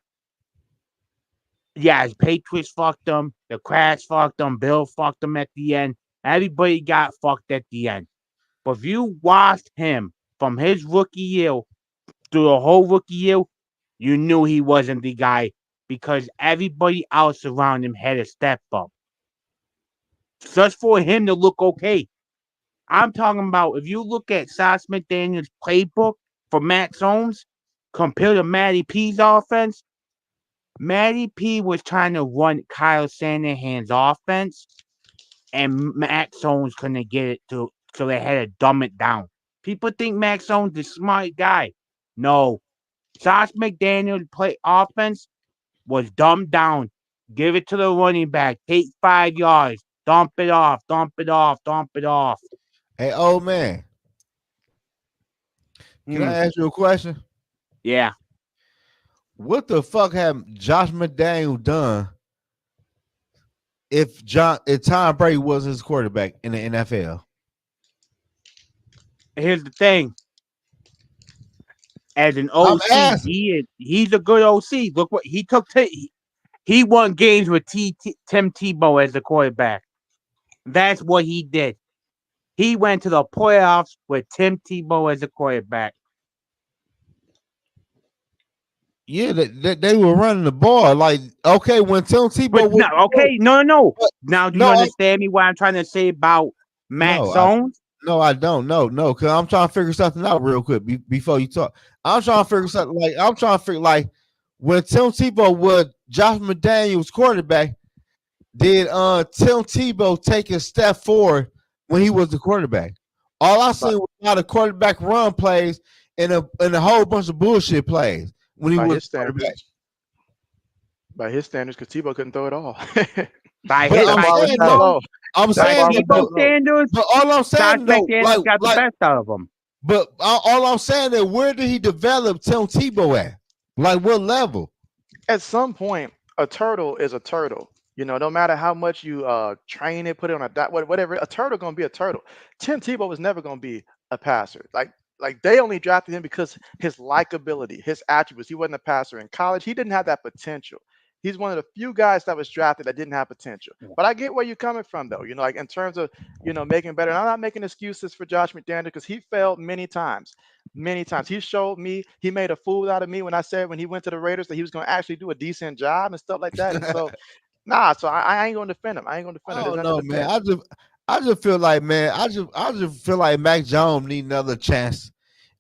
Yeah, his Patriots fucked them. The Crash fucked them. Bill fucked them at the end. Everybody got fucked at the end. But if you watched him from his rookie year through the whole rookie year, you knew he wasn't the guy because everybody else around him had a step up. Just for him to look okay. I'm talking about if you look at Josh McDaniel's playbook for Max Holmes compared to Matty P's offense, Matty P was trying to run Kyle Shanahan's offense, and Max Holmes couldn't get it to, so they had to dumb it down. People think Max Holmes is a smart guy. No, Josh McDaniel's play offense was dumbed down. Give it to the running back. Take 5 yards. Dump it off. Dump it off. Dump it off. Hey, old man, can I ask you a question? Yeah. What the fuck have Josh McDaniel done if Tom Brady was his quarterback in the NFL? Here's the thing. As an I'm OC, asking. he's a good OC. Look what he took. He won games with Tim Tebow as the quarterback. That's what he did. He went to the playoffs with Tim Tebow as a quarterback. Yeah, they were running the ball. Like, okay, when Tim Tebow But was no, okay, no. but Now, do you no, understand me? What I'm trying to say about Max no, Jones? I don't. No, because I'm trying to figure something out real quick before you talk. I'm trying to figure something like I'm trying to figure like when Tim Tebow was Josh McDaniel's quarterback, did Tim Tebow take a step forward when he was the quarterback? All I by, seen was a lot of quarterback run plays and a whole bunch of bullshit plays when he by was his the quarterback. standards, because Tebow couldn't throw it all. By But his That I'm by bar was saying set though, Tebow, low. I'm That by saying bar was that, set Tebow but, low. standards, but all I'm Josh saying though, McDaniels got the best out of him. but all I'm saying is where did he develop Tim Tebow at? Like what level? At some point, a turtle is a turtle. No matter how much you train it, put it on a dot, whatever, a turtle gonna be a turtle. Tim Tebow was never gonna be a passer. Like they only drafted him because his likability, his attributes. He wasn't a passer in college. He didn't have that potential. He's one of the few guys that was drafted that didn't have potential. But I get where you're coming from, though. Like in terms of making better. And I'm not making excuses for Josh McDaniel because he failed many times. Many times. He showed me, he made a fool out of me when I said when he went to the Raiders that he was going to actually do a decent job and stuff like that. And so, nah, so I ain't going to defend him. I ain't going to defend I him. There's don't nothing know, to man. defend. I just feel like, man, I just feel like Mac Jones need another chance.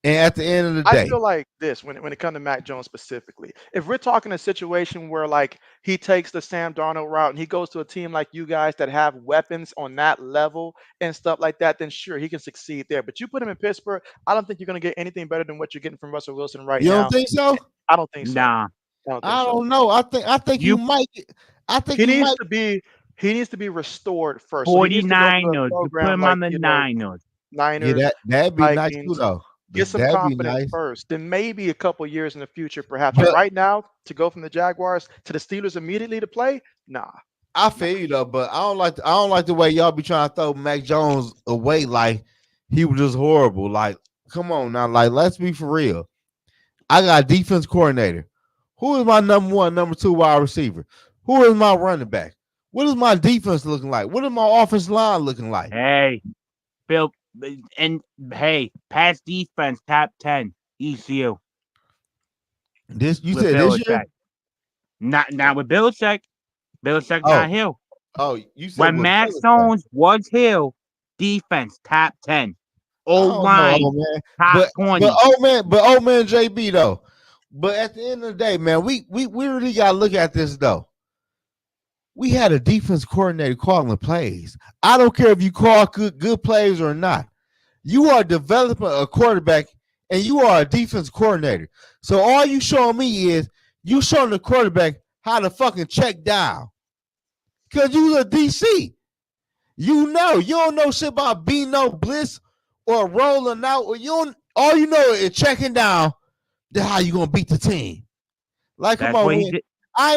And at the end of the I day, feel like this when it comes to Mac Jones specifically. If we're talking a situation where like he takes the Sam Darnold route and he goes to a team like you guys that have weapons on that level and stuff like that, then sure he can succeed there. But you put him in Pittsburgh, I don't think you're going to get anything better than what you're getting from Russell Wilson right you don't now. think so? I don't think so. Nah, I don't think I so. don't know. I think you you might. I think He you needs might. to be he needs to be restored first. So he needs to go through a 49ers. You put program him like on the Niners. Yeah, Niners, that'd be nice too, Vikings. though. Get some That'd be confidence nice. first, then maybe a couple years in the future, perhaps. But But right now, to go from the Jaguars to the Steelers immediately to play, nah, I nah. feel you though. But I don't like the way y'all be trying to throw Mac Jones away like he was just horrible. Like, come on now, like let's be for real. I got a defense coordinator. Who is my number one, number two wide receiver? Who is my running back? What is my defense looking like? What is my offensive line looking like? Hey, Bill, and hey, pass defense top 10 ECU This you with said this year? Belichick. Not with Belichick. Belichick Oh, not here. you said When with Max Belichick. Jones was here, defense top 10, I O don't know, line old man. top But 20. old man JB though. But at the end of the day, man, we really gotta look at this though. We had a defense coordinator calling plays. I don't care if you call good plays or not. You are developing a quarterback and you are a defense coordinator. So all you showing me is you showing the quarterback how to fucking check down. Because you a DC. You don't know shit about being no blitz or rolling out. Or you don't, all you know is checking down. That's how you gonna beat the team. Like, come That's on, what he man. did. I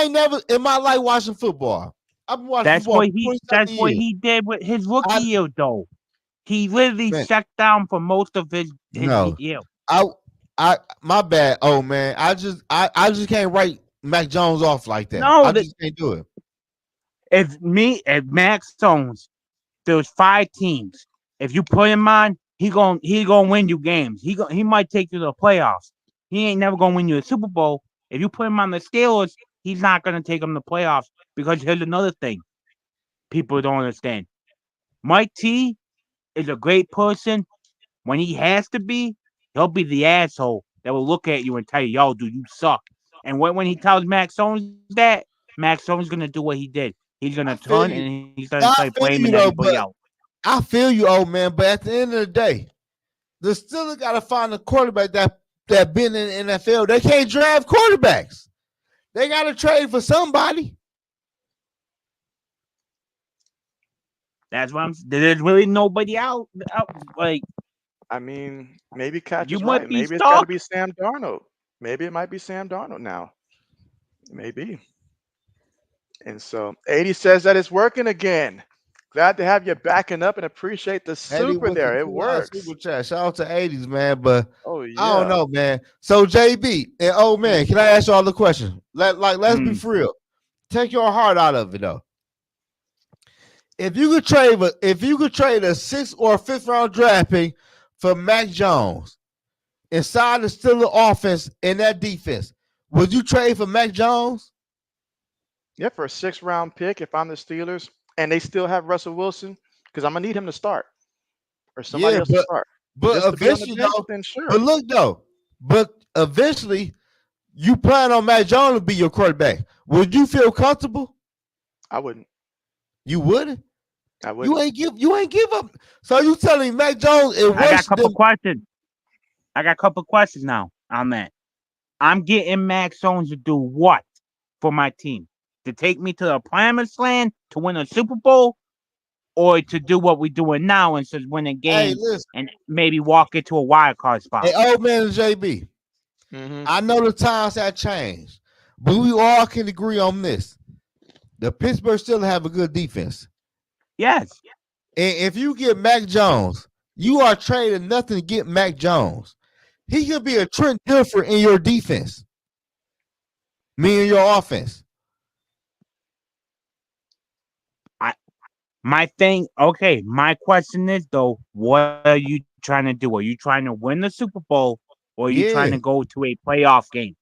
ain't never in my life watching football. I've been watching football for 20 That's something what years. he did with his rookie I year though. He literally man, checked down for most of his no. year. I my bad. Oh man. I just can't write Mac Jones off like that. No, I just can't do it. if Max Jones, there's 5 teams. If you put him on, he gonna win you games. He might take you to the playoffs. He ain't never gonna win you a Super Bowl. If you put him on the Steelers, he's not gonna take them to playoffs because here's another thing people don't understand. Mike T is a great person. When he has to be, he'll be the asshole that will look at you and tell you, "Yo, dude, you suck." And when he tells Max Jones that, Max Jones gonna do what he did. He's gonna I turn feel and you. he's gonna start I blaming feel you everybody though, else. but I feel you, old man. But at the end of the day, they still gotta find a quarterback that been in the NFL. They can't draft quarterbacks. They gotta trade for somebody. That's what I'm. There's really nobody out. Like I mean, maybe Catch you is might right. be Maybe it's got to stuck. be Sam Darnold. Maybe it might be Sam Darnold now. Maybe. And so 80 says that it's working again. Glad to have you backing up and appreciate the Eddie super with the there. It $2 works. super chat. Shout out to 80s, man. But Oh I don't yeah. know, man. So JB and old man, can I ask y'all the question? Let's be Mm. for real. Take your heart out of it though. If you could trade a 6th or 5th round draft pick for Mac Jones inside the Steelers offense and that defense, would you trade for Mac Jones? Yeah, for a 6th round pick, if I'm the Steelers and they still have Russell Wilson, because I'm gonna need him to start or somebody Yeah, else to start. But but just to be on the eventually bench, though, then but sure. look though, but eventually you plan on Mac Jones to be your quarterback. Would you feel comfortable? I wouldn't. You wouldn't. I wouldn't. You ain't give up. So you telling Mac Jones it I got a worse couple than questions. I got a couple questions now on that. I'm getting Max Jones to do what for my team? To take me to the promised land to win a Super Bowl, or to do what we're doing now and just win a hey game listen, and maybe walk into a wild card hey spot? old man and JB. Hmm. I know the times have changed, but we all can agree on this. The Pittsburgh still have a good defense. Yes. And if you get Mac Jones, you are trading nothing to get Mac Jones. He could be a Trent Dilfer in your defense, me in your offense. I my thing. Okay, my question is though, what are you trying to do? Are you trying to win the Super Bowl, or are you trying to Yeah, go to a playoff game?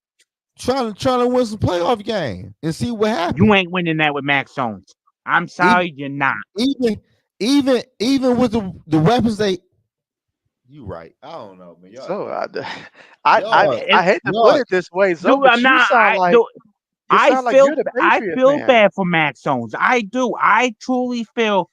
trying to win some playoff game and see what You happens. ain't winning that with Max Jones. I'm Even sorry, you're not. even even with the weapons they. You right. I don't know, man. So Y'all I hate to put y'all it this way, Zoe, Dude, but I'm not. it sound like you're the I Patriot feel fan. bad for Max Jones. I do. I truly feel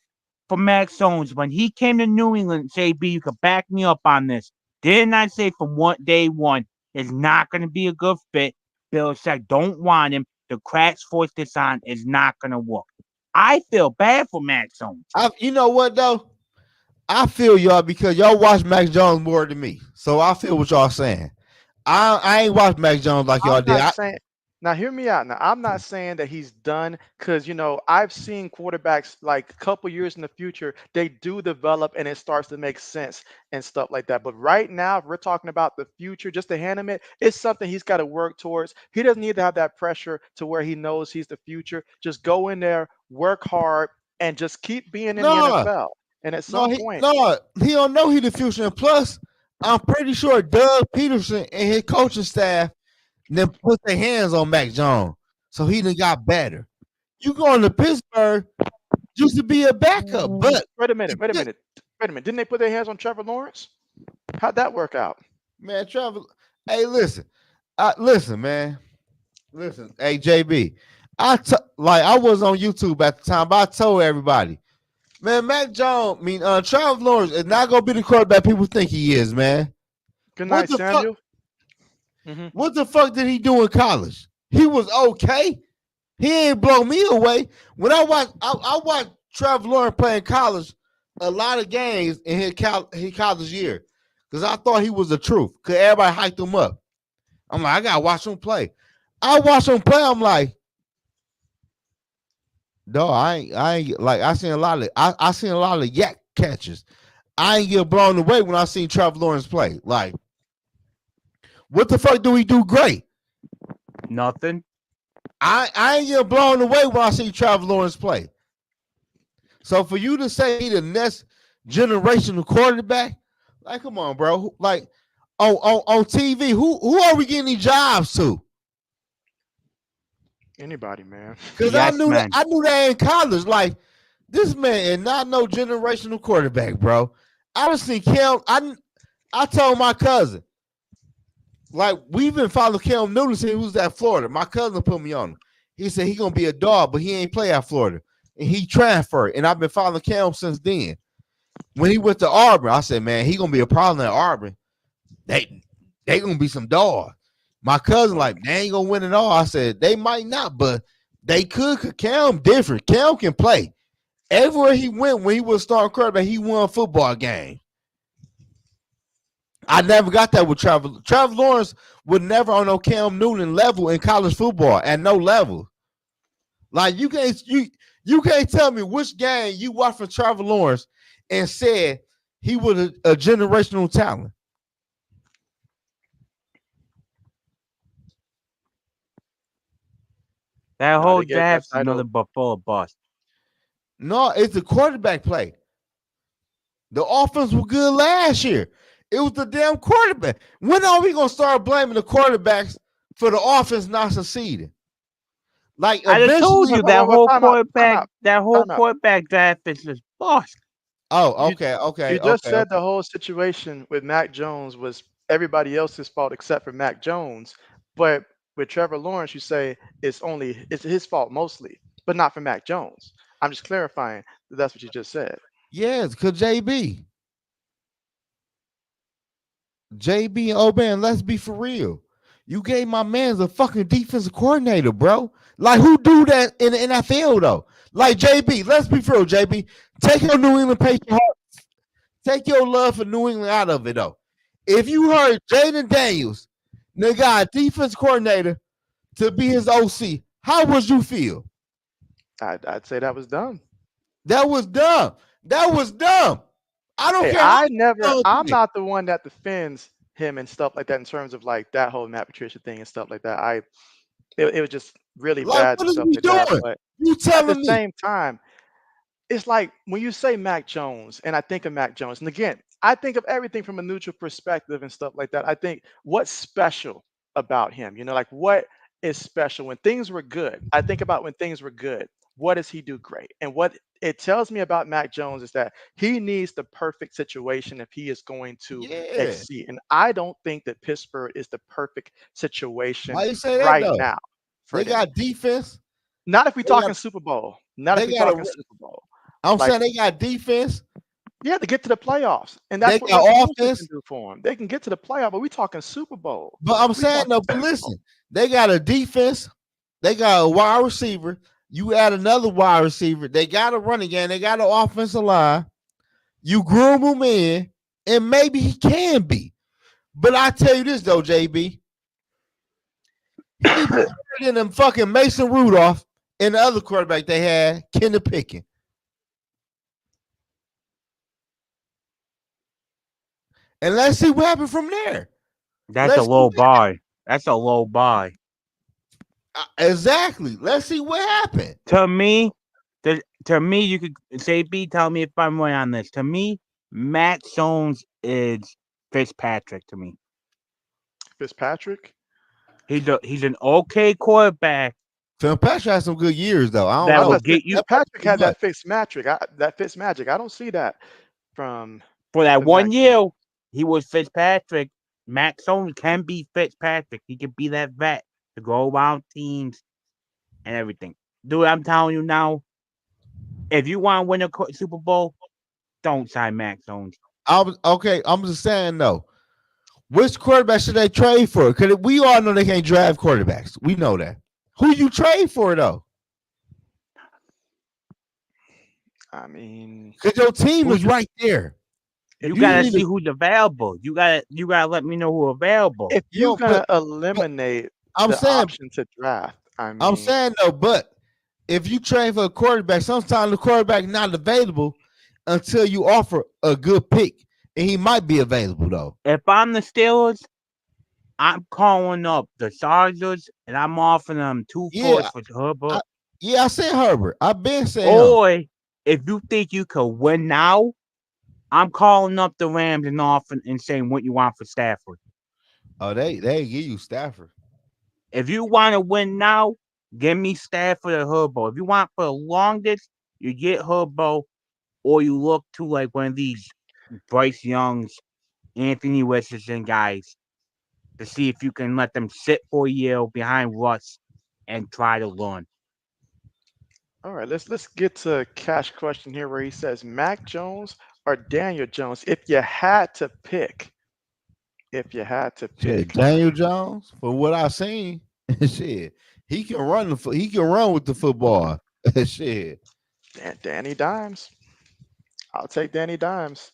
for Max Jones when he came to New England. JB, you could back me up on this. Didn't I say from day one is not going to be a good fit? Bill said don't want him. The cracks forced this on is not going to work. I feel bad for Max Jones. You know what though? I feel y'all because y'all watch Mac Jones more than me. So I feel what y'all saying. I ain't watched Mac Jones like y'all I'm did. not saying now hear me out. Now I'm not saying that he's done because I've seen quarterbacks like a couple years in the future, they do develop and it starts to make sense and stuff like that. But right now, if we're talking about the future, just to hand him it, it's something he's got to work towards. He doesn't need to have that pressure to where he knows he's the future. Just go in there, work hard, and just keep being in the no, NFL. And at no, some he point, no, he don't know he the future. And plus, I'm pretty sure Doug Peterson and his coaching staff then put their hands on Mac Jones. So he done got better. You going to Pittsburgh used to be a backup, but wait a minute, wait a minute, wait a minute. Didn't they put their hands on Trevor Lawrence? How'd that work out? man, Trevor. Hey, listen, man. Listen, hey JB. I was on YouTube at the time, but I told everybody, man, Mac Jones, Trevor Lawrence is not gonna be the quarterback people think he is, man. Good What night, the fuck? Samuel. Hmm. What the fuck did he do in college? He was okay. He ain't blow me away. When I watched Trevor Lawrence play in college a lot of games in his college year because I thought he was the truth. Because everybody hyped him up. I'm like, I gotta watch him play. I watch him play. I'm like, no, I ain't like I seen a lot of yak catches. I ain't get blown away when I seen Trevor Lawrence play. Like, what the fuck do we do great? Nothing. I ain't get blown away when I see Trevor Lawrence play. So for you to say he the next generational quarterback, like, come on, bro. Like on TV, who are we getting these jobs to? Anybody, man. Because Yes, man. I knew that in college. Like, this man is not no generational quarterback, bro. I just think Cam. I told my cousin, like, we've been following Cam Newton since he was at Florida. My cousin put me on him. He said he gonna be a dog, but he ain't play at Florida. And he transferred. And I've been following Cam since then. When he went to Auburn, I said, man, he gonna be a problem at Auburn. They gonna be some dogs. My cousin, like, they ain't gonna win it all. I said, they might not, but they could. Cause Cam different. Cam can play. Everywhere he went when he was starting quarterback, he won football game. I never got that with Trevor. Trevor Lawrence would never on no Cam Newton level in college football at no level. Like, you can't tell me which game you watched from Trevor Lawrence and said he was a generational talent. That No, whole they gave that draft's title. another full bust. No, it's the quarterback play. The offense was good last year. It was the damn quarterback. When are we gonna start blaming the quarterbacks for the offense not succeeding? Like, I just told eventually. you that Well, whole time out, time quarterback, out, that whole time out. quarterback draft is just bust. Oh, You okay. you just said the whole situation with Mac Jones was everybody else's fault except for Mac Jones. But with Trevor Lawrence, you say it's his fault mostly, but not for Mac Jones. I'm just clarifying that that's what you just said. Yes, because JB and Oban, let's be for real. You gave my man the fucking defensive coordinator, bro. Like, who do that in the NFL though? Like, JB, let's be for real, JB. Take your New England Patriot heart, take your love for New England out of it though. If you heard Jaden Daniels, the guy defense coordinator, to be his OC, how would you feel? I'd say that was dumb. That was dumb. That was dumb. I don't Hey, care how I'm you not the one that defends him and stuff like that in terms of like that whole Matt Patricia thing and stuff like that. It was just really like, bad what and is stuff we like that. doing? But You at the telling me? same time, it's like when you say Mac Jones, and I think of Mac Jones, and again, I think of everything from a neutral perspective and stuff like that. I think what's special about him, like what is special when things were good. I think about when things were good. What does he do great? And what it tells me about Mac Jones is that he needs the perfect situation if he is going to Yeah. exceed. And I don't think that Pittsburgh is the perfect situation Why you say that right though? now for They him. got defense. Not if we They got talking Super Bowl. Not if they we got talking a. Super Bowl. I'm Like saying they got defense. yeah, to get to the playoffs, and They that's what got Russell Wilson can offense. do for them. They can get to the playoff, but we talking Super Bowl. But I'm We saying talking though, but Super Bowl. listen, they got a defense. They got a wide receiver. You add another wide receiver. They got a running game. They got an offensive line. You groom him in, and maybe he can be. But I tell you this though, JB, he be better than them fucking Mason Rudolph and the other quarterback they had, Kendall Pickens. And let's see what happened from there. That's a Let's low see. bar. That's a low bar. Exactly. Let's see what happened. To me, you could say B. Tell me if I'm right on this. To me, Matt Jones is Fitzpatrick. To me, Fitzpatrick. he's an okay quarterback Phil Patrick had some good years though. I don't that I will know. thought get you Fitzpatrick Too had much. that fixed magic. That fixed magic. I don't see that from for that the Mac one Jones. year. He was Fitzpatrick. Matt Jones can be Fitzpatrick. He can be that vet to go around teams and everything. Dude, I'm telling you now, if you want to win a Super Bowl, don't sign Mac Jones. Okay. I'm just saying though. Which quarterback should they trade for? Because we all know they can't draft quarterbacks. We know that. Who you trade for though? I mean, Because your team Who is you right there. you if You you gotta need see to. who's available. You gotta let me know who's available. if you're Yo, but gonna eliminate I'm the saying, option to draft, I I'm mean, saying though, but if you trade for a quarterback, sometimes the quarterback not available until you offer a good pick, and he might be available though. If I'm the Steelers, I'm calling up the Chargers and I'm offering them two Yeah, fourths for I, Herbert. yeah, I said Herbert. I've been saying him. Or if you think you could win now, I'm calling up the Rams and offering and saying what you want for Stafford. Oh, they give you Stafford. If you want to win now, give me Stafford or Herbo. If you want for the longest, you get Herbo, or you look to like one of these Bryce Youngs, Anthony Richardson guys to see if you can let them sit for a year behind Russ and try to learn. all right, let's get to Cash question here where he says Mac Jones or Daniel Jones. If you had to Shit, pick, Daniel Jones, for what I've seen, shit, he can run he can run with the football. Shit. Danny Dimes. I'll take Danny Dimes.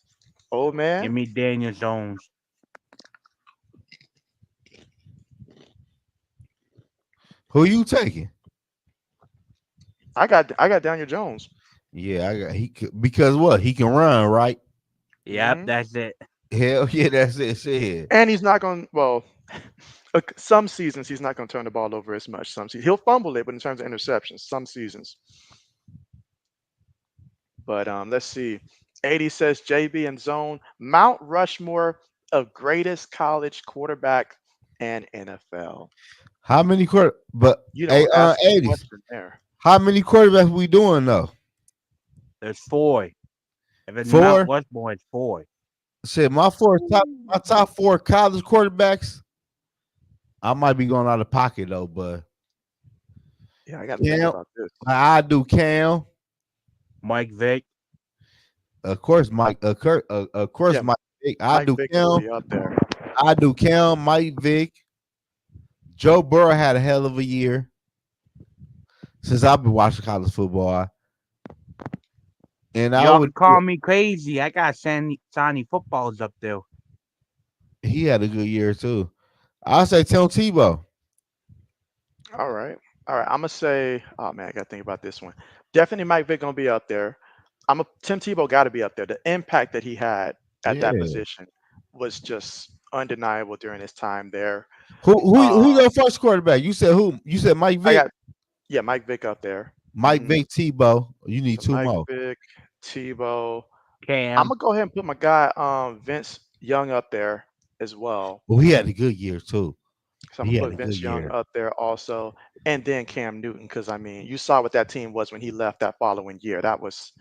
Old Give man. me Daniel Jones. Who you taking? I got Daniel Jones. Yeah, I got because what? He can run, right? Yep, Hmm. that's it. Hell yeah, that's it. Shit. And he's not going. Well, some seasons he's not going to turn the ball over as much. Some seasons he'll fumble it, but in terms of interceptions, some seasons. But let's see. 80 says JB and Zone Mount Rushmore of greatest college quarterback and NFL. How many quarter? But You hey, don't ask the 80s. question there. How many quarterbacks we doing though? There's four. If it's Mount Four. Rushmore, it's four. Shit, my top four college quarterbacks. I might be going out of pocket though, but Yeah, I got to think Cam, about this. I do Cam. Mike Vick. Of course, Mike. Of course, Yeah, Mike Vick. I Mike do Vick gonna Cam. be up there. I do Cam. Mike Vick. Joe Burrow had a hell of a year since I've been watching college football, and I Y'all can would. call me crazy. I got Sonny footballs up there. He had a good year too. I'll say Tim Tebow. All right. All right. I'm gonna say, oh man, I gotta think about this one. Definitely Mike Vick gonna be up there. Tim Tebow gotta be up there. The impact that he had at that Yeah. position was just undeniable during his time there. Who Uh your first quarterback? You said who? You said Mike I Vick. got yeah, Mike Vick up there. Mike Hmm. Vick Tebow. You need So two Mike more. Vick, Tebow. I'm Cam. gonna go ahead and put my guy Vince Young up there as well. Well, he had a good year too. So I'm He gonna had a put good Vince Young year. up there also, and then Cam Newton, because I mean, you saw what that team was when he left that following year. That was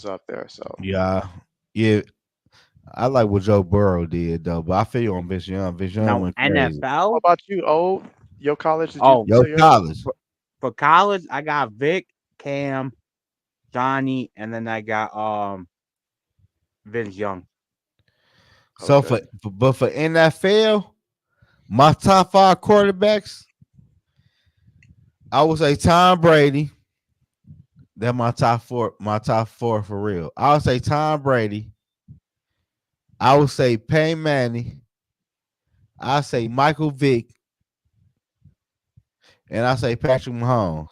up there. So Yeah, yeah. I like what Joe Burrow did though, but I feel you on Vince Young. Vince Young Now went crazy. how NFL. about you? Oh, your college? Did you Oh, Yo, say yours? college. for college, I got Vic, Cam, Johnny, and then I got Vince Young. So Okay. but for NFL, my top five quarterbacks, I would say Tom Brady, They're my top four. My top four for real. I would say Tom Brady. I would say Peyton Manning. I say Michael Vick, and I say Patrick Mahomes.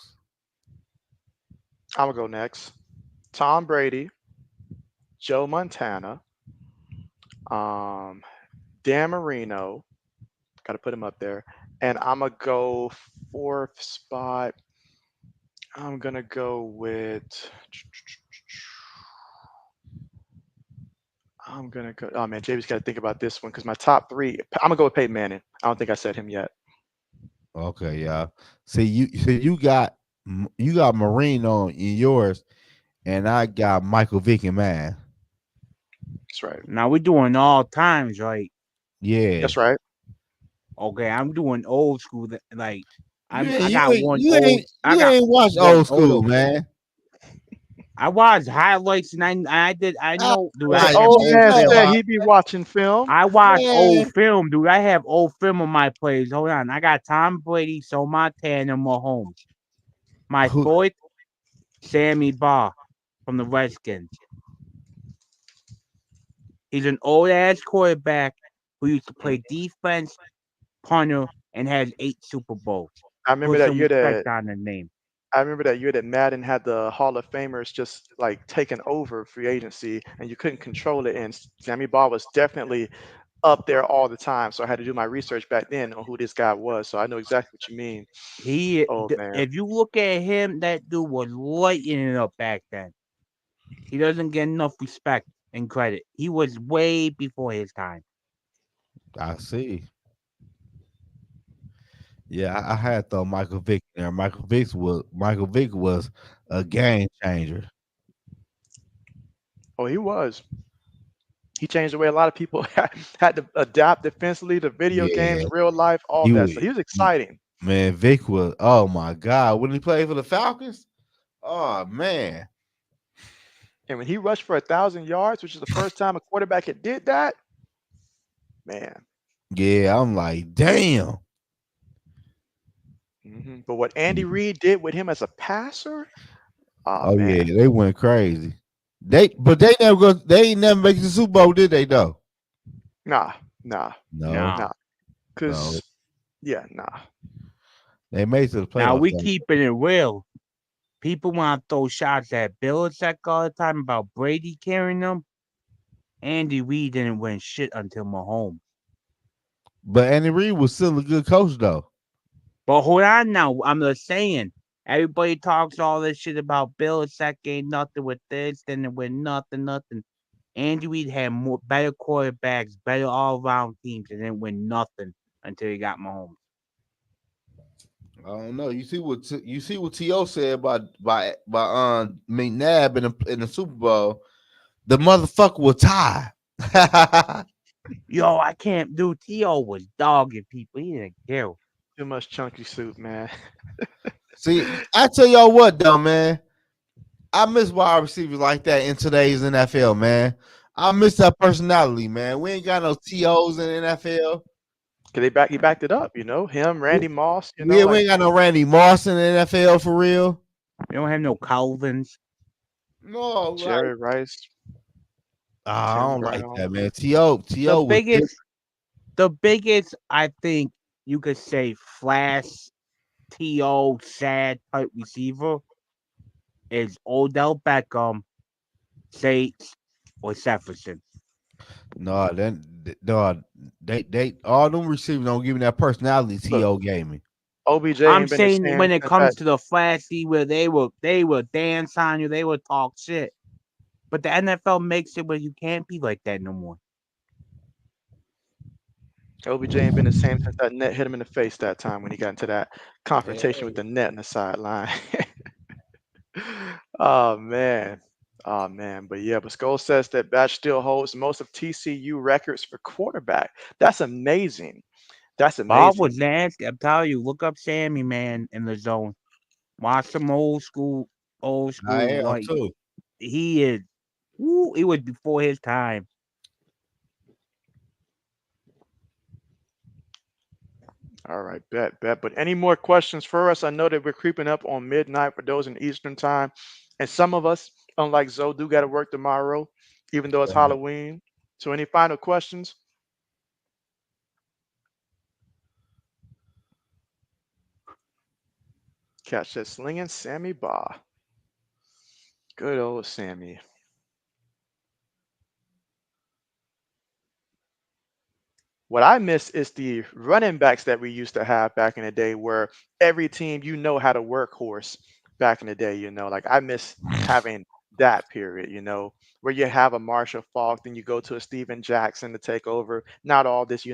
I'm gonna go next. Tom Brady, Joe Montana, um, Dan Marino. Got to put him up there. And I'm gonna go fourth spot. I'm gonna go with. I'm gonna go. Oh man, JB's got to think about this one because my top three. I'm gonna go with Peyton Manning. I don't think I said him yet. Okay, yeah. See you got Marino in yours, and I got Michael Vick in mine. That's right. Now we're doing all times, right? Yeah. That's right. Okay, I'm doing old school. Like You I ain't you got ain't one you old. ain't I you got ain't watched one old old. school, man. I watched highlights and I did. I I know, dude. I The like have old old man no, film. said he'd be watching film. I watch old man. film, dude. I have old film of my plays. Hold on. I got Tom Brady, so Montana, Mahomes. My Who fourth, Sammy Baugh from the Redskins. He's an old ass quarterback who used to play defense, punter, and has 8 Super Bowls. I remember Put that some year respect that on the name. I remember that year that Madden had the Hall of Famers just like taking over free agency, and you couldn't control it. And Sammy Baugh was definitely up there all the time. So I had to do my research back then on who this guy was. So I know exactly what you mean. Oh man. If you look at him, that dude was lighting it up back then. He doesn't get enough respect and credit. He was way before his time. I see. Yeah, I had thought Michael Vick in there. Michael Vick was a game changer. Oh, he was. He changed the way a lot of people had to adapt defensively to video Yeah, games, real life, all he that. was So he was exciting. man, Vic was oh my god. When he played for the Falcons? Oh man. And when he rushed for 1,000 yards, which is the first time a quarterback had did that, man. Yeah, I'm like, damn. But what Andy Reid did with him as a passer, oh Oh yeah, man, they went crazy. They ain't never make the Super Bowl, did they though? nah, nah, No, No. nah. no. Cause yeah, nah. They made it to the Now playoffs we though. keeping it real. People want to throw shots at Belichick all the time about Brady carrying them. Andy Reid didn't win shit until Mahomes. But Andy Reid was still a good coach though. But hold on now. I'm just saying. Everybody talks all this shit about Belichick ain't nothing with this, then with nothing. Andy Reid had better quarterbacks, better all around teams, and didn't win nothing until he got Mahomes. I don't know. You see what To said by McNabb in the Super Bowl. The motherfucker was tied. Yo, I can't do. T.O. was dogging people. He didn't care. Too much chunky soup, man. See, I tell y'all what though, man. I miss wide receivers like that in today's NFL, man. I miss that personality, man. We ain't got no TOs in the NFL. Cause he backed it up, him, Randy Moss, Yeah, we like ain't got no Randy Moss in the NFL for real. We don't have no Calvins. No, like Jerry Rice, I Tim don't like Brown. that, man. The To was different. biggest, the biggest, I think you could say flash T.O. sad type receiver is Odell Beckham, Saints, or Jefferson. No, then no, they all them receivers don't give me that personality Look, To gave me. OBJ I'm ain't been the saying same when it since that. comes to the flashy where they will dance on you, they will talk shit. But the NFL makes it where you can't be like that no more. OBJ ain't been the same since that net hit him in the face that time when he got into that confrontation with Hey. the net on the sideline. Oh man. Oh man. But yeah, but Skull says that Batch still holds most of TCU records for quarterback. That's amazing. That's Bob was amazing. nasty. I'm telling you, look up Sammy man in the zone. Watch some old I school. am Like too. he is. Woo, he was before his time. All right, bet. But any more questions for us? I know that we're creeping up on midnight for those in Eastern time. And some of us, unlike Zoe, do got to work tomorrow, even though it's Halloween. So, any final questions? Catch that slinging Sammy Baugh. Good old Sammy. What I miss is the running backs that we used to have back in the day, where every team had a workhorse back in the day. Like I miss having that period. Where you have a Marshall Falk, then you go to a Steven Jackson to take over. Not all this,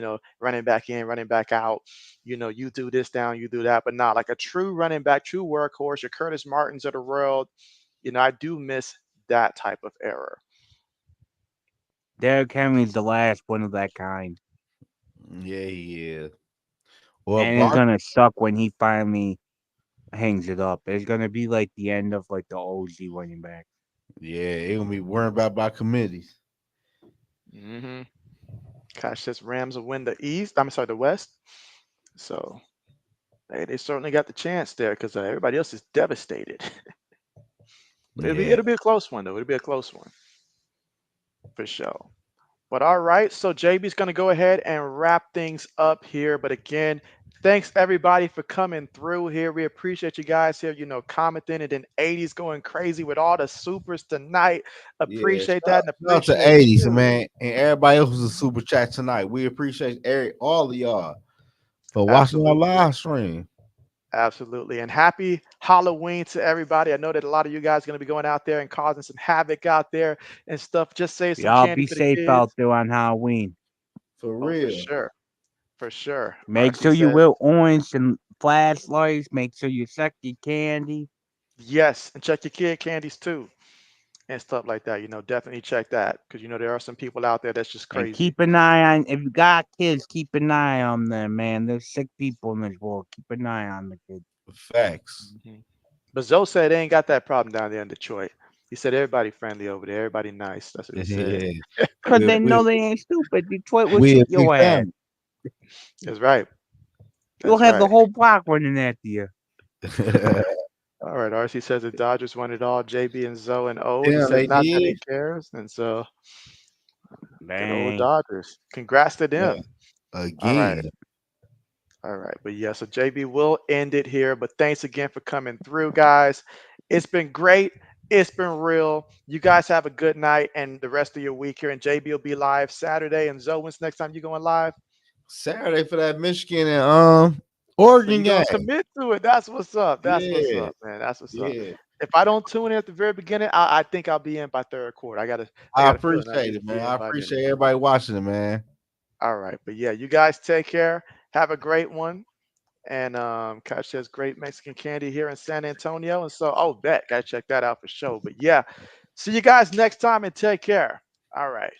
running back in, running back out. You do this down, you do that, but not like a true running back, true workhorse. Your Curtis Martins of the world. I do miss that type of era. Derrick Henry's the last one of that kind. Yeah, he is. Well, And it's Bark. gonna suck when he finally hangs it up. It's gonna be like the end of like the OG running back. Yeah, he gonna be worried about by committees. Mm-hmm. Gosh, this Rams will win the East. I'm sorry, the West. So they certainly got the chance there because everybody else is devastated. But it'll be Yeah, it'll be a close one though. It'll be a close one for sure. But all right, so JB's going to go ahead and wrap things up here. But again, thanks everybody for coming through here. We appreciate you guys here, commenting and then 80s going crazy with all the supers tonight. yeah. Appreciate that and Shout out to appreciate 80s, you. man, and everybody else who's a super chat tonight. We appreciate all of y'all for watching our Absolutely. live stream. Absolutely. And happy Halloween to everybody. I know that a lot of you guys are going to be going out there and causing some havoc out there and stuff. Just save some Y'all candy be for the safe out kids. there on Halloween. For Oh, for real. sure. For sure. Make RC sure you says, wear orange and flashlights. Make sure you suck your candy. yes. And check your kid candies too and stuff like that. Definitely check that because, there are some people out there that's just And crazy. keep an eye on, if you got kids, keep an eye on them, man. There's sick people in this world. Keep an eye on the kids. Facts. Mhm. But Zoe said they ain't got that problem down there in Detroit. He said everybody friendly over there, everybody nice. That's what he said. Yeah. Because We they we know they ain't stupid. Detroit will we shoot a big your ass. family. That's right. You'll That's have the right. whole block running after you. All right. RC says the Dodgers won it all. JB and Zoe and Ode. He Damn, said they not that he did. cares. And so good old Dang. Dodgers. Congrats to Yeah. them. All right. Again. All right. But yeah, so JB will end it here. But thanks again for coming through, guys. It's been great. It's been real. You guys have a good night and the rest of your week here. And JB will be live Saturday. And Zoe, when's the next time you going live? Saturday for that Michigan and So Oregon you're gonna game. commit to it. That's what's up. That's what's Yeah. up, man. That's what's up. Yeah. If I don't tune in at the very beginning, I think I'll be in by third quarter. I I got a feeling I appreciate need to it, man. be in I by then. appreciate everybody watching it, man. All right. But yeah, you guys take care. Have a great one. And Cash says great Mexican candy here in San Antonio. And so, oh, bet. Gotta check that out for sure. But yeah, see you guys next time and take care. All right.